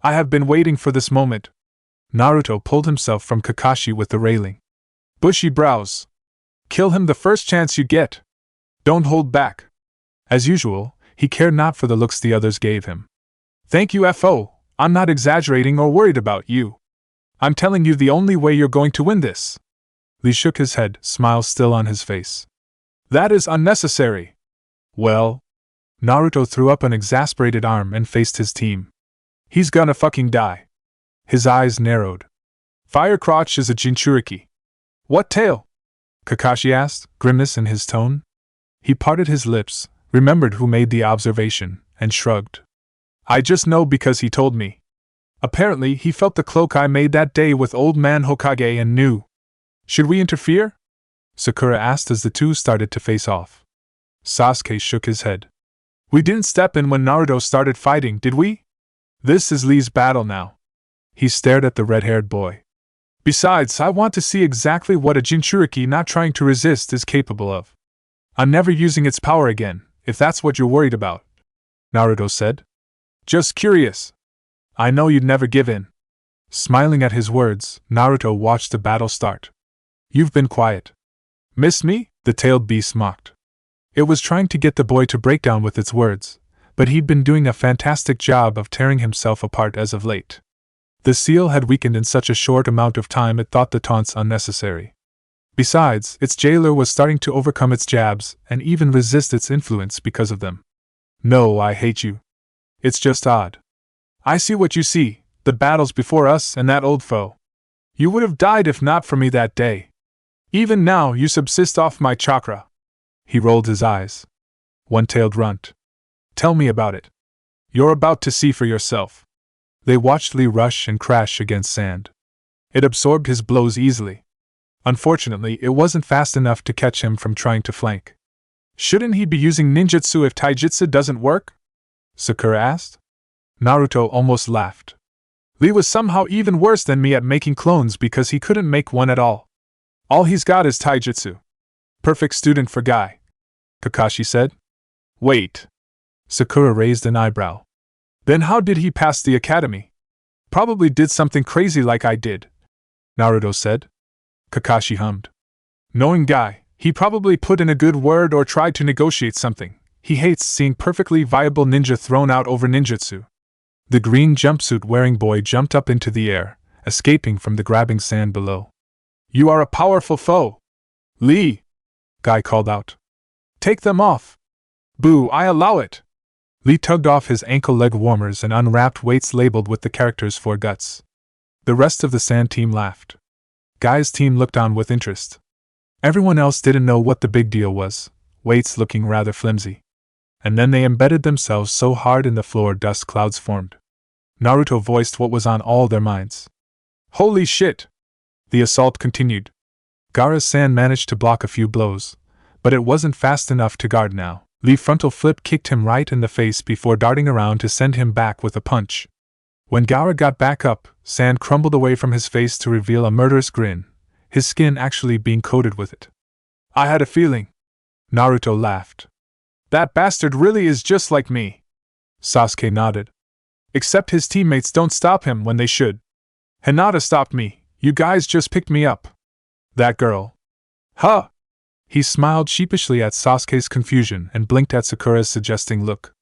I have been waiting for this moment. Naruto pulled himself from Kakashi with the railing. Bushy brows. Kill him the first chance you get. Don't hold back. As usual, he cared not for the looks the others gave him. Thank you, F.O., I'm not exaggerating or worried about you. I'm telling you the only way you're going to win this. Lee shook his head, smile still on his face. That is unnecessary. Well? Naruto threw up an exasperated arm and faced his team. He's gonna fucking die. His eyes narrowed. Fire Crotch is a Jinchuriki. What tail? Kakashi asked, grimace in his tone. He parted his lips, remembered who made the observation, and shrugged. I just know because he told me. Apparently, he felt the cloak I made that day with Old Man Hokage and knew. Should we interfere? Sakura asked as the two started to face off. Sasuke shook his head. We didn't step in when Naruto started fighting, did we? This is Lee's battle now. He stared at the red-haired boy. Besides, I want to see exactly what a Jinchuriki not trying to resist is capable of. I'm never using its power again, if that's what you're worried about, Naruto said. Just curious. I know you'd never give in. Smiling at his words, Naruto watched the battle start. You've been quiet. Miss me? The tailed beast mocked. It was trying to get the boy to break down with its words, but he'd been doing a fantastic job of tearing himself apart as of late. The seal had weakened in such a short amount of time it thought the taunts unnecessary. Besides, its jailer was starting to overcome its jabs and even resist its influence because of them. No, I hate you. It's just odd. I see what you see, the battles before us and that old foe. You would have died if not for me that day. Even now you subsist off my chakra. He rolled his eyes. One-tailed runt. Tell me about it. You're about to see for yourself. They watched Lee rush and crash against sand. It absorbed his blows easily. Unfortunately, it wasn't fast enough to catch him from trying to flank. Shouldn't he be using ninjutsu if taijutsu doesn't work? Sakura asked. Naruto almost laughed. Lee was somehow even worse than me at making clones because he couldn't make one at all. All he's got is taijutsu. Perfect student for Guy, Kakashi said. Wait. Sakura raised an eyebrow. Then how did he pass the academy? Probably did something crazy like I did, Naruto said. Kakashi hummed. Knowing Guy, he probably put in a good word or tried to negotiate something, He hates seeing perfectly viable ninja thrown out over ninjutsu. The green jumpsuit-wearing boy jumped up into the air, escaping from the grabbing sand below. You are a powerful foe! Lee! Guy called out. Take them off! Boo, I allow it! Lee tugged off his ankle leg warmers and unwrapped weights labeled with the characters for guts. The rest of the sand team laughed. Guy's team looked on with interest. Everyone else didn't know what the big deal was, weights looking rather flimsy. And then they embedded themselves so hard in the floor dust clouds formed. Naruto voiced what was on all their minds. Holy shit! The assault continued. Gaara's sand managed to block a few blows, but it wasn't fast enough to guard now. Lee frontal flip kicked him right in the face before darting around to send him back with a punch. When Gaara got back up, sand crumbled away from his face to reveal a murderous grin, his skin actually being coated with it. I had a feeling. Naruto laughed. That bastard really is just like me. Sasuke nodded. Except his teammates don't stop him when they should. Hinata stopped me, you guys just picked me up. That girl. Huh! He smiled sheepishly at Sasuke's confusion and blinked at Sakura's suggesting look.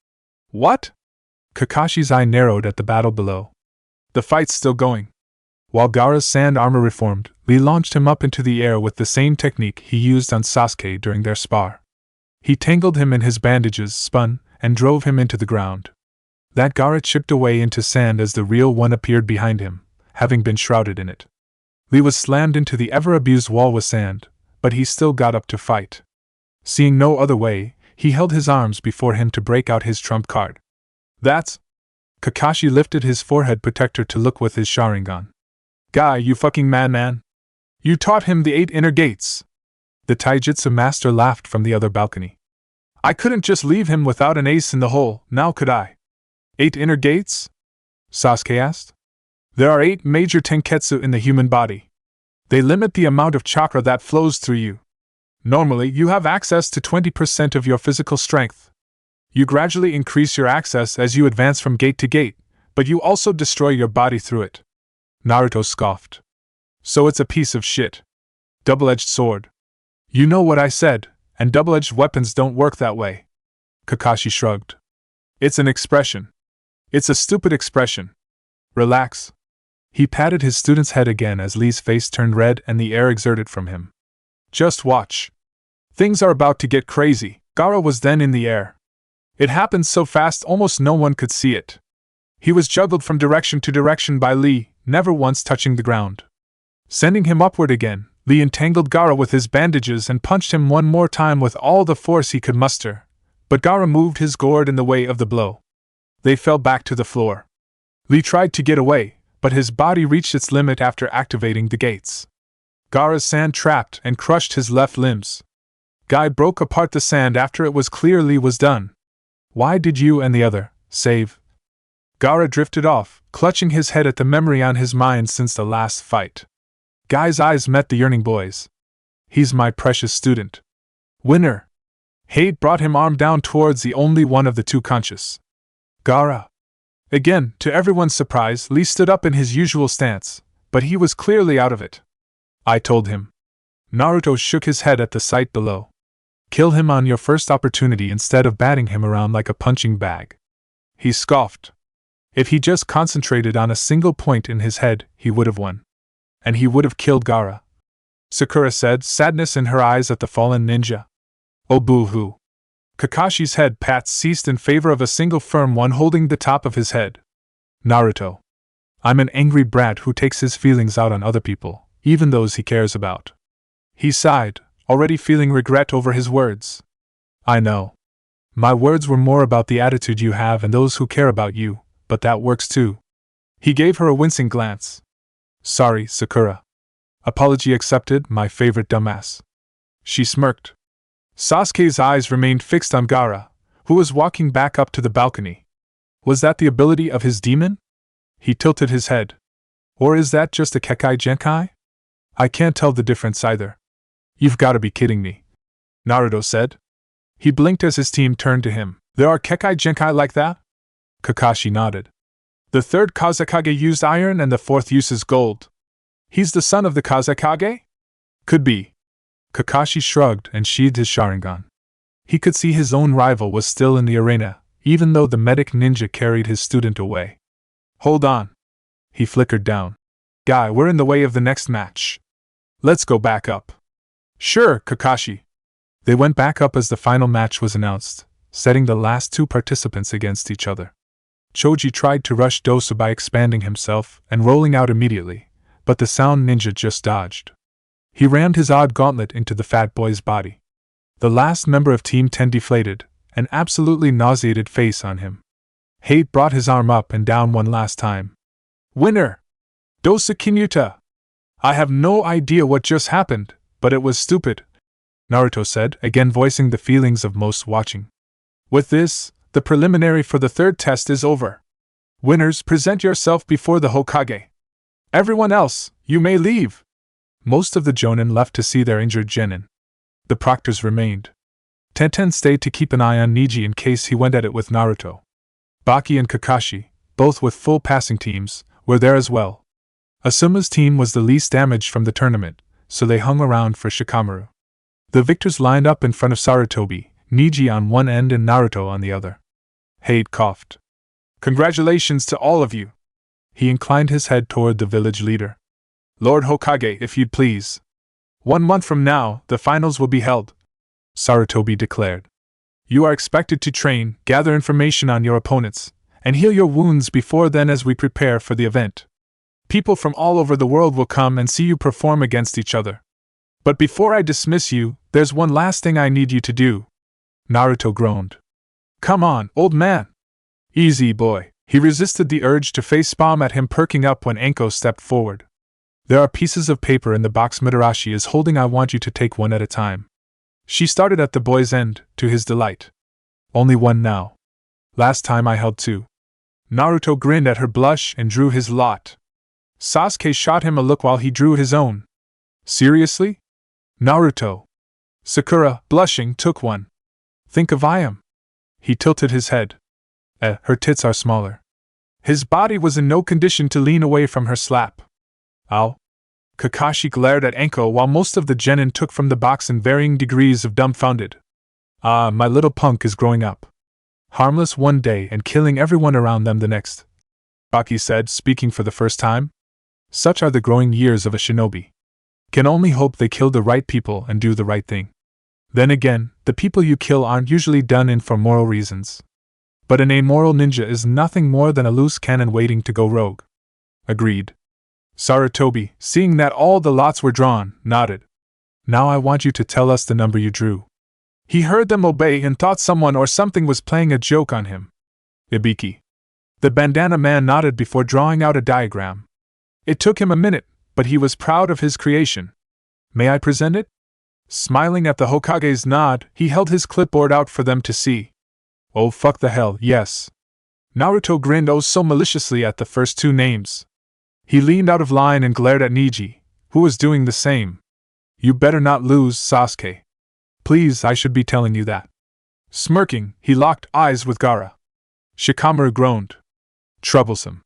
What? Kakashi's eye narrowed at the battle below. The fight's still going. While Gaara's sand armor reformed, Lee launched him up into the air with the same technique he used on Sasuke during their spar. He tangled him in his bandages, spun, and drove him into the ground. That Gaara chipped away into sand as the real one appeared behind him, having been shrouded in it. Lee was slammed into the ever-abused wall with sand, but he still got up to fight. Seeing no other way, he held his arms before him to break out his trump card. That's... Kakashi lifted his forehead protector to look with his Sharingan. Guy, you fucking madman! You taught him the 8 inner gates! The taijutsu master laughed from the other balcony. I couldn't just leave him without an ace in the hole, now could I? 8 inner gates? Sasuke asked. There are 8 major tenketsu in the human body. They limit the amount of chakra that flows through you. Normally, you have access to 20% of your physical strength. You gradually increase your access as you advance from gate to gate, but you also destroy your body through it. Naruto scoffed. So it's a piece of shit. Double-edged sword. You know what I said, and double-edged weapons don't work that way. Kakashi shrugged. It's an expression. It's a stupid expression. Relax. He patted his student's head again as Lee's face turned red and the air exerted from him. Just watch. Things are about to get crazy. Gaara was then in the air. It happened so fast almost no one could see it. He was juggled from direction to direction by Lee, never once touching the ground. Sending him upward again, Lee entangled Gaara with his bandages and punched him one more time with all the force he could muster, but Gaara moved his gourd in the way of the blow. They fell back to the floor. Lee tried to get away, but his body reached its limit after activating the gates. Gaara's sand trapped and crushed his left limbs. Guy broke apart the sand after it was clear Lee was done. Why did you and the other save? Gaara drifted off, clutching his head at the memory on his mind since the last fight. Guy's eyes met the yearning boy's. He's my precious student. Winner. Hate brought him arm down towards the only one of the two conscious. Gaara. Again, to everyone's surprise, Lee stood up in his usual stance, but he was clearly out of it. I told him. Naruto shook his head at the sight below. Kill him on your first opportunity instead of batting him around like a punching bag. He scoffed. If he just concentrated on a single point in his head, he would have won. And he would have killed Gaara. Sakura said, sadness in her eyes at the fallen ninja. Oh boo-hoo. Kakashi's head pats ceased in favor of a single firm one holding the top of his head. Naruto. I'm an angry brat who takes his feelings out on other people, even those he cares about. He sighed, already feeling regret over his words. I know. My words were more about the attitude you have and those who care about you, but that works too. He gave her a wincing glance. Sorry, Sakura. Apology accepted, my favorite dumbass. She smirked. Sasuke's eyes remained fixed on Gaara, who was walking back up to the balcony. Was that the ability of his demon? He tilted his head. Or is that just a Kekai Genkai? I can't tell the difference either. You've gotta be kidding me. Naruto said. He blinked as his team turned to him. There are Kekai Genkai like that? Kakashi nodded. The third Kazekage used iron and the fourth uses gold. He's the son of the Kazekage? Could be. Kakashi shrugged and sheathed his Sharingan. He could see his own rival was still in the arena, even though the medic ninja carried his student away. Hold on. He flickered down. Guy, we're in the way of the next match. Let's go back up. Sure, Kakashi. They went back up as the final match was announced, setting the last two participants against each other. Choji tried to rush Dosa by expanding himself and rolling out immediately, but the sound ninja just dodged. He rammed his odd gauntlet into the fat boy's body. The last member of Team 10 deflated, an absolutely nauseated face on him. Hate brought his arm up and down one last time. Winner! Dosa Kinuta! I have no idea what just happened, but it was stupid, Naruto said, again voicing the feelings of most watching. With this, the preliminary for the third test is over. Winners, present yourself before the Hokage. Everyone else, you may leave. Most of the Jonin left to see their injured genin. The proctors remained. Tenten stayed to keep an eye on Niji in case he went at it with Naruto. Baki and Kakashi, both with full passing teams, were there as well. Asuma's team was the least damaged from the tournament, so they hung around for Shikamaru. The victors lined up in front of Sarutobi, Niji on one end and Naruto on the other. Hade coughed. Congratulations to all of you. He inclined his head toward the village leader. Lord Hokage, if you'd please. 1 month from now, the finals will be held, Sarutobi declared. You are expected to train, gather information on your opponents, and heal your wounds before then as we prepare for the event. People from all over the world will come and see you perform against each other. But before I dismiss you, there's one last thing I need you to do. Naruto groaned. Come on, old man. Easy, boy. He resisted the urge to face palm at him, perking up when Anko stepped forward. There are pieces of paper in the box Mitarashi is holding. I want you to take one at a time. She started at the boy's end, to his delight. Only one now. Last time I held two. Naruto grinned at her blush and drew his lot. Sasuke shot him a look while he drew his own. Seriously? Naruto. Sakura, blushing, took one. Think of Ayam. He tilted his head. Her tits are smaller. His body was in no condition to lean away from her slap. Ow. Kakashi glared at Anko while most of the genin took from the box in varying degrees of dumbfounded. Ah, my little punk is growing up. Harmless one day and killing everyone around them the next. Baki said, speaking for the first time. Such are the growing years of a shinobi. Can only hope they kill the right people and do the right thing. Then again, the people you kill aren't usually done in for moral reasons. But an amoral ninja is nothing more than a loose cannon waiting to go rogue. Agreed. Sarutobi, seeing that all the lots were drawn, nodded. Now I want you to tell us the number you drew. He heard them obey and thought someone or something was playing a joke on him. Ibiki. The bandana man nodded before drawing out a diagram. It took him a minute, but he was proud of his creation. May I present it? Smiling at the Hokage's nod, he held his clipboard out for them to see. Oh fuck the hell, yes. Naruto grinned oh so maliciously at the first two names. He leaned out of line and glared at Niji, who was doing the same. You better not lose, Sasuke. Please, I should be telling you that. Smirking, he locked eyes with Gaara. Shikamaru groaned. Troublesome.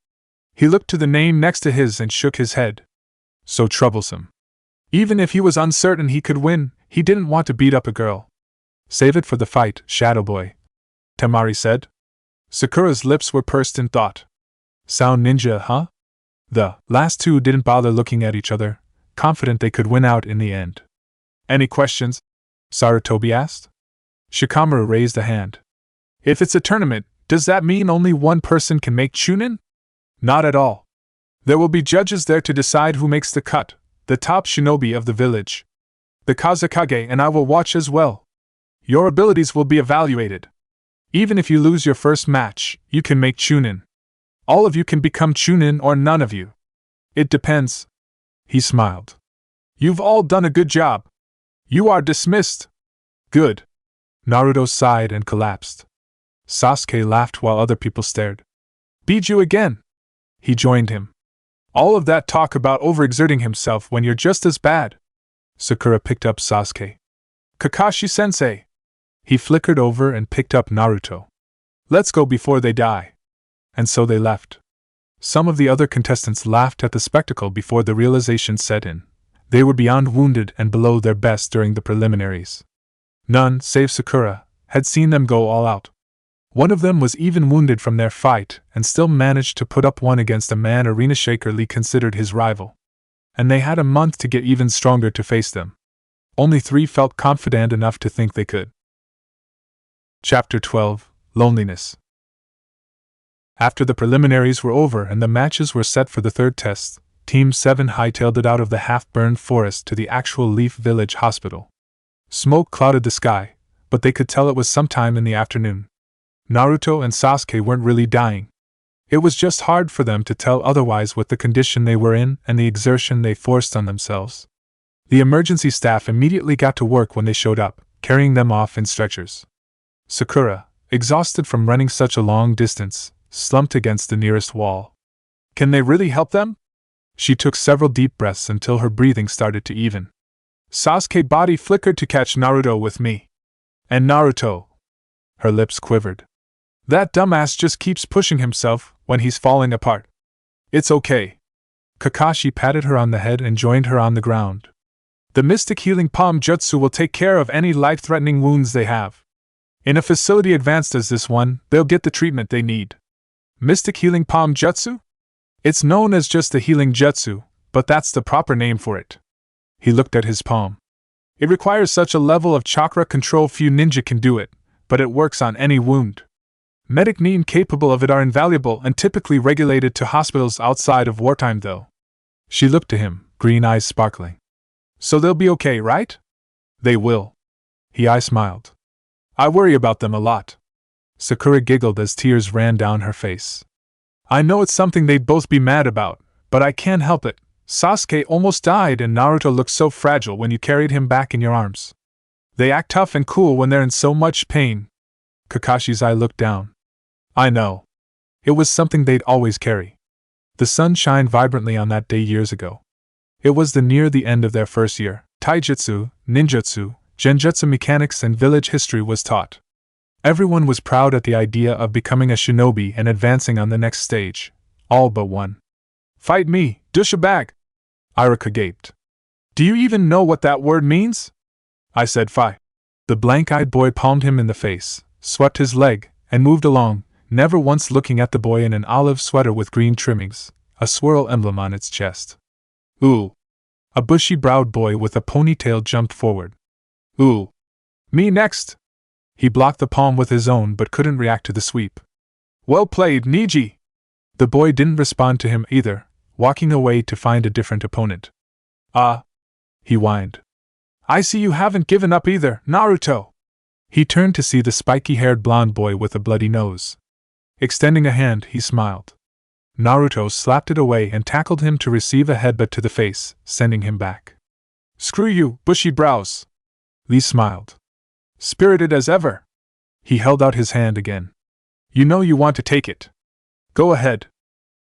He looked to the name next to his and shook his head. So troublesome. Even if he was uncertain he could win, he didn't want to beat up a girl. Save it for the fight, Shadow Boy, Temari said. Sakura's lips were pursed in thought. Sound ninja, huh? The last two didn't bother looking at each other, confident they could win out in the end. Any questions? Sarutobi asked. Shikamaru raised a hand. If it's a tournament, does that mean only one person can make Chunin? Not at all. There will be judges there to decide who makes the cut, the top shinobi of the village. The Kazekage and I will watch as well. Your abilities will be evaluated. Even if you lose your first match, you can make Chunin. All of you can become Chunin or none of you. It depends. He smiled. You've all done a good job. You are dismissed. Good. Naruto sighed and collapsed. Sasuke laughed while other people stared. Beat you again. He joined him. All of that talk about overexerting himself when you're just as bad. Sakura picked up Sasuke. Kakashi-sensei. He flickered over and picked up Naruto. Let's go before they die. And so they left. Some of the other contestants laughed at the spectacle before the realization set in. They were beyond wounded and below their best during the preliminaries. None, save Sakura, had seen them go all out. One of them was even wounded from their fight and still managed to put up one against a man Arena Shaker Lee considered his rival. And they had a month to get even stronger to face them. Only 3 felt confident enough to think they could. Chapter 12: Loneliness. After the preliminaries were over and the matches were set for the 3rd test, Team 7 hightailed it out of the half-burned forest to the actual Leaf Village hospital. Smoke clouded the sky, but they could tell it was sometime in the afternoon. Naruto and Sasuke weren't really dying. It was just hard for them to tell otherwise with the condition they were in and the exertion they forced on themselves. The emergency staff immediately got to work when they showed up, carrying them off in stretchers. Sakura, exhausted from running such a long distance, slumped against the nearest wall. Can they really help them? She took several deep breaths until her breathing started to even. Sasuke's body flickered to catch Naruto with me. And Naruto. Her lips quivered. That dumbass just keeps pushing himself when he's falling apart. It's okay. Kakashi patted her on the head and joined her on the ground. The Mystic Healing Palm Jutsu will take care of any life-threatening wounds they have. In a facility advanced as this one, they'll get the treatment they need. Mystic Healing Palm Jutsu? It's known as just the Healing Jutsu, but that's the proper name for it. He looked at his palm. It requires such a level of chakra control few ninja can do it, but it works on any wound. Medic neem capable of it are invaluable and typically regulated to hospitals outside of wartime though. She looked to him, green eyes sparkling. So they'll be okay, right? They will. I smiled. I worry about them a lot. Sakura giggled as tears ran down her face. I know it's something they'd both be mad about, but I can't help it. Sasuke almost died and Naruto looked so fragile when you carried him back in your arms. They act tough and cool when they're in so much pain. Kakashi's eye looked down. I know. It was something they'd always carry. The sun shined vibrantly on that day years ago. It was near the end of their first year. Taijutsu, ninjutsu, genjutsu mechanics and village history was taught. Everyone was proud at the idea of becoming a shinobi and advancing on the next stage. All but one. Fight me, douchebag! Iruka gaped. Do you even know what that word means? I said fi. The blank-eyed boy palmed him in the face, swept his leg, and moved along, never once looking at the boy in an olive sweater with green trimmings, a swirl emblem on its chest. Ooh. A bushy-browed boy with a ponytail jumped forward. Ooh. Me next! He blocked the palm with his own but couldn't react to the sweep. Well played, Niji! The boy didn't respond to him either, walking away to find a different opponent. He whined. I see you haven't given up either, Naruto! He turned to see the spiky-haired blonde boy with a bloody nose. Extending a hand, he smiled. Naruto slapped it away and tackled him to receive a headbutt to the face, sending him back. Screw you, bushy brows! Lee smiled. Spirited as ever. He held out his hand again. You know you want to take it. Go ahead.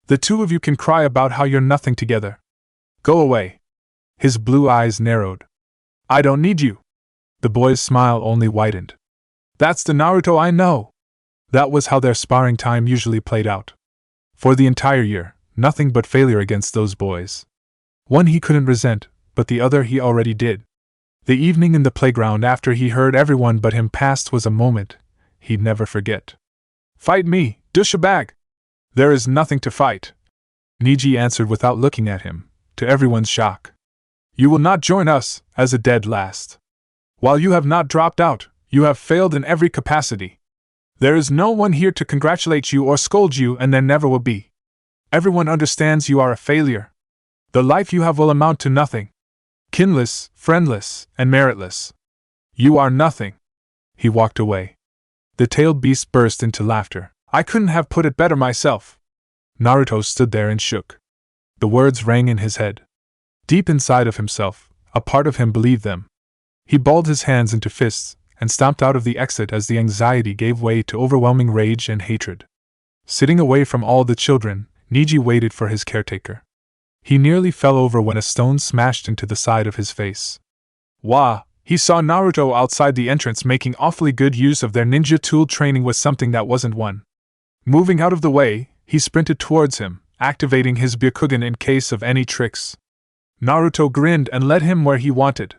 The two of you can cry about how you're nothing together. Go away. His blue eyes narrowed. I don't need you. The boy's smile only widened. That's the Naruto I know. That was how their sparring time usually played out. For the entire year, nothing but failure against those boys. One he couldn't resent, but the other he already did. The evening in the playground after he heard everyone but him pass was a moment he'd never forget. Fight me, douchebag! There is nothing to fight. Niji answered without looking at him, to everyone's shock. You will not join us, as a dead last. While you have not dropped out, you have failed in every capacity. There is no one here to congratulate you or scold you, and there never will be. Everyone understands you are a failure. The life you have will amount to nothing. Kinless, friendless, and meritless. You are nothing. He walked away. The tailed beast burst into laughter. I couldn't have put it better myself. Naruto stood there and shook. The words rang in his head. Deep inside of himself, a part of him believed them. He balled his hands into fists and stomped out of the exit as the anxiety gave way to overwhelming rage and hatred. Sitting away from all the children, Niji waited for his caretaker. He nearly fell over when a stone smashed into the side of his face. Wah! He saw Naruto outside the entrance making awfully good use of their ninja tool training with something that wasn't one. Moving out of the way, he sprinted towards him, activating his Byakugan in case of any tricks. Naruto grinned and led him where he wanted.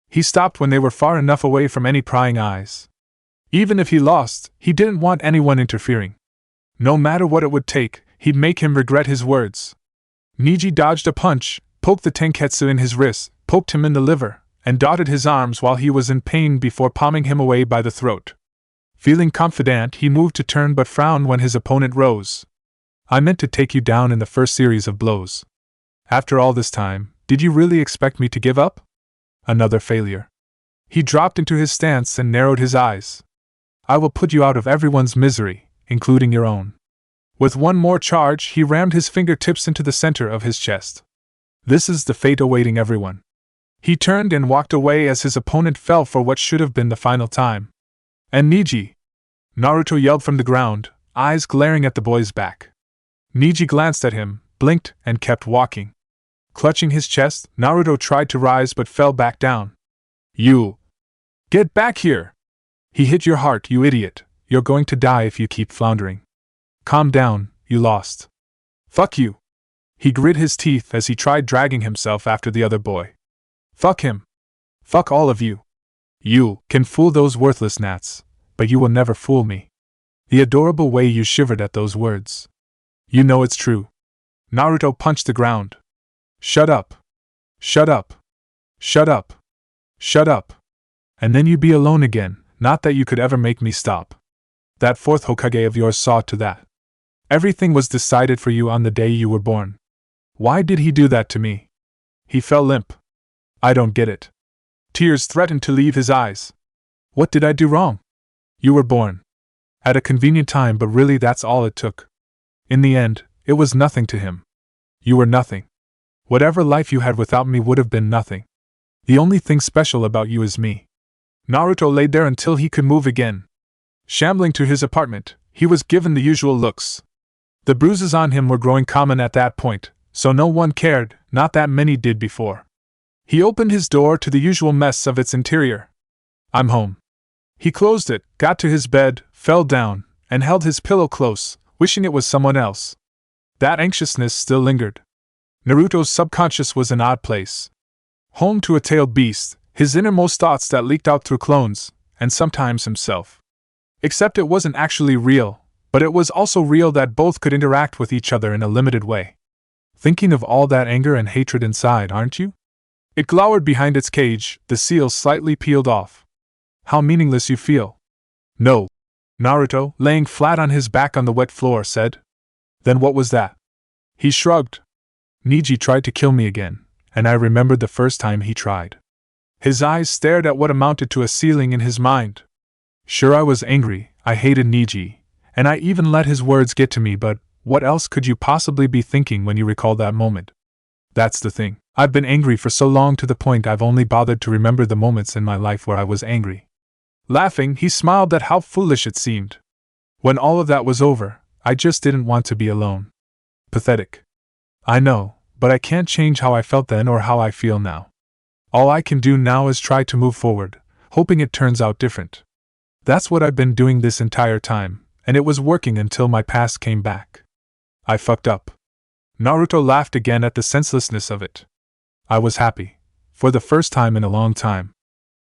He stopped when they were far enough away from any prying eyes. Even if he lost, he didn't want anyone interfering. No matter what it would take, he'd make him regret his words. Niji dodged a punch, poked the tenketsu in his wrist, poked him in the liver, and dotted his arms while he was in pain before palming him away by the throat. Feeling confident, he moved to turn but frowned when his opponent rose. I meant to take you down in the first series of blows. After all this time, did you really expect me to give up? Another failure. He dropped into his stance and narrowed his eyes. I will put you out of everyone's misery, including your own. With one more charge, he rammed his fingertips into the center of his chest. This is the fate awaiting everyone. He turned and walked away as his opponent fell for what should have been the final time. And Niji! Naruto yelled from the ground, eyes glaring at the boy's back. Niji glanced at him, blinked, and kept walking. Clutching his chest, Naruto tried to rise but fell back down. You! Get back here! He hit your heart, you idiot. You're going to die if you keep floundering. Calm down, you lost. Fuck you! He grit his teeth as he tried dragging himself after the other boy. Fuck him! Fuck all of you! You can fool those worthless gnats, but you will never fool me. The adorable way you shivered at those words. You know it's true. Naruto punched the ground. Shut up. Shut up. Shut up. Shut up. And then you'd be alone again, not that you could ever make me stop. That fourth Hokage of yours saw to that. Everything was decided for you on the day you were born. Why did he do that to me? He fell limp. I don't get it. Tears threatened to leave his eyes. What did I do wrong? You were born. At a convenient time, but really that's all it took. In the end, it was nothing to him. You were nothing. Whatever life you had without me would have been nothing. The only thing special about you is me. Naruto laid there until he could move again. Shambling to his apartment, he was given the usual looks. The bruises on him were growing common at that point, so no one cared, not that many did before. He opened his door to the usual mess of its interior. I'm home. He closed it, got to his bed, fell down, and held his pillow close, wishing it was someone else. That anxiousness still lingered. Naruto's subconscious was an odd place. Home to a tailed beast, his innermost thoughts that leaked out through clones, and sometimes himself. Except it wasn't actually real, but it was also real that both could interact with each other in a limited way. Thinking of all that anger and hatred inside, aren't you? It glowered behind its cage, the seal slightly peeled off. How meaningless you feel. No. Naruto, laying flat on his back on the wet floor, said. Then what was that? He shrugged. Niji tried to kill me again, and I remembered the first time he tried. His eyes stared at what amounted to a ceiling in his mind. Sure, I was angry, I hated Niji, and I even let his words get to me, but what else could you possibly be thinking when you recall that moment? That's the thing. I've been angry for so long to the point I've only bothered to remember the moments in my life where I was angry. Laughing, he smiled at how foolish it seemed. When all of that was over, I just didn't want to be alone. Pathetic. I know, but I can't change how I felt then or how I feel now. All I can do now is try to move forward, hoping it turns out different. That's what I've been doing this entire time, and it was working until my past came back. I fucked up. Naruto laughed again at the senselessness of it. I was happy. For the first time in a long time.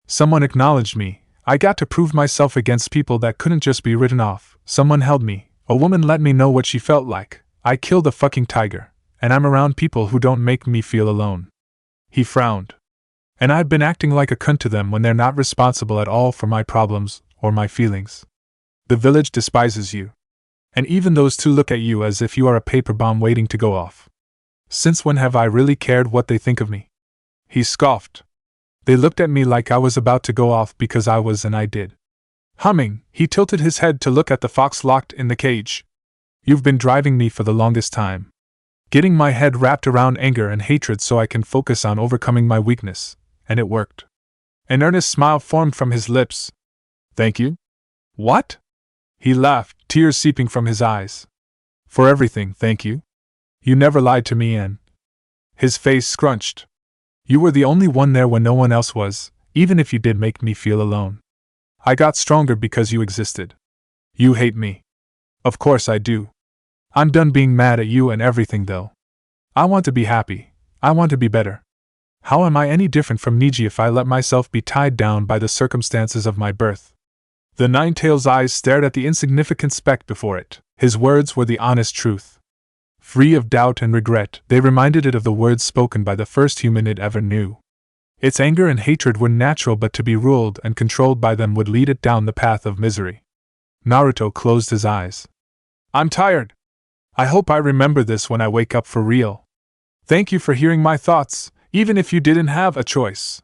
Someone acknowledged me. I got to prove myself against people that couldn't just be written off. Someone held me. A woman let me know what she felt like. I killed a fucking tiger. And I'm around people who don't make me feel alone. He frowned. And I've been acting like a cunt to them when they're not responsible at all for my problems or my feelings. The village despises you. And even those two look at you as if you are a paper bomb waiting to go off. Since when have I really cared what they think of me? He scoffed. They looked at me like I was about to go off because I was, and I did. Humming, he tilted his head to look at the fox locked in the cage. You've been driving me for the longest time. Getting my head wrapped around anger and hatred so I can focus on overcoming my weakness, and it worked. An earnest smile formed from his lips. Thank you? What? He laughed, tears seeping from his eyes. For everything, thank you. You never lied to me, and... His face scrunched. You were the only one there when no one else was, even if you did make me feel alone. I got stronger because you existed. You hate me. Of course I do. I'm done being mad at you and everything though. I want to be happy. I want to be better. How am I any different from Niji if I let myself be tied down by the circumstances of my birth? The Nine-Tails' eyes stared at the insignificant speck before it. His words were the honest truth. Free of doubt and regret, they reminded it of the words spoken by the first human it ever knew. Its anger and hatred were natural, but to be ruled and controlled by them would lead it down the path of misery. Naruto closed his eyes. I'm tired. I hope I remember this when I wake up for real. Thank you for hearing my thoughts, even if you didn't have a choice.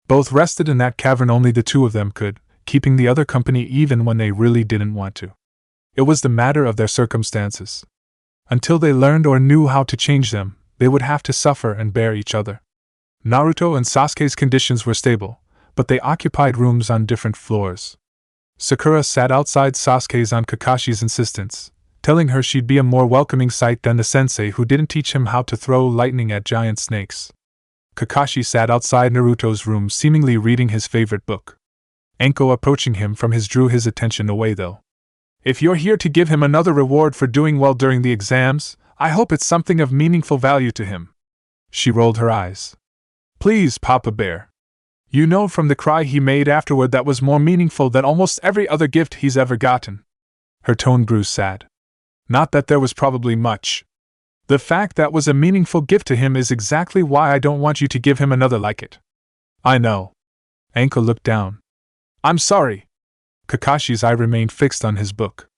Both rested in that cavern, only the two of them could, keeping the other company even when they really didn't want to. It was the matter of their circumstances. Until they learned or knew how to change them, they would have to suffer and bear each other. Naruto and Sasuke's conditions were stable, but they occupied rooms on different floors. Sakura sat outside Sasuke's on Kakashi's insistence, telling her she'd be a more welcoming sight than the sensei who didn't teach him how to throw lightning at giant snakes. Kakashi sat outside Naruto's room, seemingly reading his favorite book. Enko approaching him from his drew his attention away though. If you're here to give him another reward for doing well during the exams, I hope it's something of meaningful value to him. She rolled her eyes. Please, Papa Bear. You know from the cry he made afterward that was more meaningful than almost every other gift he's ever gotten. Her tone grew sad. Not that there was probably much. The fact that was a meaningful gift to him is exactly why I don't want you to give him another like it. I know. Enko looked down. I'm sorry. Kakashi's eye remained fixed on his book.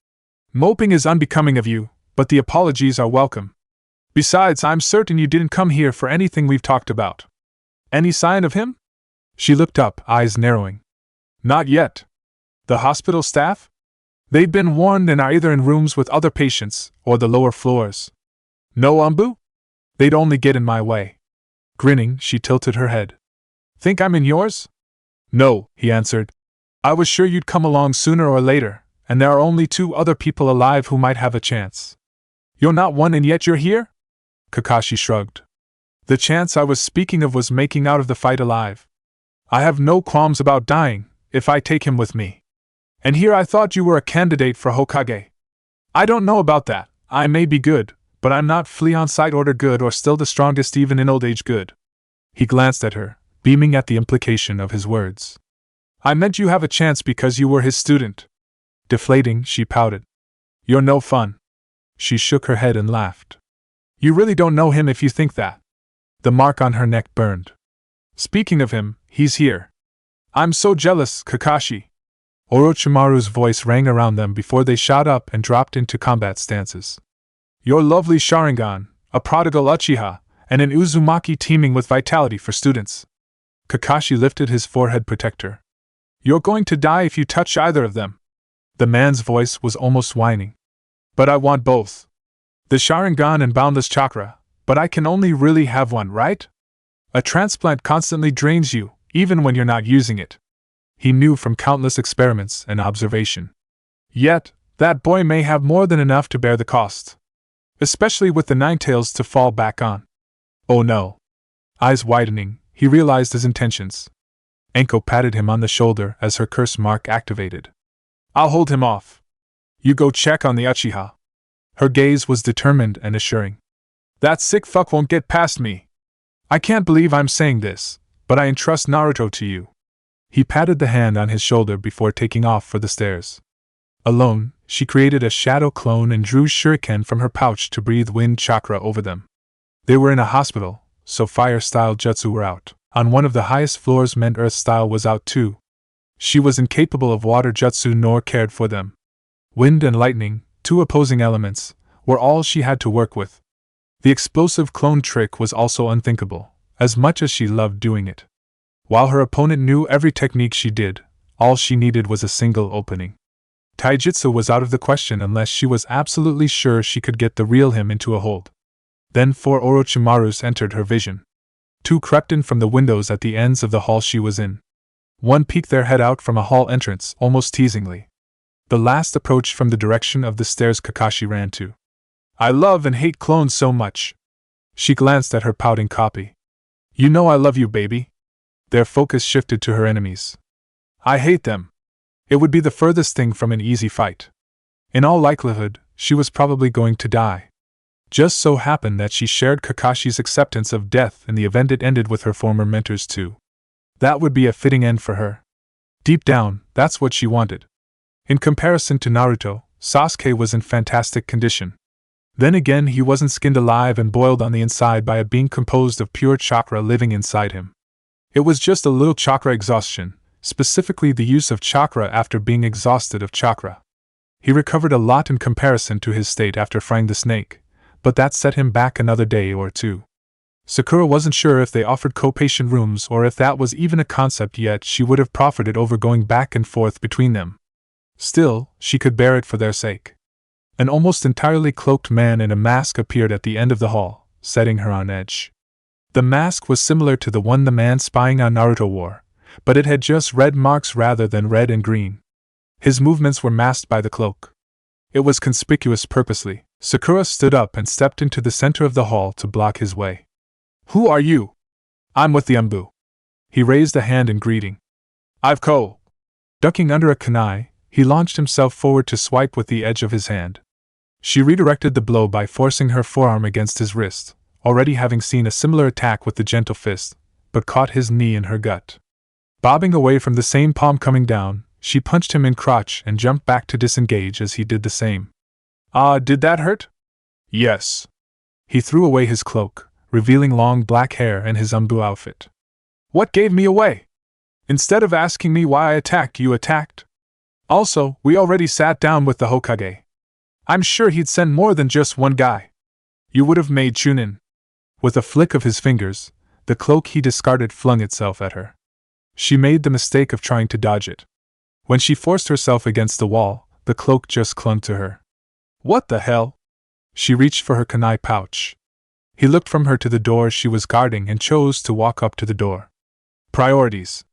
Moping is unbecoming of you, but the apologies are welcome. Besides, I'm certain you didn't come here for anything we've talked about. Any sign of him? She looked up, eyes narrowing. Not yet. The hospital staff? They've been warned and are either in rooms with other patients, or the lower floors. No Umbu? They'd only get in my way. Grinning, she tilted her head. Think I'm in yours? No, he answered. I was sure you'd come along sooner or later, and there are only 2 other people alive who might have a chance. You're not one and yet you're here? Kakashi shrugged. The chance I was speaking of was making out of the fight alive. I have no qualms about dying, if I take him with me. And here I thought you were a candidate for Hokage. I don't know about that. I may be good, but I'm not flea on sight order good or still the strongest even in old age good. He glanced at her, beaming at the implication of his words. I meant you have a chance because you were his student. Deflating, she pouted. You're no fun. She shook her head and laughed. You really don't know him if you think that. The mark on her neck burned. Speaking of him, he's here. I'm so jealous, Kakashi. Orochimaru's voice rang around them before they shot up and dropped into combat stances. Your lovely Sharingan, a prodigal Uchiha, and an Uzumaki teeming with vitality for students. Kakashi lifted his forehead protector. You're going to die if you touch either of them. The man's voice was almost whining. But I want both. The Sharingan and boundless chakra, but I can only really have one, right? A transplant constantly drains you, even when you're not using it. He knew from countless experiments and observation. Yet, that boy may have more than enough to bear the cost. Especially with the Nine-Tails to fall back on. Oh no. Eyes widening, he realized his intentions. Enko patted him on the shoulder as her curse mark activated. I'll hold him off. You go check on the Uchiha. Her gaze was determined and assuring. That sick fuck won't get past me. I can't believe I'm saying this, but I entrust Naruto to you. He patted the hand on his shoulder before taking off for the stairs. Alone, she created a shadow clone and drew shuriken from her pouch to breathe wind chakra over them. They were in a hospital, so fire-style jutsu were out. On one of the highest floors meant earth-style was out too. She was incapable of water jutsu nor cared for them. Wind and lightning, 2 opposing elements, were all she had to work with. The explosive clone trick was also unthinkable, as much as she loved doing it. While her opponent knew every technique she did, all she needed was a single opening. Taijutsu was out of the question unless she was absolutely sure she could get the real him into a hold. Then 4 Orochimarus entered her vision. 2 crept in from the windows at the ends of the hall she was in. 1 peeked their head out from a hall entrance, almost teasingly. The last approached from the direction of the stairs Kakashi ran to. I love and hate clones so much. She glanced at her pouting copy. You know I love you, baby. Their focus shifted to her enemies. I hate them. It would be the furthest thing from an easy fight. In all likelihood, she was probably going to die. Just so happened that she shared Kakashi's acceptance of death in the event it ended with her former mentors too. That would be a fitting end for her. Deep down, that's what she wanted. In comparison to Naruto, Sasuke was in fantastic condition. Then again, he wasn't skinned alive and boiled on the inside by a being composed of pure chakra living inside him. It was just a little chakra exhaustion, specifically the use of chakra after being exhausted of chakra. He recovered a lot in comparison to his state after frying the snake, but that set him back another day or two. Sakura wasn't sure if they offered co-patient rooms or if that was even a concept, yet she would have profited over going back and forth between them. Still, she could bear it for their sake. An almost entirely cloaked man in a mask appeared at the end of the hall, setting her on edge. The mask was similar to the one the man spying on Naruto wore, but it had just red marks rather than red and green. His movements were masked by the cloak. It was conspicuous purposely. Sakura stood up and stepped into the center of the hall to block his way. "Who are you?" "I'm with the Umbu." He raised a hand in greeting. "I've Ko." Ducking under a kunai, he launched himself forward to swipe with the edge of his hand. She redirected the blow by forcing her forearm against his wrist, already having seen a similar attack with the gentle fist, but caught his knee in her gut. Bobbing away from the same palm coming down, she punched him in crotch and jumped back to disengage as he did the same. Did that hurt?" "Yes." He threw away his cloak, revealing long black hair and his Umbu outfit. "What gave me away? Instead of asking me why I attacked, you attacked? Also, we already sat down with the Hokage. I'm sure he'd send more than just one guy. You would have made Chunin." With a flick of his fingers, the cloak he discarded flung itself at her. She made the mistake of trying to dodge it. When she forced herself against the wall, the cloak just clung to her. "What the hell?" She reached for her kunai pouch. He looked from her to the door she was guarding and chose to walk up to the door. Priorities.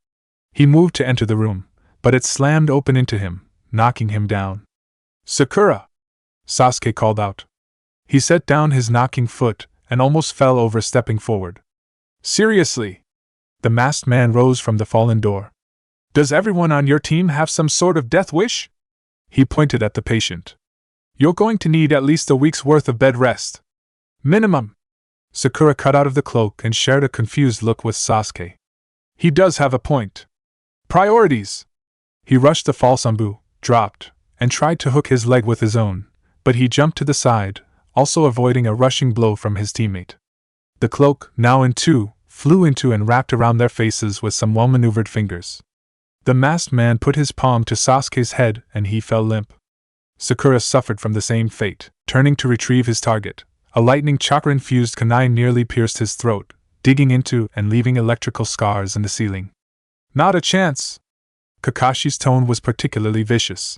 He moved to enter the room, but it slammed open into him, knocking him down. "Sakura!" Sasuke called out. He set down his knocking foot and almost fell over stepping forward. "Seriously?" The masked man rose from the fallen door. "Does everyone on your team have some sort of death wish?" He pointed at the patient. "You're going to need at least a week's worth of bed rest. Minimum." Sakura cut out of the cloak and shared a confused look with Sasuke. "He does have a point. Priorities." He rushed the false Umbu, dropped, and tried to hook his leg with his own, but he jumped to the side, also avoiding a rushing blow from his teammate. The cloak, now in two, flew into and wrapped around their faces with some well-maneuvered fingers. The masked man put his palm to Sasuke's head and he fell limp. Sakura suffered from the same fate. Turning to retrieve his target, a lightning chakra-infused kunai nearly pierced his throat, digging into and leaving electrical scars in the ceiling. "Not a chance!" Kakashi's tone was particularly vicious.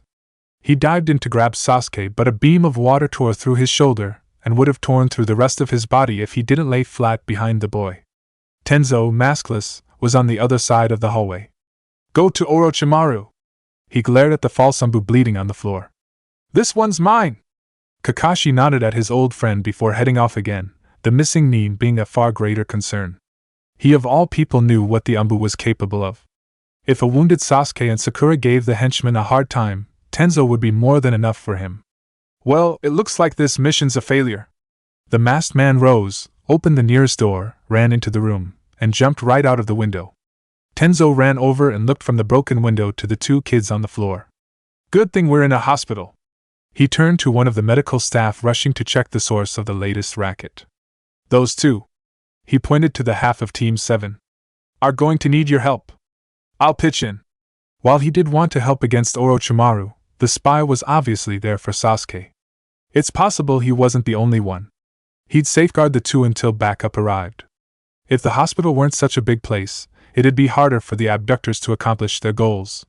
He dived in to grab Sasuke, but a beam of water tore through his shoulder and would have torn through the rest of his body if he didn't lay flat behind the boy. Tenzo, maskless, was on the other side of the hallway. "Go to Orochimaru!" He glared at the false Umbu bleeding on the floor. "This one's mine!" Kakashi nodded at his old friend before heading off again, the missing knee being a far greater concern. He of all people knew what the Umbu was capable of. If a wounded Sasuke and Sakura gave the henchman a hard time, Tenzo would be more than enough for him. "Well, it looks like this mission's a failure." The masked man rose, opened the nearest door, ran into the room, and jumped right out of the window. Tenzo ran over and looked from the broken window to the two kids on the floor. "Good thing we're in a hospital." He turned to one of the medical staff rushing to check the source of the latest racket. "Those two," he pointed to the half of Team 7, "are going to need your help. I'll pitch in." While he did want to help against Orochimaru, the spy was obviously there for Sasuke. It's possible he wasn't the only one. He'd safeguard the two until backup arrived. If the hospital weren't such a big place, it'd be harder for the abductors to accomplish their goals.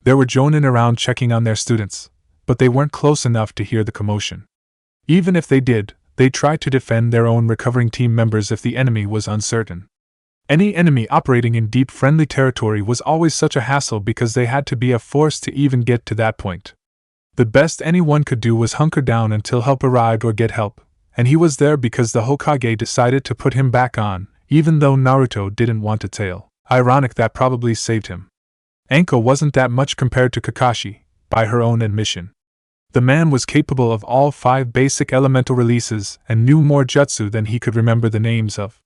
There were jonin around checking on their students, but they weren't close enough to hear the commotion. Even if they did, they tried to defend their own recovering team members if the enemy was uncertain. Any enemy operating in deep friendly territory was always such a hassle because they had to be a force to even get to that point. The best anyone could do was hunker down until help arrived or get help, and he was there because the Hokage decided to put him back on, even though Naruto didn't want to tail. Ironic that probably saved him. Anko wasn't that much compared to Kakashi, by her own admission. The man was capable of all 5 basic elemental releases and knew more jutsu than he could remember the names of.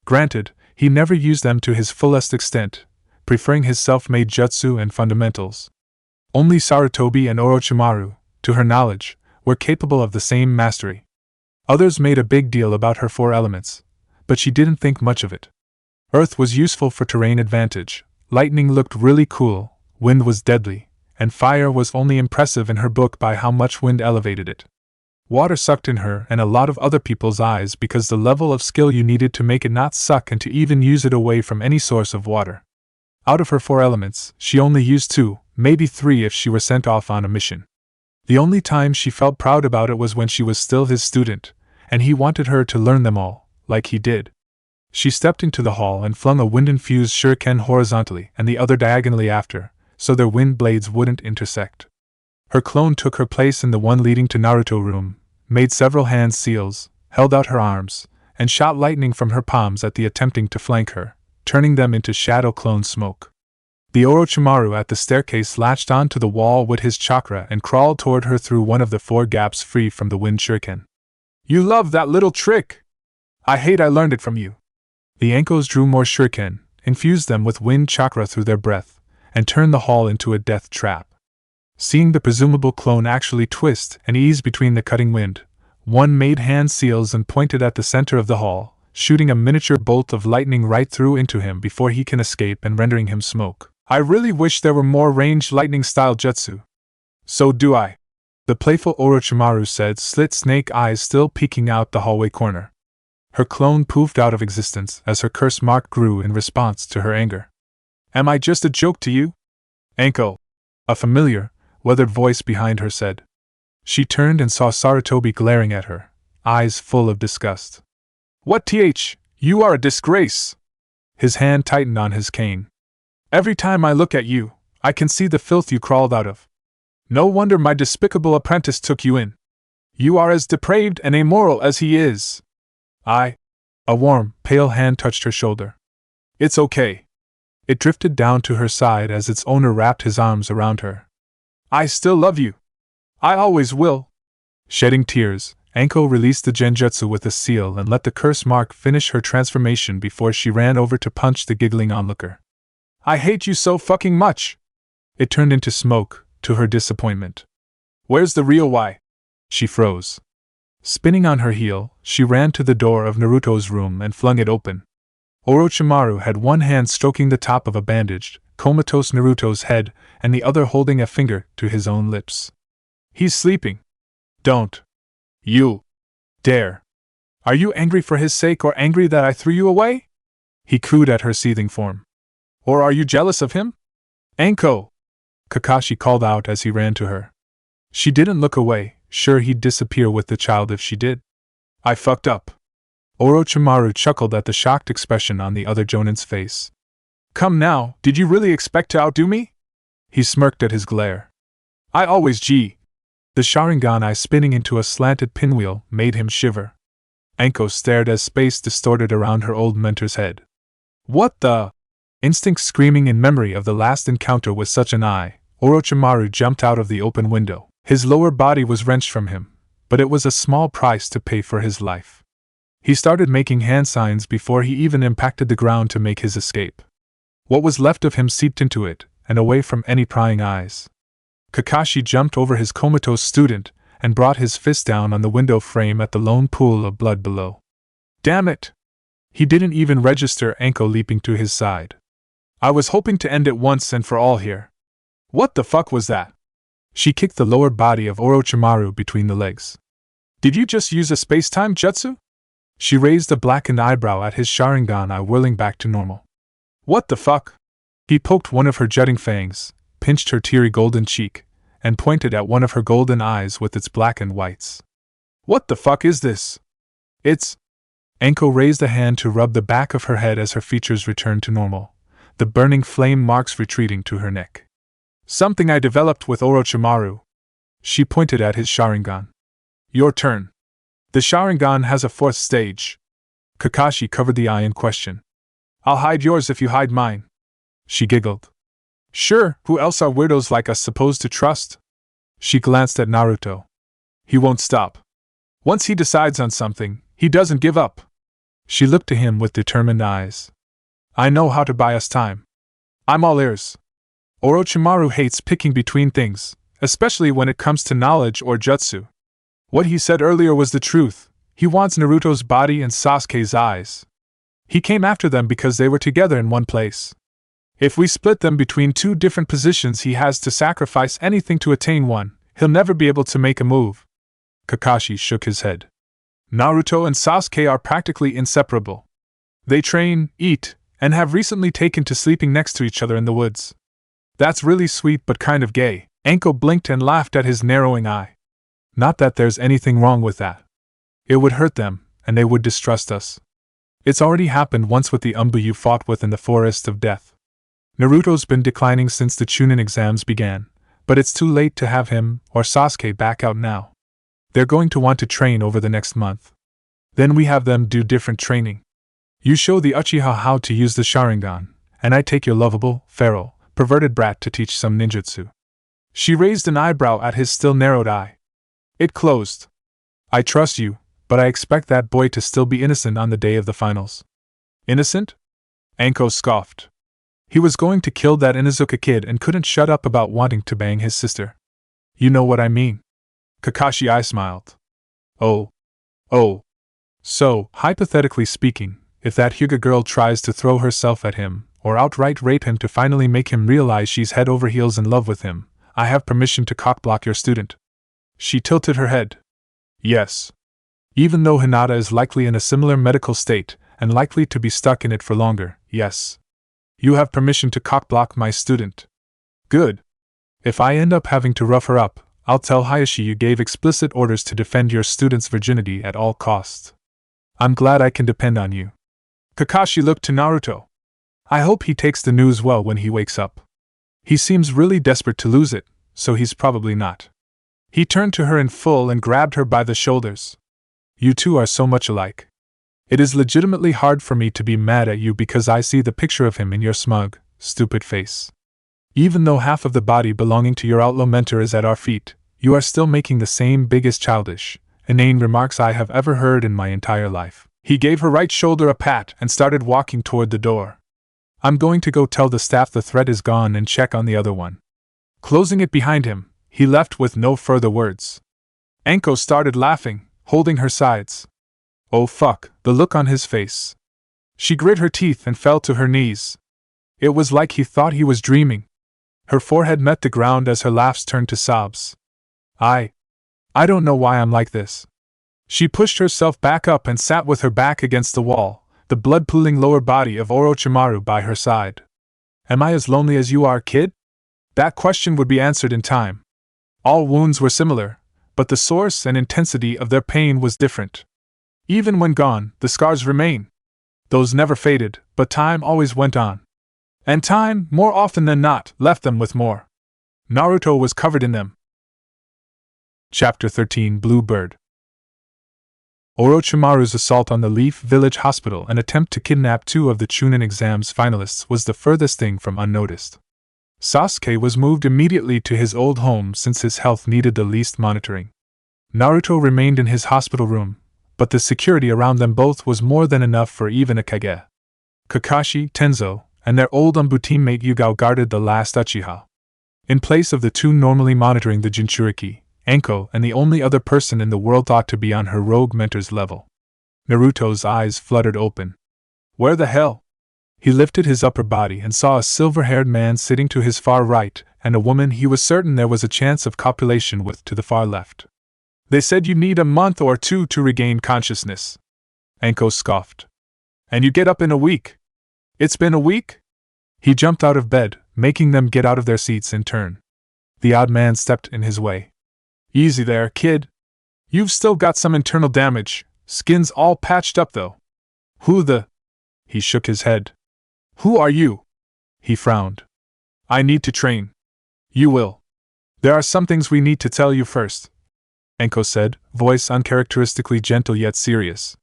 Granted, he never used them to his fullest extent, preferring his self-made jutsu and fundamentals. Only Sarutobi and Orochimaru, to her knowledge, were capable of the same mastery. Others made a big deal about her 4 elements, but she didn't think much of it. Earth was useful for terrain advantage, lightning looked really cool, wind was deadly, and fire was only impressive in her book by how much wind elevated it. Water sucked in her and a lot of other people's eyes because the level of skill you needed to make it not suck and to even use it away from any source of water. Out of her 4 elements, she only used 2, maybe 3 if she were sent off on a mission. The only time she felt proud about it was when she was still his student, and he wanted her to learn them all, like he did. She stepped into the hall and flung a wind-infused shuriken horizontally and the other diagonally after, so their wind blades wouldn't intersect. Her clone took her place in the one leading to Naruto room, made several hand seals, held out her arms, and shot lightning from her palms at the attempting to flank her, turning them into shadow clone smoke. The Orochimaru at the staircase latched onto the wall with his chakra and crawled toward her through one of the 4 gaps free from the wind shuriken. "You love that little trick! I hate I learned it from you." The Ankos drew more shuriken, infused them with wind chakra through their breath, and turned the hall into a death trap. Seeing the presumable clone actually twist and ease between the cutting wind, one made hand seals and pointed at the center of the hall, shooting a miniature bolt of lightning right through into him before he can escape and rendering him smoke. "I really wish there were more ranged lightning-style jutsu." "So do I," the playful Orochimaru said, slit snake eyes still peeking out the hallway corner. Her clone poofed out of existence as her curse mark grew in response to her anger. "Am I just a joke to you?" "Anko," a familiar, weathered voice behind her said. She turned and saw Sarutobi glaring at her, eyes full of disgust. "What th? You are a disgrace!" His hand tightened on his cane. "Every time I look at you, I can see the filth you crawled out of. No wonder my despicable apprentice took you in. You are as depraved and amoral as he is." A warm, pale hand touched her shoulder. "It's okay." It drifted down to her side as its owner wrapped his arms around her. "I still love you. I always will." Shedding tears, Anko released the genjutsu with a seal and let the curse mark finish her transformation before she ran over to punch the giggling onlooker. "I hate you so fucking much!" It turned into smoke, to her disappointment. "Where's the real why?" She froze. Spinning on her heel, she ran to the door of Naruto's room and flung it open. Orochimaru had one hand stroking the top of a bandaged, comatose Naruto's head and the other holding a finger to his own lips. "He's sleeping. Don't you dare. Are you angry for his sake or angry that I threw you away?" He cooed at her seething form. "Or are you jealous of him?" "Anko!" Kakashi called out as he ran to her. She didn't look away, sure he'd disappear with the child if she did. "I fucked up." Orochimaru chuckled at the shocked expression on the other Jonin's face. "Come now, did you really expect to outdo me?" He smirked at his glare. "I always The Sharingan eye spinning into a slanted pinwheel made him shiver. Anko stared as space distorted around her old mentor's head. "What the?" Instinct screaming in memory of the last encounter with such an eye, Orochimaru jumped out of the open window. His lower body was wrenched from him, but it was a small price to pay for his life. He started making hand signs before he even impacted the ground to make his escape. What was left of him seeped into it, and away from any prying eyes. Kakashi jumped over his comatose student and brought his fist down on the window frame at the lone pool of blood below. "Damn it!" He didn't even register Anko leaping to his side. "I was hoping to end it once and for all here. What the fuck was that?" She kicked the lower body of Orochimaru between the legs. "Did you just use a space-time jutsu?" She raised a blackened eyebrow at his Sharingan eye whirling back to normal. "What the fuck?" He poked one of her jutting fangs, pinched her teary golden cheek, and pointed at one of her golden eyes with its blackened whites. "What the fuck is this?" "It's..." Anko raised a hand to rub the back of her head as her features returned to normal, the burning flame marks retreating to her neck. "Something I developed with Orochimaru." She pointed at his Sharingan. "Your turn." "The Sharingan has a 4th stage." Kakashi covered the eye in question. "I'll hide yours if you hide mine." She giggled. "Sure, who else are weirdos like us supposed to trust?" She glanced at Naruto. "He won't stop. Once he decides on something, he doesn't give up." She looked to him with determined eyes. "I know how to buy us time. I'm all ears." Orochimaru hates picking between things, especially when it comes to knowledge or jutsu. What he said earlier was the truth. He wants Naruto's body and Sasuke's eyes. He came after them because they were together in one place. If we split them between two different positions, he has to sacrifice anything to attain one. He'll never be able to make a move. Kakashi shook his head. Naruto and Sasuke are practically inseparable. They train, eat, and have recently taken to sleeping next to each other in the woods. That's really sweet but kind of gay. Anko blinked and laughed at his narrowing eye. Not that there's anything wrong with that. It would hurt them, and they would distrust us. It's already happened once with the Umbu you fought with in the Forest of Death. Naruto's been declining since the Chunin exams began, but it's too late to have him or Sasuke back out now. They're going to want to train over the next month. Then we have them do different training. You show the Uchiha how to use the Sharingan, and I take your lovable, feral, perverted brat to teach some ninjutsu. She raised an eyebrow at his still narrowed eye. It closed. I trust you, but I expect that boy to still be innocent on the day of the finals. Innocent? Anko scoffed. He was going to kill that Inuzuka kid and couldn't shut up about wanting to bang his sister. You know what I mean. Kakashi I smiled. Oh. So, hypothetically speaking, if that Hyuga girl tries to throw herself at him, or outright rape him to finally make him realize she's head over heels in love with him, I have permission to cockblock your student. She tilted her head. Yes. Even though Hinata is likely in a similar medical state, and likely to be stuck in it for longer, yes. You have permission to cockblock my student. Good. If I end up having to rough her up, I'll tell Hayashi you gave explicit orders to defend your student's virginity at all costs. I'm glad I can depend on you. Kakashi looked to Naruto. I hope he takes the news well when he wakes up. He seems really desperate to lose it, so he's probably not. He turned to her in full and grabbed her by the shoulders. You two are so much alike. It is legitimately hard for me to be mad at you because I see the picture of him in your smug, stupid face. Even though half of the body belonging to your outlaw mentor is at our feet, you are still making the same biggest childish, inane remarks I have ever heard in my entire life. He gave her right shoulder a pat and started walking toward the door. I'm going to go tell the staff the threat is gone and check on the other one. Closing it behind him, he left with no further words. Anko started laughing, holding her sides. Oh fuck, the look on his face. She grit her teeth and fell to her knees. It was like he thought he was dreaming. Her forehead met the ground as her laughs turned to sobs. I don't know why I'm like this. She pushed herself back up and sat with her back against the wall, the blood-pooling lower body of Orochimaru by her side. Am I as lonely as you are, kid? That question would be answered in time. All wounds were similar, but the source and intensity of their pain was different. Even when gone, the scars remain. Those never faded, but time always went on. And time, more often than not, left them with more. Naruto was covered in them. Chapter 13 Blue Bird. Orochimaru's assault on the Leaf Village Hospital and attempt to kidnap two of the Chunin exams finalists was the furthest thing from unnoticed. Sasuke was moved immediately to his old home since his health needed the least monitoring. Naruto remained in his hospital room, but the security around them both was more than enough for even a Kage. Kakashi, Tenzo, and their old Umbu teammate Yugao guarded the last Uchiha. In place of the two normally monitoring the Jinchuriki, Anko and the only other person in the world thought to be on her rogue mentor's level. Naruto's eyes fluttered open. Where the hell? He lifted his upper body and saw a silver-haired man sitting to his far right, and a woman he was certain there was a chance of copulation with to the far left. They said you need a month or two to regain consciousness. Anko scoffed. And you get up in a week. It's been a week? He jumped out of bed, making them get out of their seats in turn. The odd man stepped in his way. Easy there, kid. You've still got some internal damage, skin's all patched up though. Who the? He shook his head. Who are you? He frowned. I need to train. You will. There are some things we need to tell you first, Anko said, voice uncharacteristically gentle yet serious.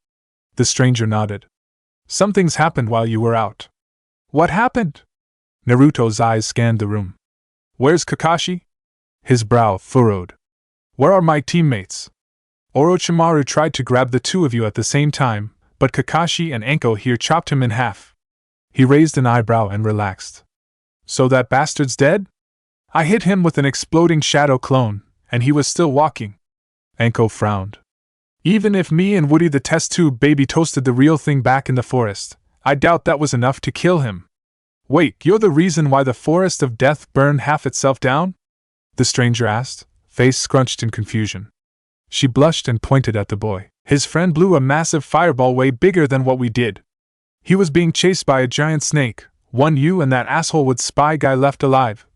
The stranger nodded. Some things happened while you were out. What happened? Naruto's eyes scanned the room. Where's Kakashi? His brow furrowed. Where are my teammates? Orochimaru tried to grab the two of you at the same time, but Kakashi and Anko here chopped him in half. He raised an eyebrow and relaxed. So that bastard's dead? I hit him with an exploding shadow clone, and he was still walking. Anko frowned. Even if me and Woody the test tube baby toasted the real thing back in the forest, I doubt that was enough to kill him. Wait, you're the reason why the forest of death burned half itself down? The stranger asked, face scrunched in confusion. She blushed and pointed at the boy. His friend blew a massive fireball way bigger than what we did. He was being chased by a giant snake, one you and that asshole with spy guy left alive.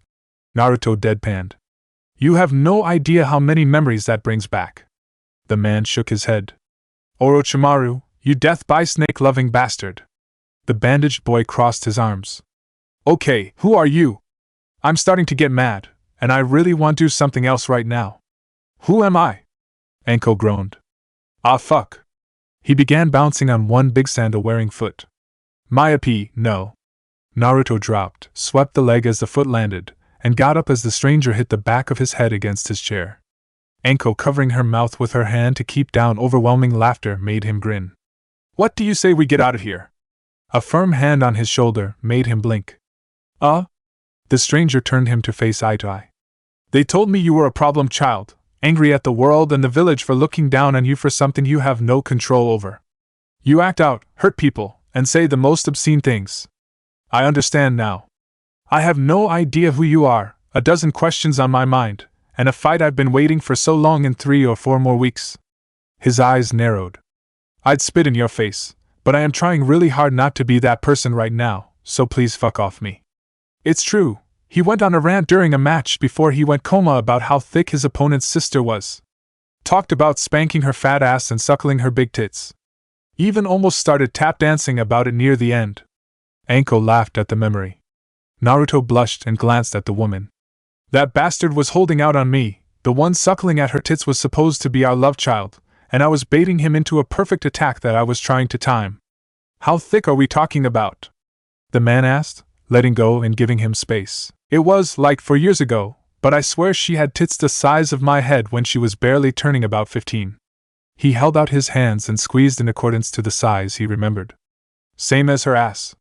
Naruto deadpanned. You have no idea how many memories that brings back. The man shook his head. Orochimaru, you death by snake-loving bastard. The bandaged boy crossed his arms. Okay, who are you? I'm starting to get mad, and I really want to do something else right now. Who am I? Anko groaned. Ah fuck. He began bouncing on one big sandal-wearing foot. Myope, no. Naruto dropped, swept the leg as the foot landed, and got up as the stranger hit the back of his head against his chair. Anko, covering her mouth with her hand to keep down overwhelming laughter, made him grin. What do you say we get out of here? A firm hand on his shoulder made him blink. The stranger turned him to face eye to eye. They told me you were a problem child, angry at the world and the village for looking down on you for something you have no control over. You act out, hurt people, and say the most obscene things. I understand now. I have no idea who you are, a dozen questions on my mind, and a fight I've been waiting for so long in 3 or 4 more weeks. His eyes narrowed. I'd spit in your face, but I am trying really hard not to be that person right now, so please fuck off me. It's true, he went on a rant during a match before he went coma about how thick his opponent's sister was. Talked about spanking her fat ass and suckling her big tits. Even almost started tap dancing about it near the end. Anko laughed at the memory. Naruto blushed and glanced at the woman. That bastard was holding out on me, the one suckling at her tits was supposed to be our love child, and I was baiting him into a perfect attack that I was trying to time. How thick are we talking about? The man asked, letting go and giving him space. It was like 4 years ago, but I swear she had tits the size of my head when she was barely turning about 15. He held out his hands and squeezed in accordance to the size he remembered. Same as her ass.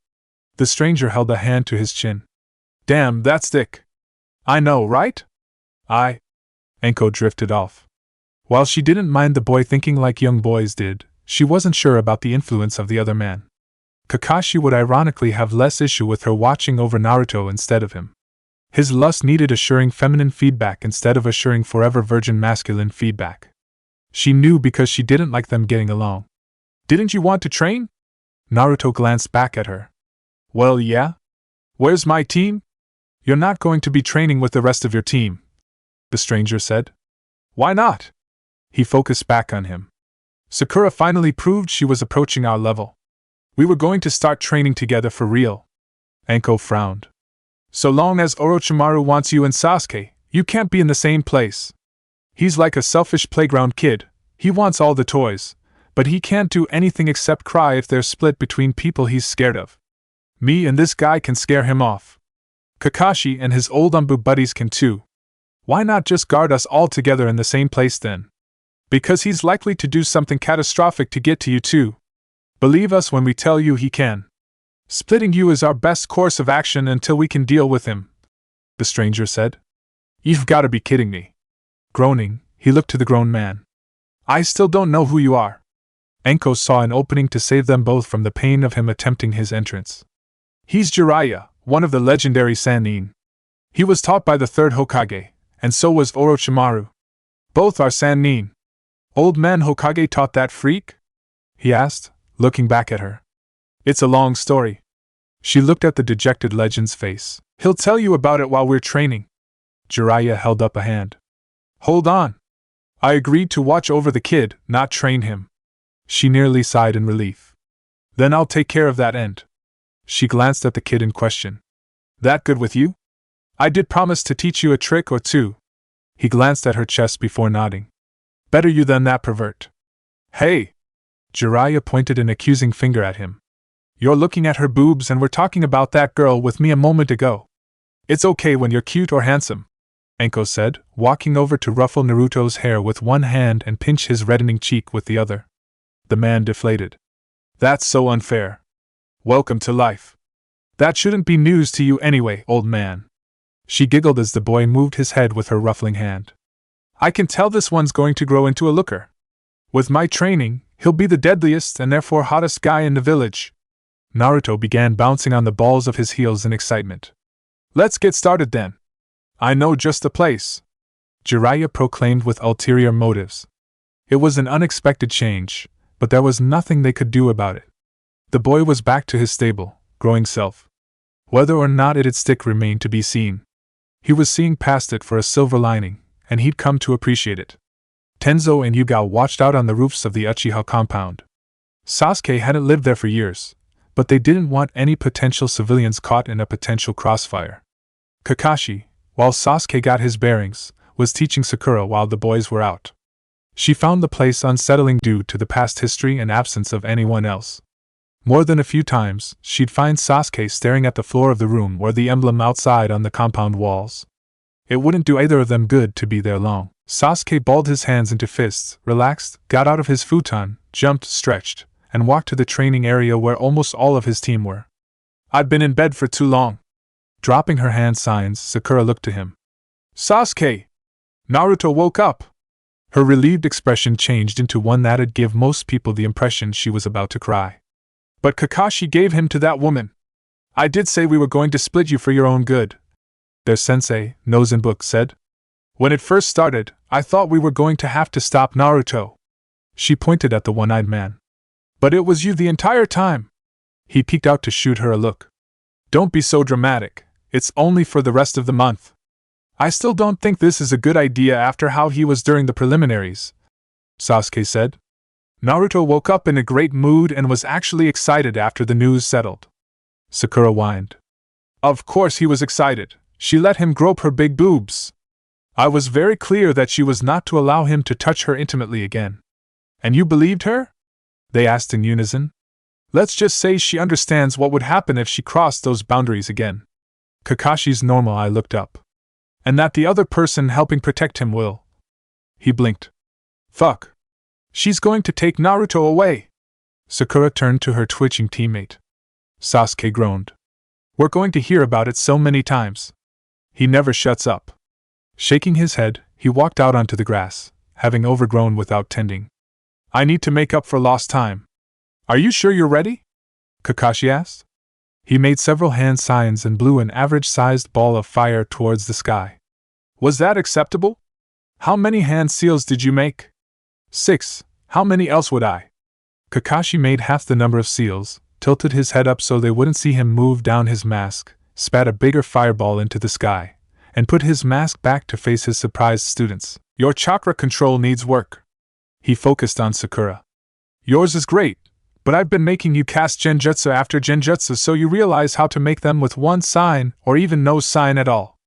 The stranger held a hand to his chin. Damn, that's thick. I know, right? Anko drifted off. While she didn't mind the boy thinking like young boys did, she wasn't sure about the influence of the other man. Kakashi would ironically have less issue with her watching over Naruto instead of him. His lust needed assuring feminine feedback instead of assuring forever virgin masculine feedback. She knew because she didn't like them getting along. Didn't you want to train? Naruto glanced back at her. Well, yeah. Where's my team? You're not going to be training with the rest of your team, the stranger said. Why not? He focused back on him. Sakura finally proved she was approaching our level. We were going to start training together for real. Anko frowned. So long as Orochimaru wants you and Sasuke, you can't be in the same place. He's like a selfish playground kid. He wants all the toys, but he can't do anything except cry if they're split between people he's scared of. Me and this guy can scare him off. Kakashi and his old Umbu buddies can too. Why not just guard us all together in the same place then? Because he's likely to do something catastrophic to get to you too. Believe us when we tell you he can. Splitting you is our best course of action until we can deal with him, the stranger said. You've got to be kidding me. Groaning, he looked to the grown man. I still don't know who you are. Anko saw an opening to save them both from the pain of him attempting his entrance. He's Jiraiya, one of the legendary Sannin. He was taught by the third Hokage, and so was Orochimaru. Both are Sannin. Old man Hokage taught that freak? He asked, looking back at her. It's a long story. She looked at the dejected legend's face. He'll tell you about it while we're training. Jiraiya held up a hand. Hold on. I agreed to watch over the kid, not train him. She nearly sighed in relief. Then I'll take care of that end. She glanced at the kid in question. That good with you? I did promise to teach you a trick or two. He glanced at her chest before nodding. Better you than that pervert. Hey! Jiraiya pointed an accusing finger at him. You're looking at her boobs and we're talking about that girl with me a moment ago. It's okay when you're cute or handsome, Anko said, walking over to ruffle Naruto's hair with one hand and pinch his reddening cheek with the other. The man deflated. That's so unfair. Welcome to life. That shouldn't be news to you anyway, old man. She giggled as the boy moved his head with her ruffling hand. I can tell this one's going to grow into a looker. With my training, he'll be the deadliest and therefore hottest guy in the village. Naruto began bouncing on the balls of his heels in excitement. Let's get started then. I know just the place, Jiraiya proclaimed with ulterior motives. It was an unexpected change, but there was nothing they could do about it. The boy was back to his stable, growing self. Whether or not it'd stick remained to be seen. He was seeing past it for a silver lining, and he'd come to appreciate it. Tenzo and Yugao watched out on the roofs of the Uchiha compound. Sasuke hadn't lived there for years, but they didn't want any potential civilians caught in a potential crossfire. Kakashi, while Sasuke got his bearings, was teaching Sakura while the boys were out. She found the place unsettling due to the past history and absence of anyone else. More than a few times, she'd find Sasuke staring at the floor of the room or the emblem outside on the compound walls. It wouldn't do either of them good to be there long. Sasuke balled his hands into fists, relaxed, got out of his futon, jumped, stretched, and walked to the training area where almost all of his team were. I've been in bed for too long. Dropping her hand signs, Sakura looked to him. Sasuke! Naruto woke up! Her relieved expression changed into one that'd give most people the impression she was about to cry. But Kakashi gave him to that woman. I did say we were going to split you for your own good, their sensei, Nozenbook, said. When it first started, I thought we were going to have to stop Naruto. She pointed at the one-eyed man. But it was you the entire time. He peeked out to shoot her a look. Don't be so dramatic, it's only for the rest of the month. I still don't think this is a good idea after how he was during the preliminaries, Sasuke said. Naruto woke up in a great mood and was actually excited after the news settled. Sakura whined. Of course he was excited. She let him grope her big boobs. I was very clear that she was not to allow him to touch her intimately again. And you believed her? They asked in unison. Let's just say she understands what would happen if she crossed those boundaries again. Kakashi's normal eye looked up. And that the other person helping protect him will. He blinked. Fuck. She's going to take Naruto away. Sakura turned to her twitching teammate. Sasuke groaned. We're going to hear about it so many times. He never shuts up. Shaking his head, he walked out onto the grass, having overgrown without tending. I need to make up for lost time. Are you sure you're ready? Kakashi asked. He made several hand signs and blew an average-sized ball of fire towards the sky. Was that acceptable? How many hand seals did you make? 6. How many else would I? Kakashi made half the number of seals, tilted his head up so they wouldn't see him move down his mask, spat a bigger fireball into the sky, and put his mask back to face his surprised students. Your chakra control needs work. He focused on Sakura. Yours is great, but I've been making you cast genjutsu after genjutsu so you realize how to make them with one sign or even no sign at all.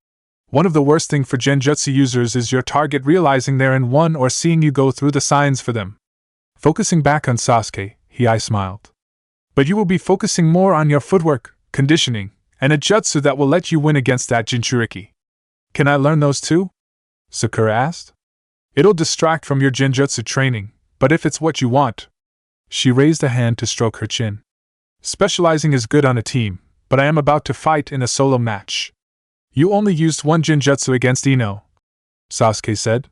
One of the worst things for genjutsu users is your target realizing they're in one or seeing you go through the signs for them. Focusing back on Sasuke, Hiei smiled. But you will be focusing more on your footwork, conditioning, and a jutsu that will let you win against that Jinchuriki. Can I learn those too? Sakura asked. It'll distract from your genjutsu training, but if it's what you want. She raised a hand to stroke her chin. Specializing is good on a team, but I am about to fight in a solo match. You only used one genjutsu against Ino, Sasuke said.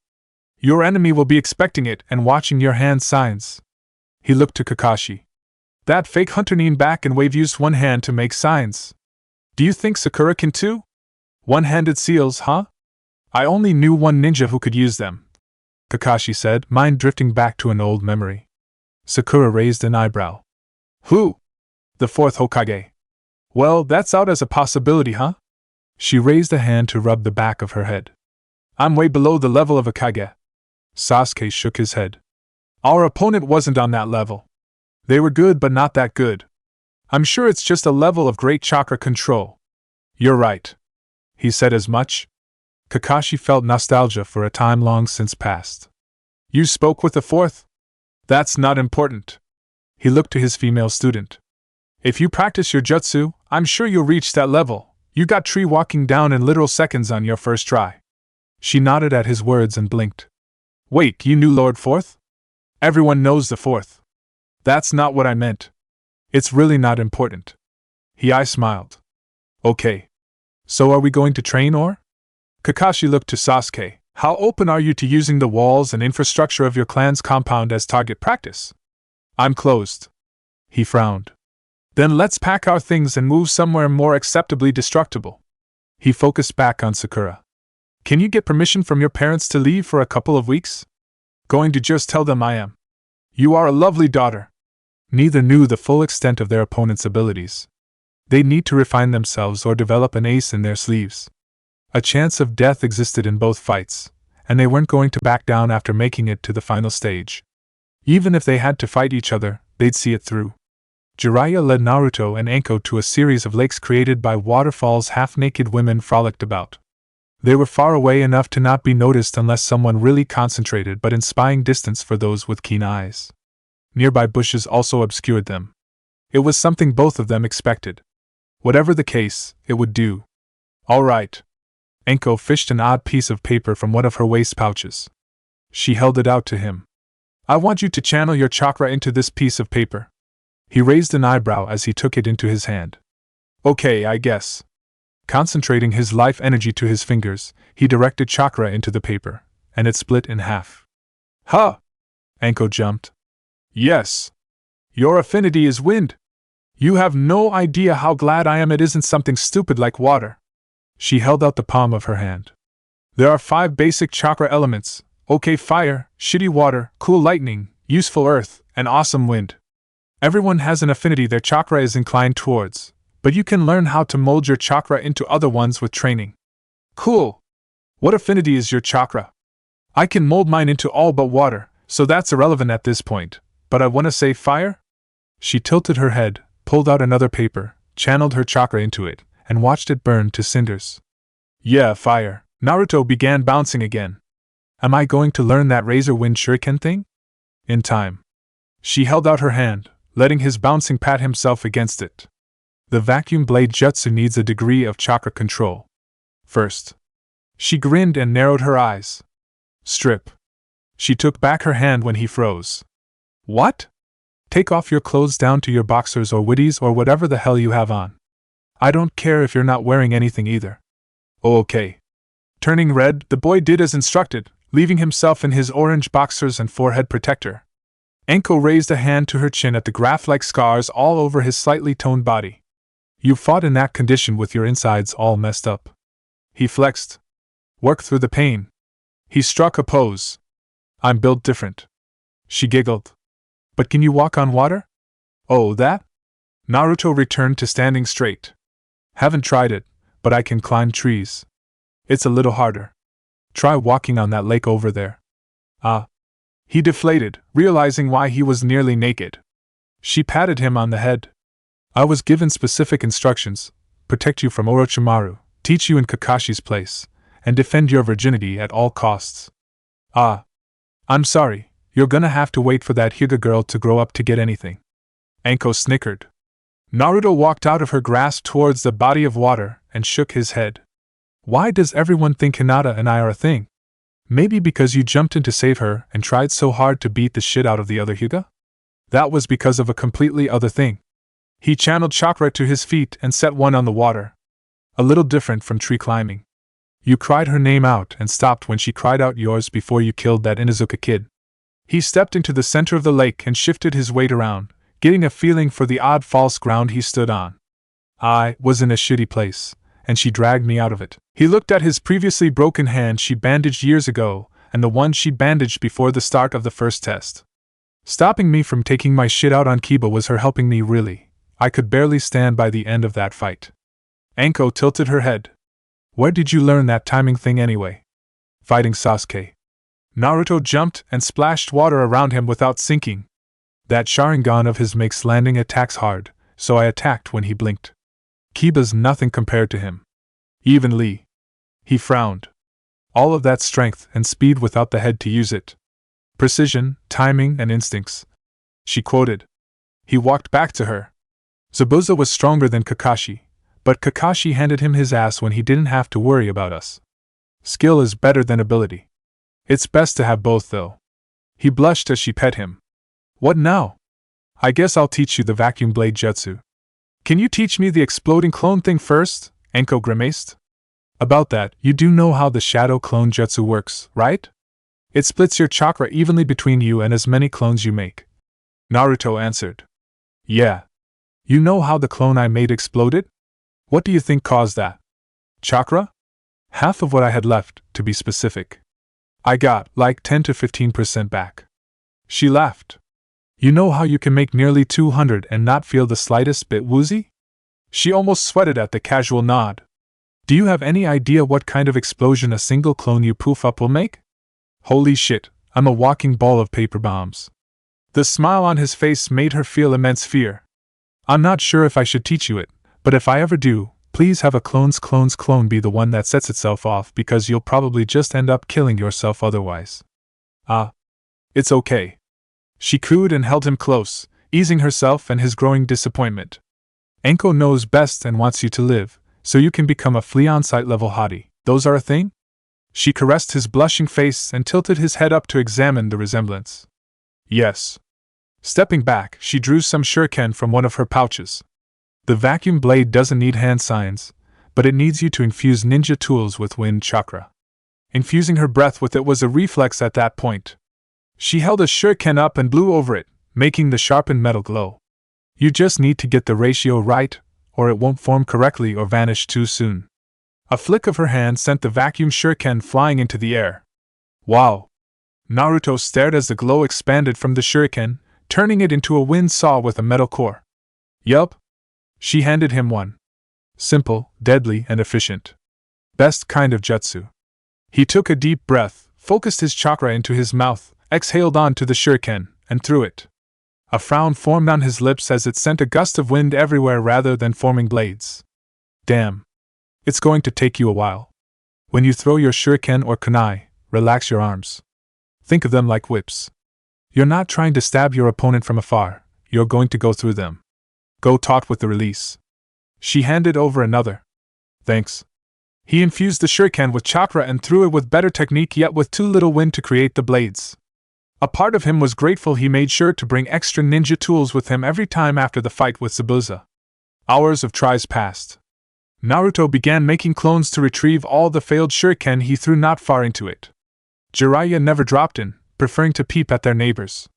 Your enemy will be expecting it and watching your hand signs. He looked to Kakashi. That fake hunter leaned back and waved used one hand to make signs. Do you think Sakura can too? One-handed seals, huh? I only knew one ninja who could use them, Kakashi said, mind drifting back to an old memory. Sakura raised an eyebrow. Who? The fourth Hokage. Well, that's out as a possibility, huh? She raised a hand to rub the back of her head. I'm way below the level of a Kage. Sasuke shook his head. Our opponent wasn't on that level. They were good but not that good. I'm sure it's just a level of great chakra control. You're right. He said as much. Kakashi felt nostalgia for a time long since past. You spoke with the fourth? That's not important. He looked to his female student. If you practice your jutsu, I'm sure you'll reach that level. You got tree walking down in literal seconds on your first try. She nodded at his words and blinked. Wait, you knew Lord Fourth? Everyone knows the fourth. That's not what I meant. It's really not important. Hiei smiled. Okay. So are we going to train or? Kakashi looked to Sasuke. How open are you to using the walls and infrastructure of your clan's compound as target practice? I'm closed. He frowned. Then let's pack our things and move somewhere more acceptably destructible. He focused back on Sakura. Can you get permission from your parents to leave for a couple of weeks? Going to just tell them I am. You are a lovely daughter. Neither knew the full extent of their opponent's abilities. They'd need to refine themselves or develop an ace in their sleeves. A chance of death existed in both fights, and they weren't going to back down after making it to the final stage. Even if they had to fight each other, they'd see it through. Jiraiya led Naruto and Anko to a series of lakes created by waterfalls half-naked women frolicked about. They were far away enough to not be noticed unless someone really concentrated, but in spying distance for those with keen eyes. Nearby bushes also obscured them. It was something both of them expected. Whatever the case, it would do. All right. Anko fished an odd piece of paper from one of her waist pouches. She held it out to him. I want you to channel your chakra into this piece of paper. He raised an eyebrow as he took it into his hand. Okay, I guess. Concentrating his life energy to his fingers, he directed chakra into the paper, and it split in half. Huh! Anko jumped. Yes. Your affinity is wind. You have no idea how glad I am it isn't something stupid like water. She held out the palm of her hand. There are 5 basic chakra elements: okay fire, shitty water, cool lightning, useful earth, and awesome wind. Everyone has an affinity their chakra is inclined towards, but you can learn how to mold your chakra into other ones with training. Cool! What affinity is your chakra? I can mold mine into all but water, so that's irrelevant at this point, but I want to say fire? She tilted her head, pulled out another paper, channeled her chakra into it, and watched it burn to cinders. Yeah, fire. Naruto began bouncing again. Am I going to learn that razor wind shuriken thing? In time. She held out her hand, letting his bouncing pat himself against it. The vacuum blade jutsu needs a degree of chakra control. First. She grinned and narrowed her eyes. Strip. She took back her hand when he froze. What? Take off your clothes down to your boxers or widdies or whatever the hell you have on. I don't care if you're not wearing anything either. Oh, okay. Turning red, the boy did as instructed, leaving himself in his orange boxers and forehead protector. Anko raised a hand to her chin at the graph-like scars all over his slightly toned body. You fought in that condition with your insides all messed up. He flexed. Work through the pain. He struck a pose. I'm built different. She giggled. But can you walk on water? Oh, that? Naruto returned to standing straight. Haven't tried it, but I can climb trees. It's a little harder. Try walking on that lake over there. Ah. He deflated, realizing why he was nearly naked. She patted him on the head. I was given specific instructions: protect you from Orochimaru, teach you in Kakashi's place, and defend your virginity at all costs. Ah. I'm sorry, you're gonna have to wait for that Hyuga girl to grow up to get anything. Anko snickered. Naruto walked out of her grasp towards the body of water and shook his head. Why does everyone think Hinata and I are a thing? Maybe because you jumped in to save her and tried so hard to beat the shit out of the other Hyuga? That was because of a completely other thing. He channeled chakra to his feet and set one on the water. A little different from tree climbing. You cried her name out and stopped when she cried out yours before you killed that Inuzuka kid. He stepped into the center of the lake and shifted his weight around, getting a feeling for the odd false ground he stood on. I was in a shitty place, and she dragged me out of it. He looked at his previously broken hand she bandaged years ago, and the one she bandaged before the start of the first test. Stopping me from taking my shit out on Kiba was her helping me really. I could barely stand by the end of that fight. Anko tilted her head. Where did you learn that timing thing anyway? Fighting Sasuke. Naruto jumped and splashed water around him without sinking. That Sharingan of his makes landing attacks hard, so I attacked when he blinked. Kiba's nothing compared to him. Even Lee. He frowned. All of that strength and speed without the head to use it. Precision, timing, and instincts. She quoted. He walked back to her. Zabuza was stronger than Kakashi, but Kakashi handed him his ass when he didn't have to worry about us. Skill is better than ability. It's best to have both, though. He blushed as she pet him. What now? I guess I'll teach you the vacuum blade jutsu. Can you teach me the exploding clone thing first, Enko grimaced. About that, you do know how the shadow clone jutsu works, right? It splits your chakra evenly between you and as many clones you make. Naruto answered. Yeah. You know how the clone I made exploded? What do you think caused that? Chakra? Half of what I had left, to be specific. I got, like 10 to 15% back. She laughed. You know how you can make nearly 200 and not feel the slightest bit woozy? She almost sweated at the casual nod. Do you have any idea what kind of explosion a single clone you poof up will make? Holy shit, I'm a walking ball of paper bombs. The smile on his face made her feel immense fear. I'm not sure if I should teach you it, but if I ever do, please have a clone's clone be the one that sets itself off because you'll probably just end up killing yourself otherwise. It's okay. She cooed and held him close, easing herself and his growing disappointment. Enko knows best and wants you to live, so you can become a Fleon-site level hottie. Those are a thing? She caressed his blushing face and tilted his head up to examine the resemblance. Yes. Stepping back, she drew some shuriken from one of her pouches. The vacuum blade doesn't need hand signs, but it needs you to infuse ninja tools with wind chakra. Infusing her breath with it was a reflex at that point. She held a shuriken up and blew over it, making the sharpened metal glow. You just need to get the ratio right, or it won't form correctly or vanish too soon. A flick of her hand sent the vacuum shuriken flying into the air. Wow! Naruto stared as the glow expanded from the shuriken, turning it into a wind saw with a metal core. Yup. She handed him one. Simple, deadly, and efficient. Best kind of jutsu. He took a deep breath, focused his chakra into his mouth, exhaled onto the shuriken, and threw it. A frown formed on his lips as it sent a gust of wind everywhere rather than forming blades. Damn. It's going to take you a while. When you throw your shuriken or kunai, relax your arms. Think of them like whips. You're not trying to stab your opponent from afar, you're going to go through them. Go taut with the release. She handed over another. Thanks. He infused the shuriken with chakra and threw it with better technique yet with too little wind to create the blades. A part of him was grateful he made sure to bring extra ninja tools with him every time after the fight with Zabuza. Hours of tries passed. Naruto began making clones to retrieve all the failed shuriken he threw not far into it. Jiraiya never dropped in, preferring to peep at their neighbors.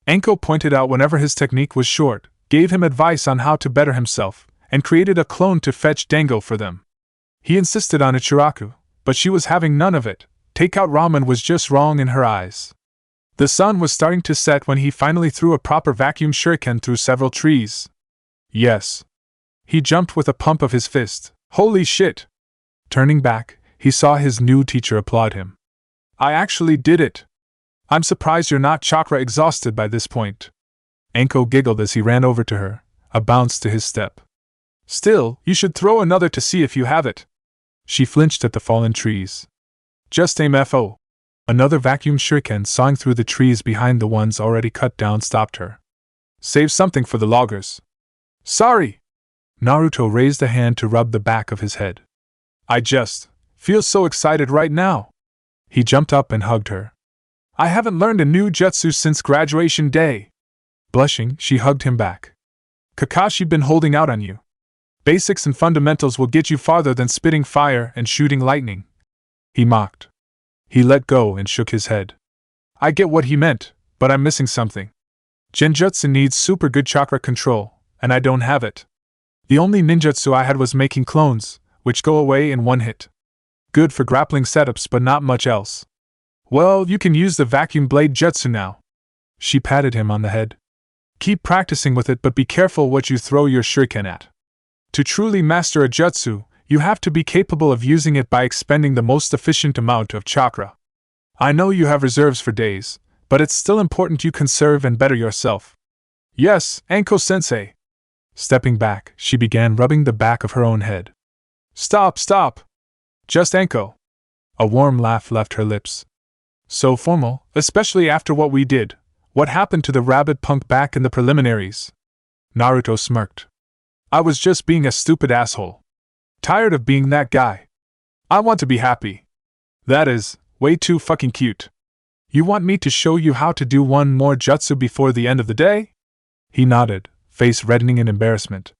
Enko pointed out whenever his technique was short, gave him advice on how to better himself, and created a clone to fetch Dango for them. He insisted on Ichiraku, but she was having none of it. Takeout ramen was just wrong in her eyes. The sun was starting to set when he finally threw a proper vacuum shuriken through several trees. Yes. He jumped with a pump of his fist. Holy shit! Turning back, he saw his new teacher applaud him. I actually did it! I'm surprised you're not chakra exhausted by this point. Enko giggled as he ran over to her, a bounce to his step. Still, you should throw another to see if you have it. She flinched at the fallen trees. Just aim FO. Another vacuum shuriken sawing through the trees behind the ones already cut down stopped her. Save something for the loggers. Sorry! Naruto raised a hand to rub the back of his head. I just feel so excited right now. He jumped up and hugged her. I haven't learned a new jutsu since graduation day. Blushing, she hugged him back. Kakashi been holding out on you. Basics and fundamentals will get you farther than spitting fire and shooting lightning. He mocked. He let go and shook his head. I get what he meant, but I'm missing something. Genjutsu needs super good chakra control, and I don't have it. The only ninjutsu I had was making clones, which go away in one hit. Good for grappling setups but not much else. Well, you can use the vacuum blade jutsu now. She patted him on the head. Keep practicing with it but be careful what you throw your shuriken at. To truly master a jutsu, you have to be capable of using it by expending the most efficient amount of chakra. I know you have reserves for days, but it's still important you conserve and better yourself. Yes, Anko-sensei. Stepping back, she began rubbing the back of her own head. Stop! Just Anko. A warm laugh left her lips. So formal, especially after what we did. What happened to the rabid punk back in the preliminaries? Naruto smirked. I was just being a stupid asshole. Tired of being that guy. I want to be happy. That is, way too fucking cute. You want me to show you how to do one more jutsu before the end of the day? He nodded, face reddening in embarrassment.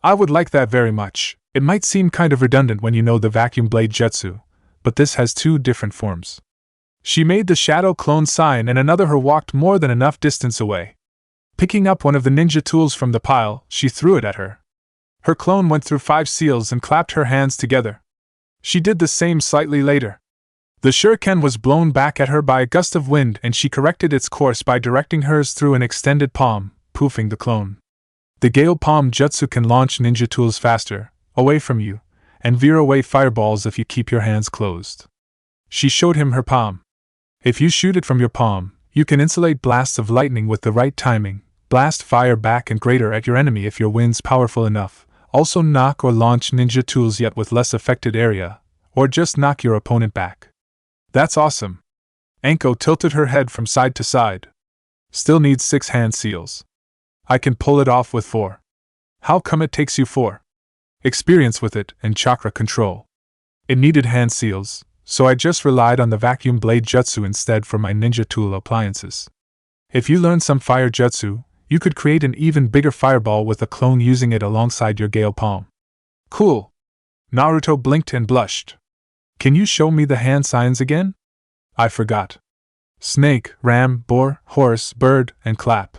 I would like that very much. It might seem kind of redundant when you know the vacuum blade jutsu, but this has two different forms. She made the shadow clone sign and another her walked more than enough distance away. Picking up one of the ninja tools from the pile, she threw it at her. Her clone went through 5 seals and clapped her hands together. She did the same slightly later. The shuriken was blown back at her by a gust of wind and she corrected its course by directing hers through an extended palm, poofing the clone. The Gale Palm Jutsu can launch ninja tools faster, away from you, and veer away fireballs if you keep your hands closed. She showed him her palm. If you shoot it from your palm, you can insulate blasts of lightning with the right timing, blast fire back and greater at your enemy if your wind's powerful enough, also knock or launch ninja tools yet with less affected area, or just knock your opponent back. That's awesome. Anko tilted her head from side to side. Still needs 6 hand seals. I can pull it off with 4. How come it takes you 4? Experience with it and chakra control. It needed hand seals, so I just relied on the vacuum blade jutsu instead for my ninja tool appliances. If you learn some fire jutsu, you could create an even bigger fireball with a clone using it alongside your Gale Palm. Cool. Naruto blinked and blushed. Can you show me the hand signs again? I forgot. Snake, ram, boar, horse, bird, and clap.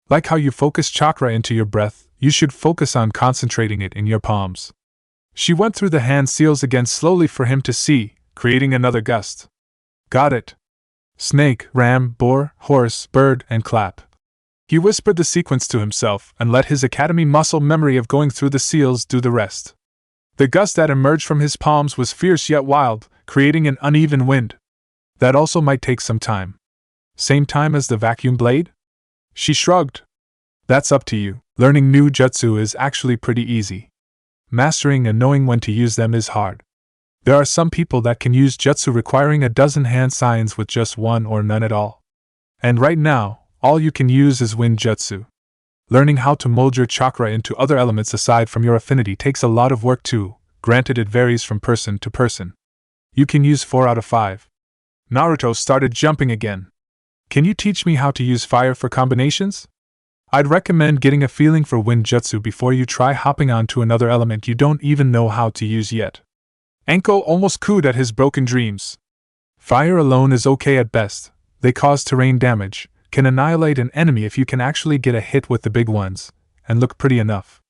Like how you focus chakra into your breath, you should focus on concentrating it in your palms. She went through the hand seals again slowly for him to see, creating another gust. Got it. Snake, ram, boar, horse, bird, and clap. He whispered the sequence to himself and let his academy muscle memory of going through the seals do the rest. The gust that emerged from his palms was fierce yet wild, creating an uneven wind. That also might take some time. Same time as the vacuum blade? She shrugged. That's up to you. Learning new jutsu is actually pretty easy. Mastering and knowing when to use them is hard. There are some people that can use jutsu requiring a dozen hand signs with just 1 or none at all. And right now, all you can use is wind jutsu. Learning how to mold your chakra into other elements aside from your affinity takes a lot of work too, granted it varies from person to person. You can use 4 out of 5. Naruto started jumping again. Can you teach me how to use fire for combinations? I'd recommend getting a feeling for wind jutsu before you try hopping on to another element you don't even know how to use yet. Anko almost cooed at his broken dreams. Fire alone is okay at best. They cause terrain damage, can annihilate an enemy if you can actually get a hit with the big ones, and look pretty enough.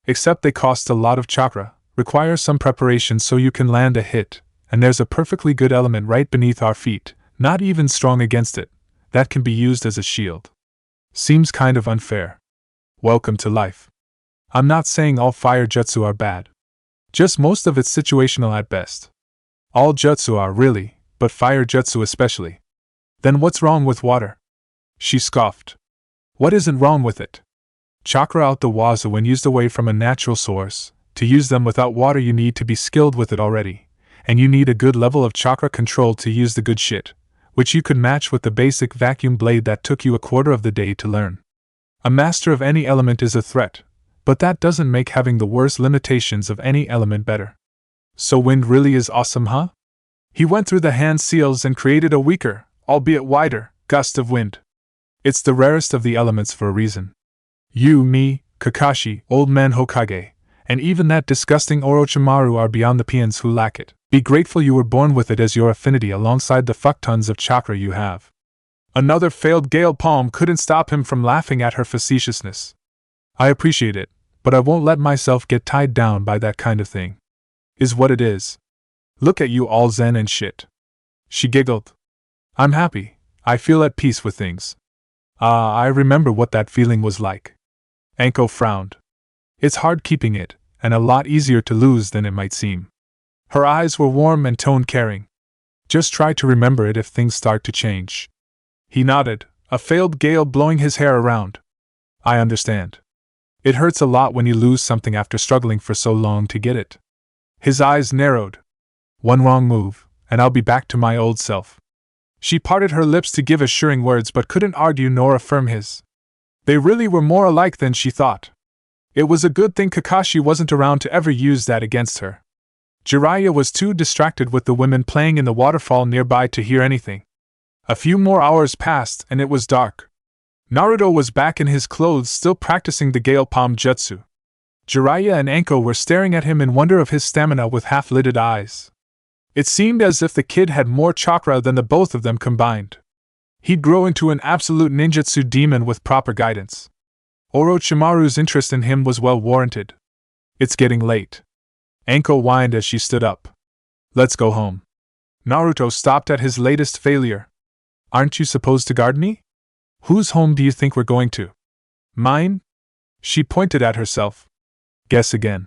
Except they cost a lot of chakra, require some preparation so you can land a hit, and there's a perfectly good element right beneath our feet, not even strong against it, that can be used as a shield. Seems kind of unfair. Welcome to life. I'm not saying all fire jutsu are bad. Just most of it's situational at best. All jutsu are really, but fire jutsu especially. Then what's wrong with water? She scoffed. What isn't wrong with it? Chakra out the wazoo when used away from a natural source. To use them without water you need to be skilled with it already. And you need a good level of chakra control to use the good shit, which you could match with the basic vacuum blade that took you a quarter of the day to learn. A master of any element is a threat, but that doesn't make having the worst limitations of any element better. So wind really is awesome, huh? He went through the hand seals and created a weaker, albeit wider, gust of wind. It's the rarest of the elements for a reason. You, me, Kakashi, Old Man Hokage, and even that disgusting Orochimaru are beyond the peons who lack it. Be grateful you were born with it as your affinity alongside the fuck tons of chakra you have. Another failed Gale Palm couldn't stop him from laughing at her facetiousness. I appreciate it, but I won't let myself get tied down by that kind of thing. Is what it is. Look at you all zen and shit. She giggled. I'm happy. I feel at peace with things. I remember what that feeling was like. Anko frowned. It's hard keeping it, and a lot easier to lose than it might seem. Her eyes were warm and tone-caring. Just try to remember it if things start to change. He nodded, a failed gale blowing his hair around. I understand. It hurts a lot when you lose something after struggling for so long to get it. His eyes narrowed. One wrong move, and I'll be back to my old self. She parted her lips to give assuring words but couldn't argue nor affirm his. They really were more alike than she thought. It was a good thing Kakashi wasn't around to ever use that against her. Jiraiya was too distracted with the women playing in the waterfall nearby to hear anything. A few more hours passed and it was dark. Naruto was back in his clothes still practicing the Gale Palm Jutsu. Jiraiya and Anko were staring at him in wonder of his stamina with half-lidded eyes. It seemed as if the kid had more chakra than the both of them combined. He'd grow into an absolute ninjutsu demon with proper guidance. Orochimaru's interest in him was well warranted. It's getting late. Anko whined as she stood up. Let's go home. Naruto stopped at his latest failure. Aren't you supposed to guard me? Whose home do you think we're going to? Mine? She pointed at herself. Guess again.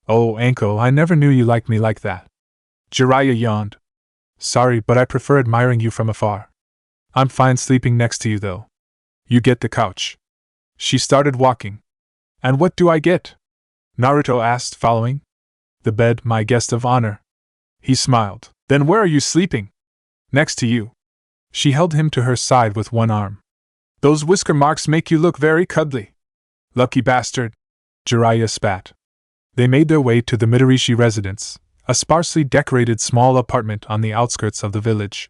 Oh, Anko, I never knew you liked me like that. Jiraiya yawned. Sorry, but I prefer admiring you from afar. I'm fine sleeping next to you, though. You get the couch. She started walking. And what do I get? Naruto asked, following. The bed, my guest of honor. He smiled. Then where are you sleeping? Next to you. She held him to her side with one arm. Those whisker marks make you look very cuddly. Lucky bastard. Jiraiya spat. They made their way to the Midorishi residence, a sparsely decorated small apartment on the outskirts of the village.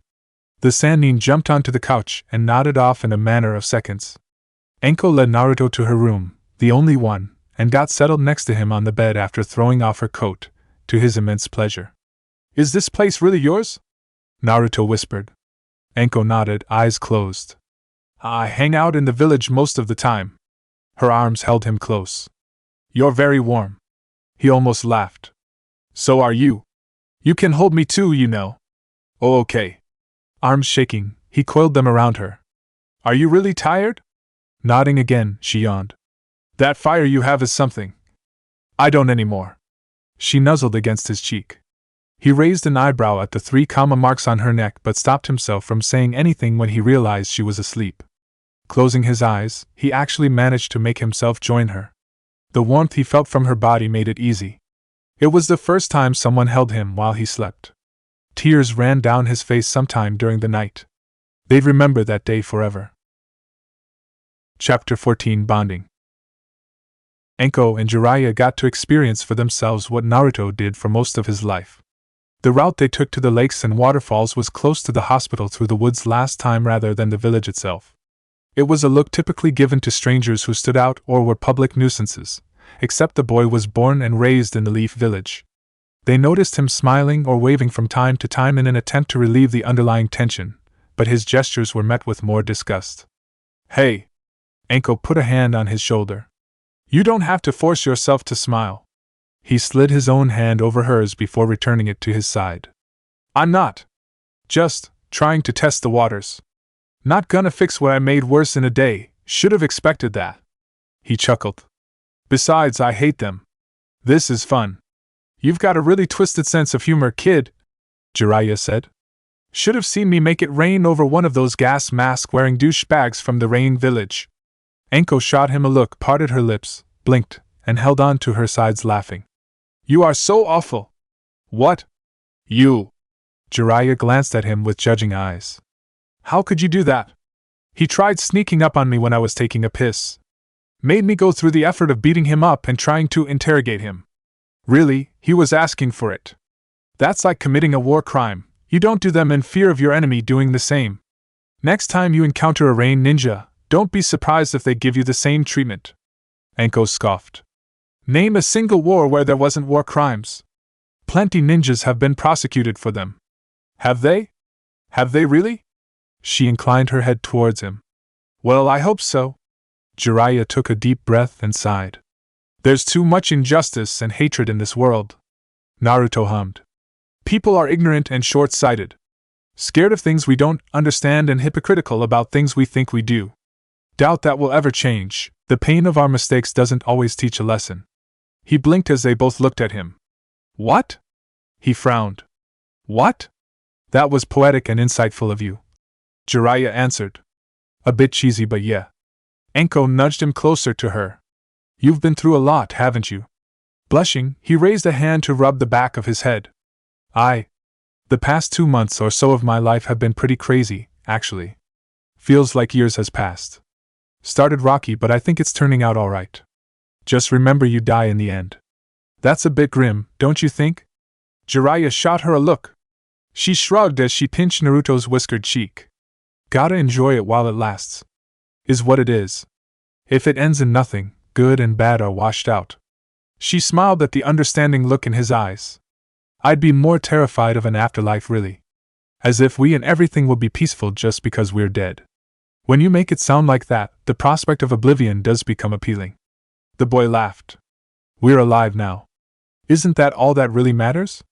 The Sannin jumped onto the couch and nodded off in a matter of seconds. Anko led Naruto to her room, the only one, and got settled next to him on the bed after throwing off her coat, to his immense pleasure. Is this place really yours? Naruto whispered. Anko nodded, eyes closed. I hang out in the village most of the time. Her arms held him close. You're very warm. He almost laughed. So are you. You can hold me too, you know. Oh, okay. Arms shaking, he coiled them around her. Are you really tired? Nodding again, she yawned. That fire you have is something. I don't anymore. She nuzzled against his cheek. He raised an eyebrow at the 3 comma marks on her neck but stopped himself from saying anything when he realized she was asleep. Closing his eyes, he actually managed to make himself join her. The warmth he felt from her body made it easy. It was the first time someone held him while he slept. Tears ran down his face sometime during the night. They'd remember that day forever. Chapter 14 Bonding. Anko and Jiraiya got to experience for themselves what Naruto did for most of his life. The route they took to the lakes and waterfalls was close to the hospital through the woods last time rather than the village itself. It was a look typically given to strangers who stood out or were public nuisances, except the boy was born and raised in the Leaf Village. They noticed him smiling or waving from time to time in an attempt to relieve the underlying tension, but his gestures were met with more disgust. Hey! Anko put a hand on his shoulder. You don't have to force yourself to smile. He slid his own hand over hers before returning it to his side. I'm not. Just trying to test the waters. Not gonna fix what I made worse in a day, should've expected that. He chuckled. Besides, I hate them. This is fun. You've got a really twisted sense of humor, kid, Jiraiya said. Should've seen me make it rain over one of those gas mask-wearing douchebags from the Rain Village. Anko shot him a look, parted her lips, blinked, and held on to her sides laughing. You are so awful. What? You. Jiraiya glanced at him with judging eyes. How could you do that? He tried sneaking up on me when I was taking a piss. Made me go through the effort of beating him up and trying to interrogate him. Really, he was asking for it. That's like committing a war crime. You don't do them in fear of your enemy doing the same. Next time you encounter a rain ninja, don't be surprised if they give you the same treatment. Anko scoffed. Name a single war where there wasn't war crimes. Plenty ninjas have been prosecuted for them. Have they? Have they really? She inclined her head towards him. Well, I hope so. Jiraiya took a deep breath and sighed. There's too much injustice and hatred in this world. Naruto hummed. People are ignorant and short-sighted. Scared of things we don't understand and hypocritical about things we think we do. Doubt that will ever change. The pain of our mistakes doesn't always teach a lesson. He blinked as they both looked at him. What? He frowned. What? That was poetic and insightful of you. Jiraiya answered. A bit cheesy, but yeah. Anko nudged him closer to her. You've been through a lot, haven't you? Blushing, he raised a hand to rub the back of his head. The past 2 months or so of my life have been pretty crazy, actually. Feels like years has passed. Started rocky, but I think it's turning out all right. Just remember you die in the end. That's a bit grim, don't you think? Jiraiya shot her a look. She shrugged as she pinched Naruto's whiskered cheek. Gotta enjoy it while it lasts. Is what it is. If it ends in nothing, good and bad are washed out. She smiled at the understanding look in his eyes. I'd be more terrified of an afterlife, really. As if we and everything will be peaceful just because we're dead. When you make it sound like that, the prospect of oblivion does become appealing. The boy laughed. We're alive now. Isn't that all that really matters?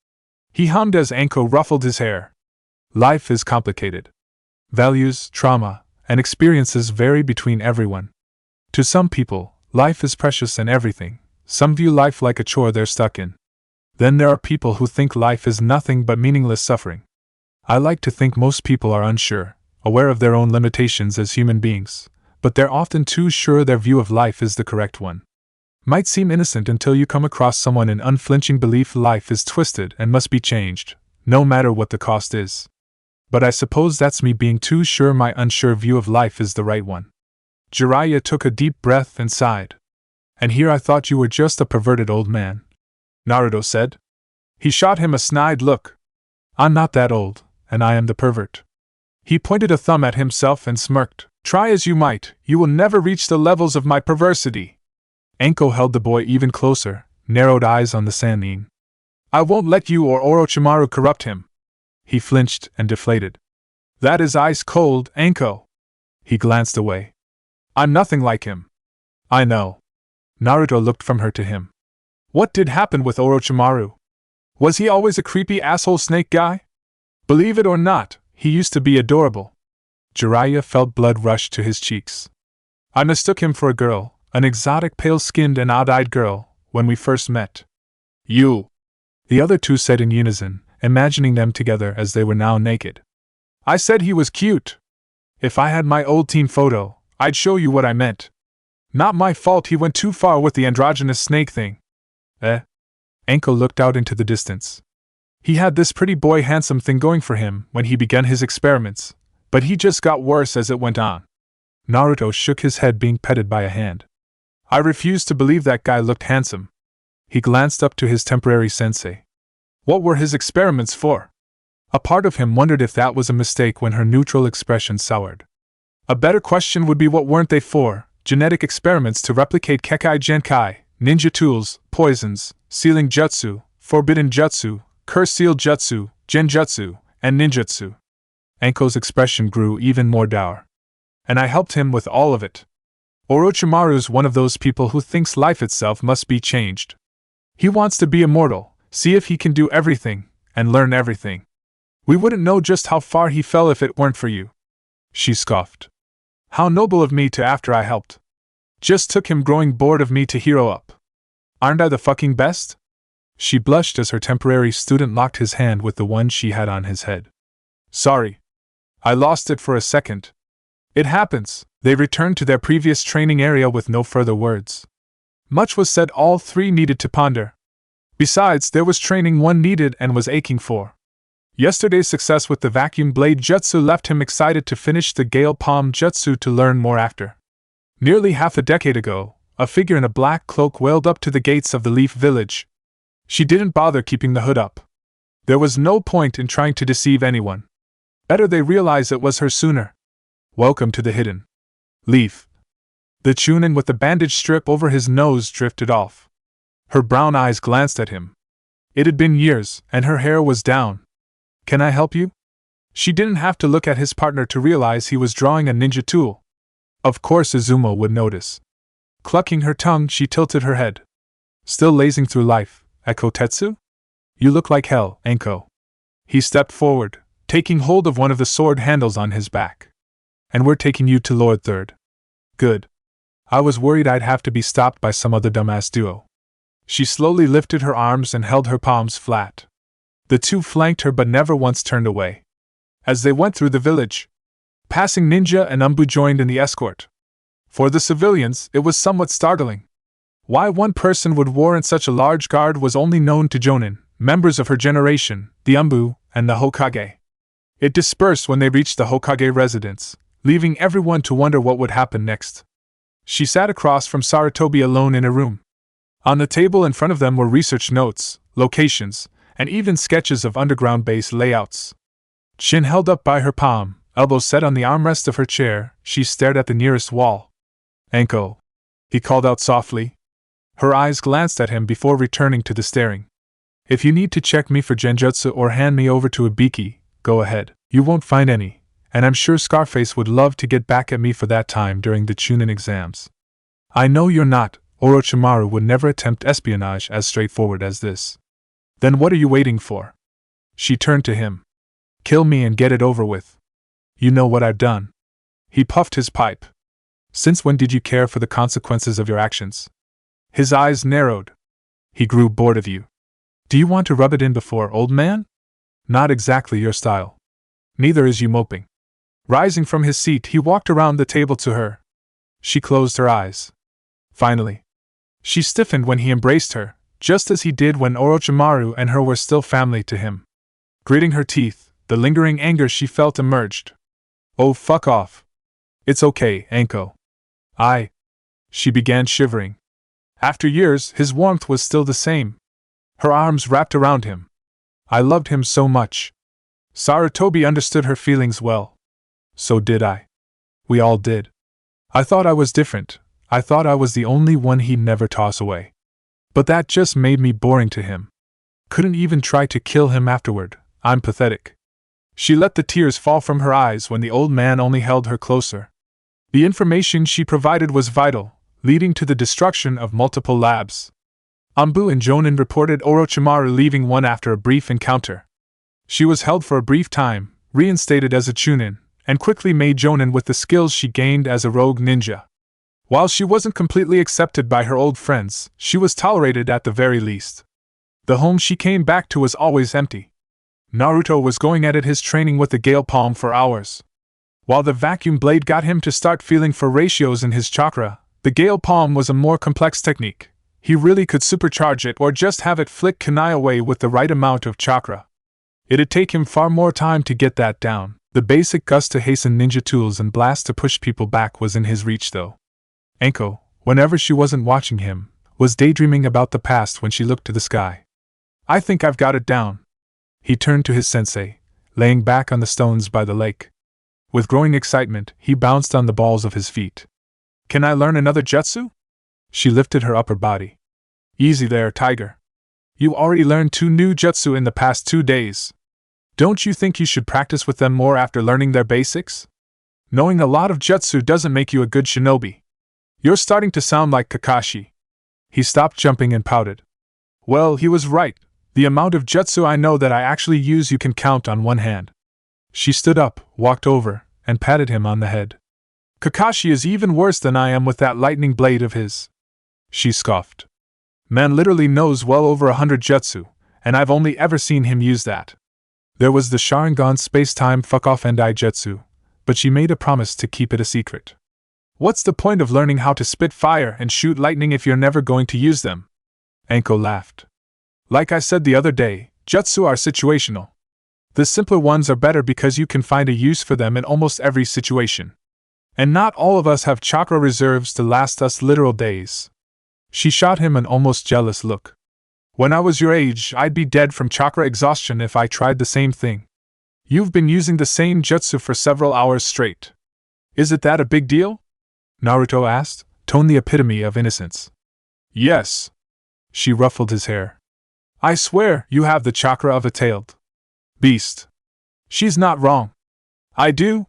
He hummed as Anko ruffled his hair. Life is complicated. Values, trauma, and experiences vary between everyone. To some people, life is precious and everything. Some view life like a chore they're stuck in. Then there are people who think life is nothing but meaningless suffering. I like to think most people are unsure, aware of their own limitations as human beings, but they're often too sure their view of life is the correct one. Might seem innocent until you come across someone in unflinching belief life is twisted and must be changed, no matter what the cost is. But I suppose that's me being too sure my unsure view of life is the right one. Jiraiya took a deep breath and sighed. And here I thought you were just a perverted old man, Naruto said. He shot him a snide look. I'm not that old, and I am the pervert. He pointed a thumb at himself and smirked. Try as you might, you will never reach the levels of my perversity. Anko held the boy even closer, narrowed eyes on the Sannin. I won't let you or Orochimaru corrupt him. He flinched and deflated. That is ice cold, Anko. He glanced away. I'm nothing like him. I know. Naruto looked from her to him. What did happen with Orochimaru? Was he always a creepy asshole snake guy? Believe it or not, he used to be adorable. Jiraiya felt blood rush to his cheeks. I mistook him for a girl, an exotic pale-skinned and odd-eyed girl, when we first met. You! The other two said in unison, imagining them together as they were now naked. I said he was cute. If I had my old teen photo, I'd show you what I meant. Not my fault he went too far with the androgynous snake thing. Anko looked out into the distance. He had this pretty boy handsome thing going for him when he began his experiments, but he just got worse as it went on. Naruto shook his head being petted by a hand. I refused to believe that guy looked handsome. He glanced up to his temporary sensei. What were his experiments for? A part of him wondered if that was a mistake when her neutral expression soured. A better question would be what weren't they for? Genetic experiments to replicate Kekai Genkai, ninja tools, poisons, sealing jutsu, forbidden jutsu, curse-sealed jutsu, genjutsu, and ninjutsu. Anko's expression grew even more dour. And I helped him with all of it. Orochimaru's one of those people who thinks life itself must be changed. He wants to be immortal, see if he can do everything, and learn everything. We wouldn't know just how far he fell if it weren't for you. She scoffed. How noble of me to after I helped. Just took him growing bored of me to hero up. Aren't I the fucking best? She blushed as her temporary student locked his hand with the one she had on his head. Sorry. I lost it for a second. It happens. They returned to their previous training area with no further words. Much was said all three needed to ponder. Besides, there was training one needed and was aching for. Yesterday's success with the vacuum blade jutsu left him excited to finish the gale palm jutsu to learn more after. Nearly half a decade ago, a figure in a black cloak wailed up to the gates of the Leaf Village. She didn't bother keeping the hood up. There was no point in trying to deceive anyone. Better they realize it was her sooner. Welcome to the hidden Leaf. The Chunin with the bandage strip over his nose drifted off. Her brown eyes glanced at him. It had been years, and her hair was down. Can I help you? She didn't have to look at his partner to realize he was drawing a ninja tool. Of course Izumo would notice. Clucking her tongue, she tilted her head. Still lazing through life, at Kotetsu? You look like hell, Anko. He stepped forward, taking hold of one of the sword handles on his back. And we're taking you to Lord Third. Good. I was worried I'd have to be stopped by some other dumbass duo. She slowly lifted her arms and held her palms flat. The two flanked her but never once turned away. As they went through the village, passing ninja and Umbu joined in the escort. For the civilians, it was somewhat startling. Why one person would warrant such a large guard was only known to Jonin, members of her generation, the Umbu, and the Hokage. It dispersed when they reached the Hokage residence, leaving everyone to wonder what would happen next. She sat across from Sarutobi alone in a room. On the table in front of them were research notes, locations, and even sketches of underground base layouts. Chin held up by her palm, elbows set on the armrest of her chair, she stared at the nearest wall. Anko, he called out softly. Her eyes glanced at him before returning to the staring. If you need to check me for genjutsu or hand me over to a Ibiki, go ahead. You won't find any, and I'm sure Scarface would love to get back at me for that time during the Chunin exams. I know you're not. Orochimaru would never attempt espionage as straightforward as this. Then what are you waiting for? She turned to him. Kill me and get it over with. You know what I've done. He puffed his pipe. Since when did you care for the consequences of your actions? His eyes narrowed. He grew bored of you. Do you want to rub it in before, old man? Not exactly your style. Neither is you moping. Rising from his seat, he walked around the table to her. She closed her eyes. Finally. She stiffened when he embraced her, just as he did when Orochimaru and her were still family to him. Gritting her teeth, the lingering anger she felt emerged. Oh, fuck off. It's okay, Anko. She began shivering. After years, his warmth was still the same. Her arms wrapped around him. I loved him so much. Sarutobi understood her feelings well. So did I. We all did. I thought I was different. I thought I was the only one he'd never toss away. But that just made me boring to him. Couldn't even try to kill him afterward. I'm pathetic. She let the tears fall from her eyes when the old man only held her closer. The information she provided was vital, leading to the destruction of multiple labs. Anbu and Jonin reported Orochimaru leaving one after a brief encounter. She was held for a brief time, reinstated as a Chunin, and quickly made Jonin with the skills she gained as a rogue ninja. While she wasn't completely accepted by her old friends, she was tolerated at the very least. The home she came back to was always empty. Naruto was going at his training with the Gale Palm for hours. While the vacuum blade got him to start feeling for ratios in his chakra, the Gale Palm was a more complex technique. He really could supercharge it or just have it flick kunai away with the right amount of chakra. It'd take him far more time to get that down. The basic gust to hasten ninja tools and blast to push people back was in his reach though. Anko, whenever she wasn't watching him, was daydreaming about the past when she looked to the sky. I think I've got it down. He turned to his sensei, laying back on the stones by the lake. With growing excitement, he bounced on the balls of his feet. Can I learn another jutsu? She lifted her upper body. Easy there, tiger. You already learned 2 new jutsu in the past 2 days. Don't you think you should practice with them more after learning their basics? Knowing a lot of jutsu doesn't make you a good shinobi. You're starting to sound like Kakashi. He stopped jumping and pouted. Well, he was right. The amount of jutsu I know that I actually use you can count on one hand. She stood up, walked over, and patted him on the head. Kakashi is even worse than I am with that lightning blade of his. She scoffed. Man literally knows well over 100 jutsu, and I've only ever seen him use that. There was the Sharingan space-time fuck-off Endai jutsu, but she made a promise to keep it a secret. What's the point of learning how to spit fire and shoot lightning if you're never going to use them? Anko laughed. Like I said the other day, jutsu are situational. The simpler ones are better because you can find a use for them in almost every situation. And not all of us have chakra reserves to last us literal days. She shot him an almost jealous look. When I was your age, I'd be dead from chakra exhaustion if I tried the same thing. You've been using the same jutsu for several hours straight. Is it that a big deal? Naruto asked, tone the epitome of innocence. Yes. She ruffled his hair. I swear, you have the chakra of a tailed beast. She's not wrong. I do?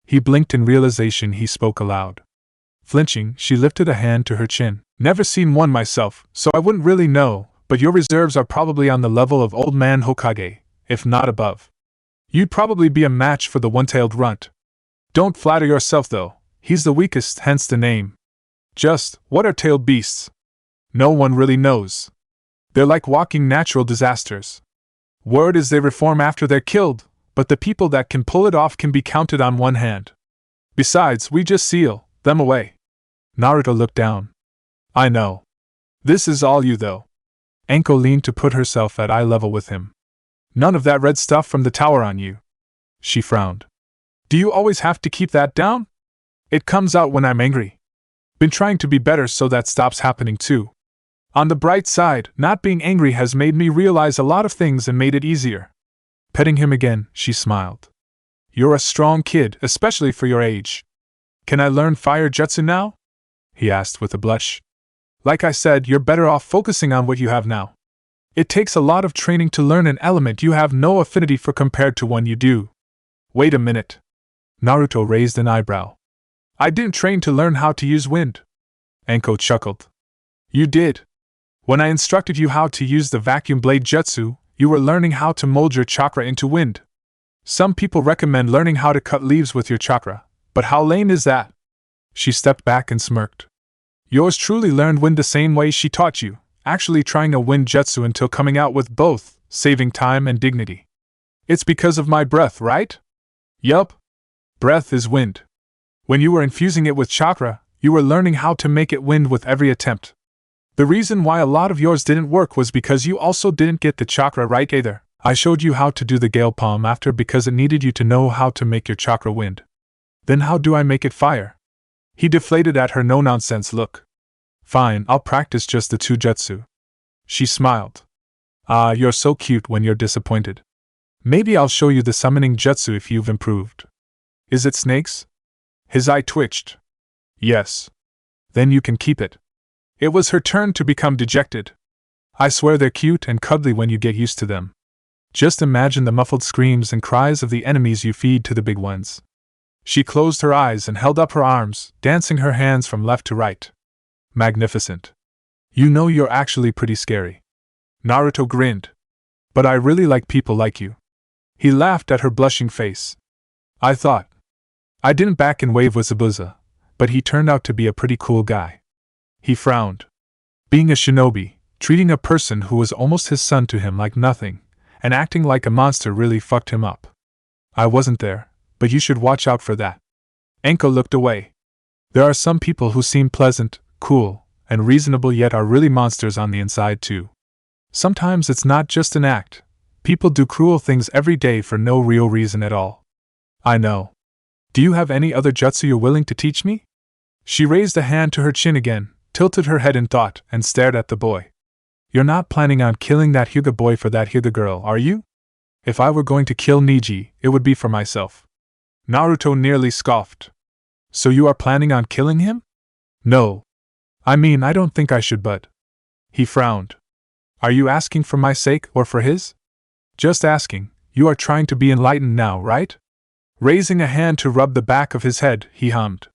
He blinked in realization he spoke aloud. Flinching, she lifted a hand to her chin. Never seen one myself, so I wouldn't really know, but your reserves are probably on the level of Old Man Hokage, if not above. You'd probably be a match for the one-tailed runt. Don't flatter yourself though. He's the weakest, hence the name. Just, what are tailed beasts? No one really knows. They're like walking natural disasters. Word is they reform after they're killed, but the people that can pull it off can be counted on one hand. Besides, we just seal them away. Naruto looked down. I know. This is all you though. Anko leaned to put herself at eye level with him. None of that red stuff from the tower on you. She frowned. Do you always have to keep that down? It comes out when I'm angry. Been trying to be better so that stops happening too. On the bright side, not being angry has made me realize a lot of things and made it easier. Petting him again, she smiled. You're a strong kid, especially for your age. Can I learn fire jutsu now? He asked with a blush. Like I said, you're better off focusing on what you have now. It takes a lot of training to learn an element you have no affinity for compared to one you do. Wait a minute. Naruto raised an eyebrow. I didn't train to learn how to use wind. Anko chuckled. You did. When I instructed you how to use the vacuum blade jutsu, you were learning how to mold your chakra into wind. Some people recommend learning how to cut leaves with your chakra, but how lame is that? She stepped back and smirked. Yours truly learned wind the same way she taught you, actually trying a wind jutsu until coming out with both, saving time and dignity. It's because of my breath, right? Yup. Breath is wind. When you were infusing it with chakra, you were learning how to make it wind with every attempt. The reason why a lot of yours didn't work was because you also didn't get the chakra right either. I showed you how to do the gale palm after because it needed you to know how to make your chakra wind. Then how do I make it fire? He deflated at her no-nonsense look. Fine, I'll practice just the two jutsu. She smiled. Ah, you're so cute when you're disappointed. Maybe I'll show you the summoning jutsu if you've improved. Is it snakes? His eye twitched. Yes. Then you can keep it. It was her turn to become dejected. I swear they're cute and cuddly when you get used to them. Just imagine the muffled screams and cries of the enemies you feed to the big ones. She closed her eyes and held up her arms, dancing her hands from left to right. Magnificent. You know you're actually pretty scary. Naruto grinned. But I really like people like you. He laughed at her blushing face. I thought. I didn't back and wave with Zabuza, but he turned out to be a pretty cool guy. He frowned. Being a shinobi, treating a person who was almost his son to him like nothing, and acting like a monster really fucked him up. I wasn't there, but you should watch out for that. Enko looked away. There are some people who seem pleasant, cool, and reasonable yet are really monsters on the inside too. Sometimes it's not just an act. People do cruel things every day for no real reason at all. I know. Do you have any other jutsu you're willing to teach me? She raised a hand to her chin again, tilted her head in thought, and stared at the boy. You're not planning on killing that Hyuga boy for that Hyuga girl, are you? If I were going to kill Niji, it would be for myself. Naruto nearly scoffed. So you are planning on killing him? No. I mean, I don't think I should, but... He frowned. Are you asking for my sake or for his? Just asking. You are trying to be enlightened now, right? Raising a hand to rub the back of his head, he hummed.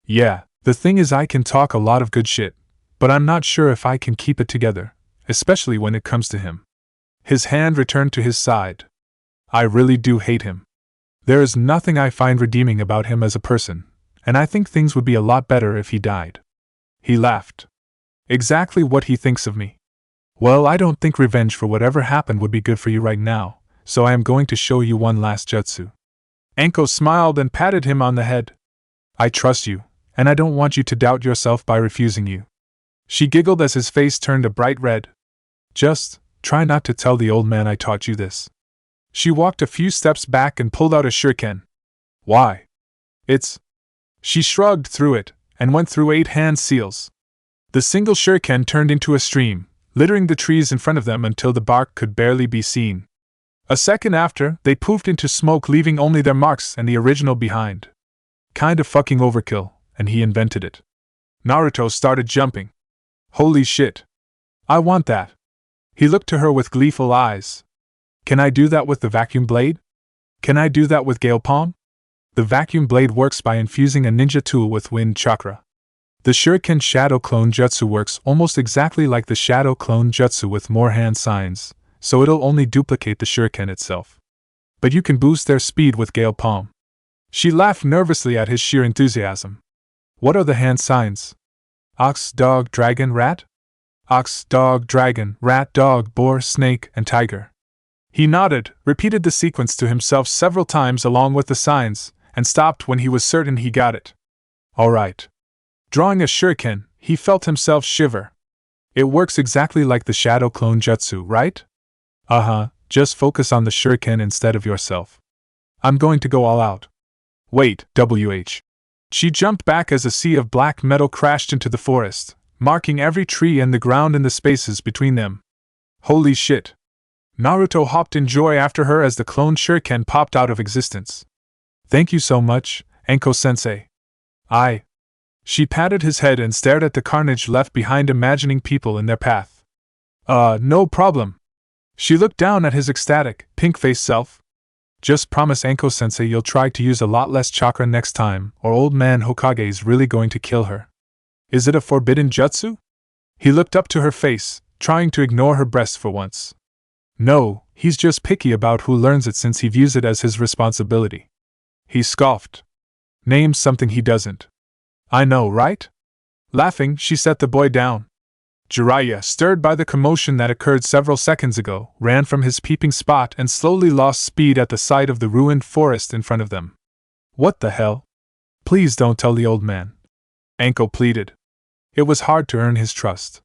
Yeah, the thing is I can talk a lot of good shit, but I'm not sure if I can keep it together, especially when it comes to him. His hand returned to his side. I really do hate him. There is nothing I find redeeming about him as a person, and I think things would be a lot better if he died. He laughed. Exactly what he thinks of me. Well, I don't think revenge for whatever happened would be good for you right now, so I am going to show you one last jutsu. Enko smiled and patted him on the head. I trust you, and I don't want you to doubt yourself by refusing you. She giggled as his face turned a bright red. Just try not to tell the old man I taught you this. She walked a few steps back and pulled out a shuriken. Why? It's... She shrugged through it, and went through 8 hand seals. The single shuriken turned into a stream, littering the trees in front of them until the bark could barely be seen. A second after, they poofed into smoke, leaving only their marks and the original behind. Kinda fucking overkill, and he invented it. Naruto started jumping. Holy shit. I want that. He looked to her with gleeful eyes. Can I do that with the vacuum blade? Can I do that with Gale Palm? The vacuum blade works by infusing a ninja tool with wind chakra. The Shuriken Shadow Clone Jutsu works almost exactly like the Shadow Clone Jutsu with more hand signs, so it'll only duplicate the Shuriken itself. But you can boost their speed with Gale Palm. She laughed nervously at his sheer enthusiasm. What are the hand signs? Ox, dog, dragon, rat? Ox, dog, dragon, rat, dog, boar, snake, and tiger. He nodded, repeated the sequence to himself several times along with the signs, and stopped when he was certain he got it. All right. Drawing a shuriken, he felt himself shiver. It works exactly like the Shadow Clone Jutsu, right? Uh-huh, just focus on the shuriken instead of yourself. I'm going to go all out. Wait, WH. She jumped back as a sea of black metal crashed into the forest, marking every tree and the ground in the spaces between them. Holy shit. Naruto hopped in joy after her as the clone shuriken popped out of existence. Thank you so much, Enko-sensei. She patted his head and stared at the carnage left behind, imagining people in their path. No problem. She looked down at his ecstatic, pink-faced self. Just promise Anko-sensei you'll try to use a lot less chakra next time, or old man Hokage's really going to kill her. Is it a forbidden jutsu? He looked up to her face, trying to ignore her breast for once. No, he's just picky about who learns it since he views it as his responsibility. He scoffed. Name something he doesn't. I know, right? Laughing, she set the boy down. Jiraiya, stirred by the commotion that occurred several seconds ago, ran from his peeping spot and slowly lost speed at the sight of the ruined forest in front of them. What the hell? Please don't tell the old man. Anko pleaded. It was hard to earn his trust.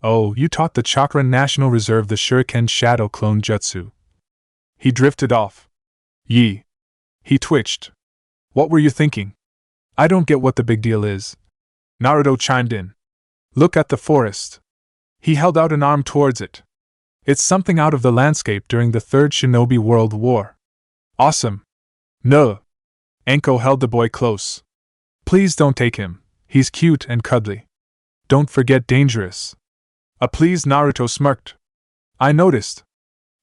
Oh, you taught the Chakra National Reserve the Shuriken Shadow Clone Jutsu. He drifted off. Yee. He twitched. What were you thinking? I don't get what the big deal is. Naruto chimed in. Look at the forest. He held out an arm towards it. It's something out of the landscape during the Third Shinobi World War. Awesome. No. Anko held the boy close. Please don't take him. He's cute and cuddly. Don't forget dangerous. A pleased Naruto smirked. I noticed.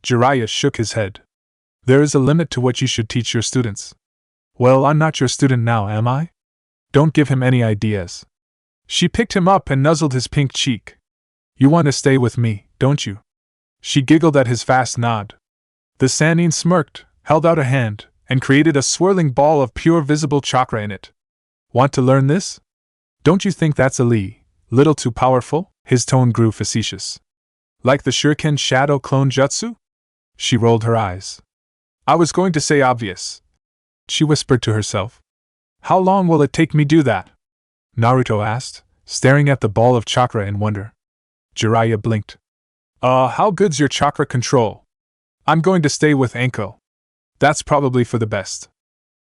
Jiraiya shook his head. There is a limit to what you should teach your students. Well, I'm not your student now, am I? Don't give him any ideas. She picked him up and nuzzled his pink cheek. You want to stay with me, don't you? She giggled at his fast nod. The Sannin smirked, held out a hand, and created a swirling ball of pure visible chakra in it. Want to learn this? Don't you think that's a little too powerful? His tone grew facetious. Like the Shuriken Shadow Clone Jutsu? She rolled her eyes. I was going to say obvious. She whispered to herself. How long will it take me do that? Naruto asked, staring at the ball of chakra in wonder. Jiraiya blinked. How good's your chakra control? I'm going to stay with Anko. That's probably for the best.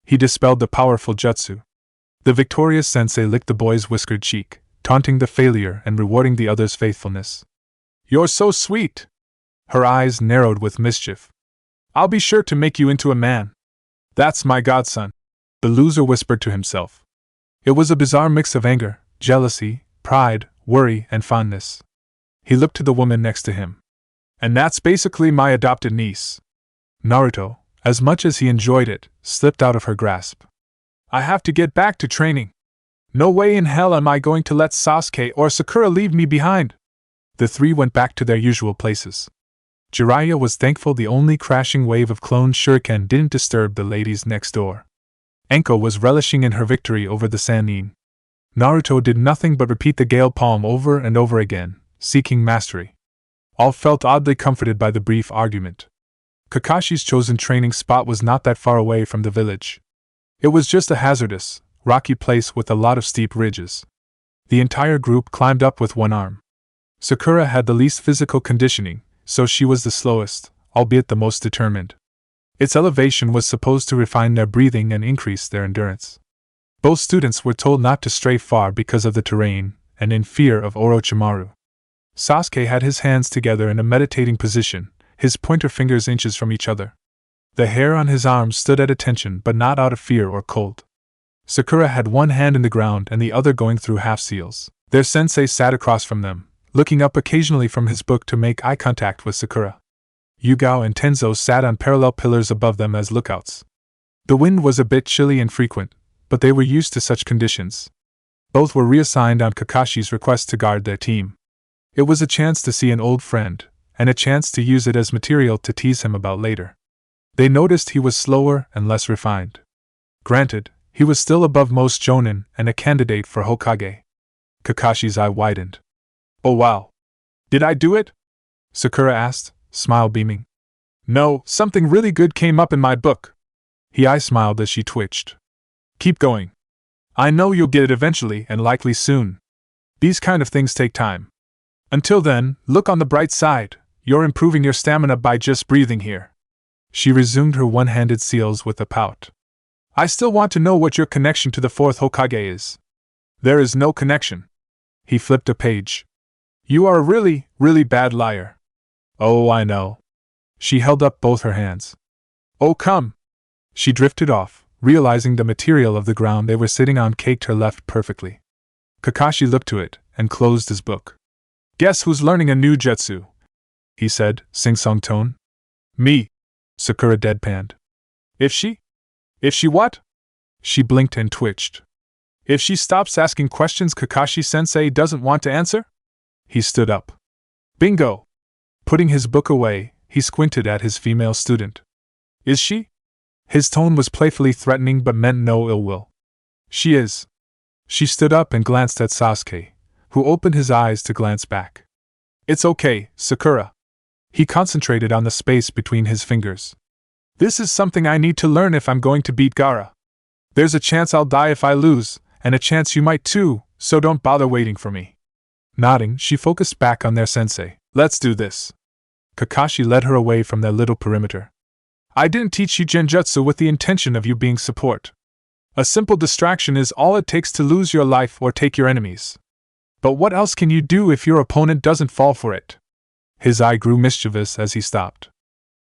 He dispelled the powerful jutsu. The victorious sensei licked the boy's whiskered cheek, taunting the failure and rewarding the other's faithfulness. You're so sweet! Her eyes narrowed with mischief. I'll be sure to make you into a man. That's my godson, the loser whispered to himself. It was a bizarre mix of anger, jealousy, pride, worry, and fondness. He looked to the woman next to him. And that's basically my adopted niece. Naruto, as much as he enjoyed it, slipped out of her grasp. I have to get back to training. No way in hell am I going to let Sasuke or Sakura leave me behind. The three went back to their usual places. Jiraiya was thankful the only crashing wave of clone shuriken didn't disturb the ladies next door. Anko was relishing in her victory over the Sannin. Naruto did nothing but repeat the Gale Palm over and over again, seeking mastery. All felt oddly comforted by the brief argument. Kakashi's chosen training spot was not that far away from the village. It was just a hazardous, rocky place with a lot of steep ridges. The entire group climbed up with one arm. Sakura had the least physical conditioning, so she was the slowest, albeit the most determined. Its elevation was supposed to refine their breathing and increase their endurance. Both students were told not to stray far because of the terrain, and in fear of Orochimaru. Sasuke had his hands together in a meditating position, his pointer fingers inches from each other. The hair on his arms stood at attention but not out of fear or cold. Sakura had one hand in the ground and the other going through half-seals. Their sensei sat across from them, looking up occasionally from his book to make eye contact with Sakura. Yugao and Tenzo sat on parallel pillars above them as lookouts. The wind was a bit chilly and frequent, but they were used to such conditions. Both were reassigned on Kakashi's request to guard their team. It was a chance to see an old friend, and a chance to use it as material to tease him about later. They noticed he was slower and less refined. Granted, he was still above most jonin and a candidate for Hokage. Kakashi's eye widened. Oh wow. Did I do it? Sakura asked, smile beaming. No, something really good came up in my book. He eye smiled as she twitched. Keep going. I know you'll get it eventually and likely soon. These kind of things take time. Until then, look on the bright side, you're improving your stamina by just breathing here. She resumed her one-handed seals with a pout. I still want to know what your connection to the fourth Hokage is. There is no connection. He flipped a page. You are a really, really bad liar. Oh, I know. She held up both her hands. Oh, come. She drifted off, realizing the material of the ground they were sitting on caked her left perfectly. Kakashi looked to it and closed his book. Guess who's learning a new jutsu? He said, sing-song tone. Me, Sakura deadpanned. If she what? She blinked and twitched. If she stops asking questions Kakashi-sensei doesn't want to answer? He stood up. Bingo! Putting his book away, he squinted at his female student. Is she? His tone was playfully threatening but meant no ill will. She is. She stood up and glanced at Sasuke, who opened his eyes to glance back. It's okay, Sakura. He concentrated on the space between his fingers. This is something I need to learn if I'm going to beat Gaara. There's a chance I'll die if I lose, and a chance you might too, so don't bother waiting for me. Nodding, she focused back on their sensei. Let's do this. Kakashi led her away from their little perimeter. I didn't teach you genjutsu with the intention of you being support. A simple distraction is all it takes to lose your life or take your enemies. But what else can you do if your opponent doesn't fall for it? His eye grew mischievous as he stopped.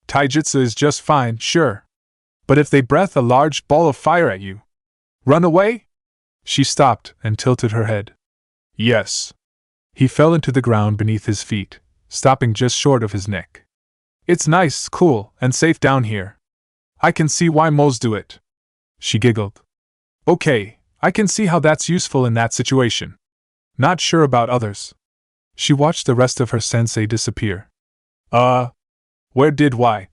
Taijutsu is just fine, sure. But if they breath a large ball of fire at you, run away? She stopped and tilted her head. Yes. He fell into the ground beneath his feet, stopping just short of his neck. It's nice, cool, and safe down here. I can see why moles do it. She giggled. Okay, I can see how that's useful in that situation. Not sure about others. She watched the rest of her sensei disappear. Where did why?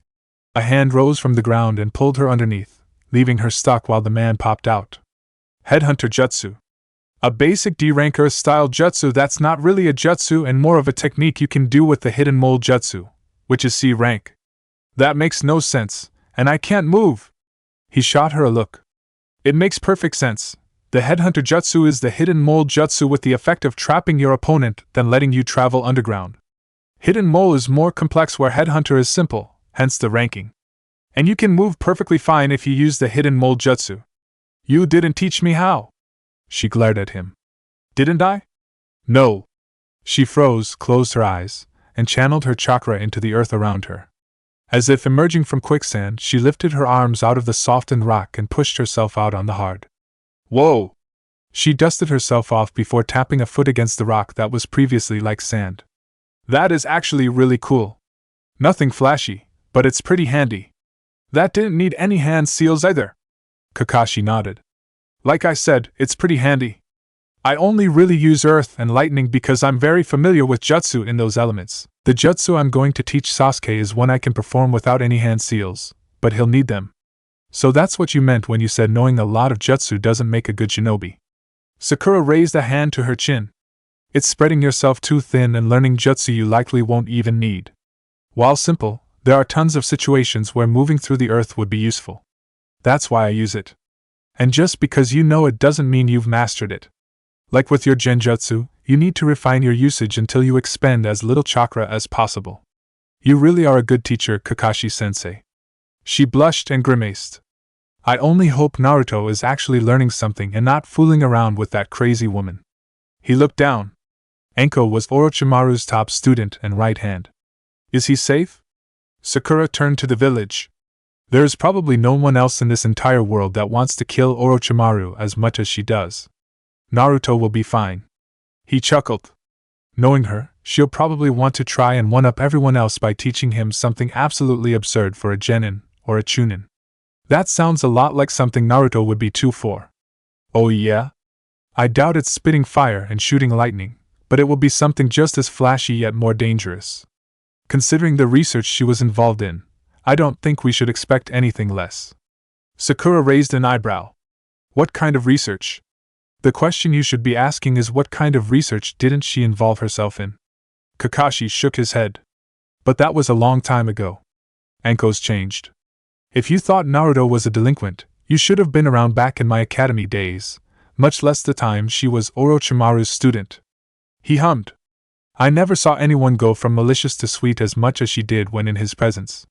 A hand rose from the ground and pulled her underneath, leaving her stuck while the man popped out. Headhunter Jutsu. A basic D-ranker style jutsu that's not really a jutsu and more of a technique you can do with the hidden mole jutsu, which is C rank. That makes no sense, and I can't move. He shot her a look. It makes perfect sense. The headhunter jutsu is the hidden mole jutsu with the effect of trapping your opponent then letting you travel underground. Hidden mole is more complex where headhunter is simple, hence the ranking. And you can move perfectly fine if you use the hidden mole jutsu. You didn't teach me how. She glared at him. Didn't I? No. She froze, closed her eyes, and channeled her chakra into the earth around her. As if emerging from quicksand, she lifted her arms out of the softened rock and pushed herself out on the hard. Whoa! She dusted herself off before tapping a foot against the rock that was previously like sand. That is actually really cool. Nothing flashy, but it's pretty handy. That didn't need any hand seals either. Kakashi nodded. Like I said, it's pretty handy. I only really use earth and lightning because I'm very familiar with jutsu in those elements. The jutsu I'm going to teach Sasuke is one I can perform without any hand seals, but he'll need them. So that's what you meant when you said knowing a lot of jutsu doesn't make a good shinobi. Sakura raised a hand to her chin. It's spreading yourself too thin and learning jutsu you likely won't even need. While simple, there are tons of situations where moving through the earth would be useful. That's why I use it. And just because you know it doesn't mean you've mastered it. Like with your genjutsu, you need to refine your usage until you expend as little chakra as possible. You really are a good teacher, Kakashi-sensei. She blushed and grimaced. I only hope Naruto is actually learning something and not fooling around with that crazy woman. He looked down. Anko was Orochimaru's top student and right hand. Is he safe? Sakura turned to the village. There is probably no one else in this entire world that wants to kill Orochimaru as much as she does. Naruto will be fine. He chuckled. Knowing her, she'll probably want to try and one-up everyone else by teaching him something absolutely absurd for a genin or a chunin. That sounds a lot like something Naruto would be too for. Oh yeah? I doubt it's spitting fire and shooting lightning, but it will be something just as flashy yet more dangerous. Considering the research she was involved in, I don't think we should expect anything less. Sakura raised an eyebrow. What kind of research? The question you should be asking is what kind of research didn't she involve herself in? Kakashi shook his head. But that was a long time ago. Anko's changed. If you thought Naruto was a delinquent, you should have been around back in my academy days, much less the time she was Orochimaru's student. He hummed. I never saw anyone go from malicious to sweet as much as she did when in his presence.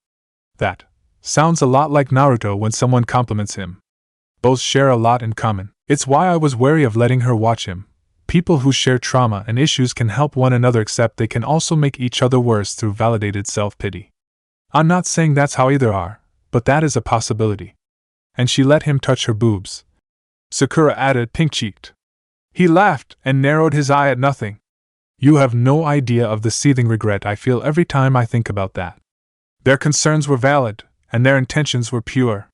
That sounds a lot like Naruto when someone compliments him. Both share a lot in common. It's why I was wary of letting her watch him. People who share trauma and issues can help one another, except they can also make each other worse through validated self-pity. I'm not saying that's how either are, but that is a possibility. And she let him touch her boobs. Sakura added, pink-cheeked. He laughed and narrowed his eye at nothing. You have no idea of the seething regret I feel every time I think about that. Their concerns were valid, and their intentions were pure.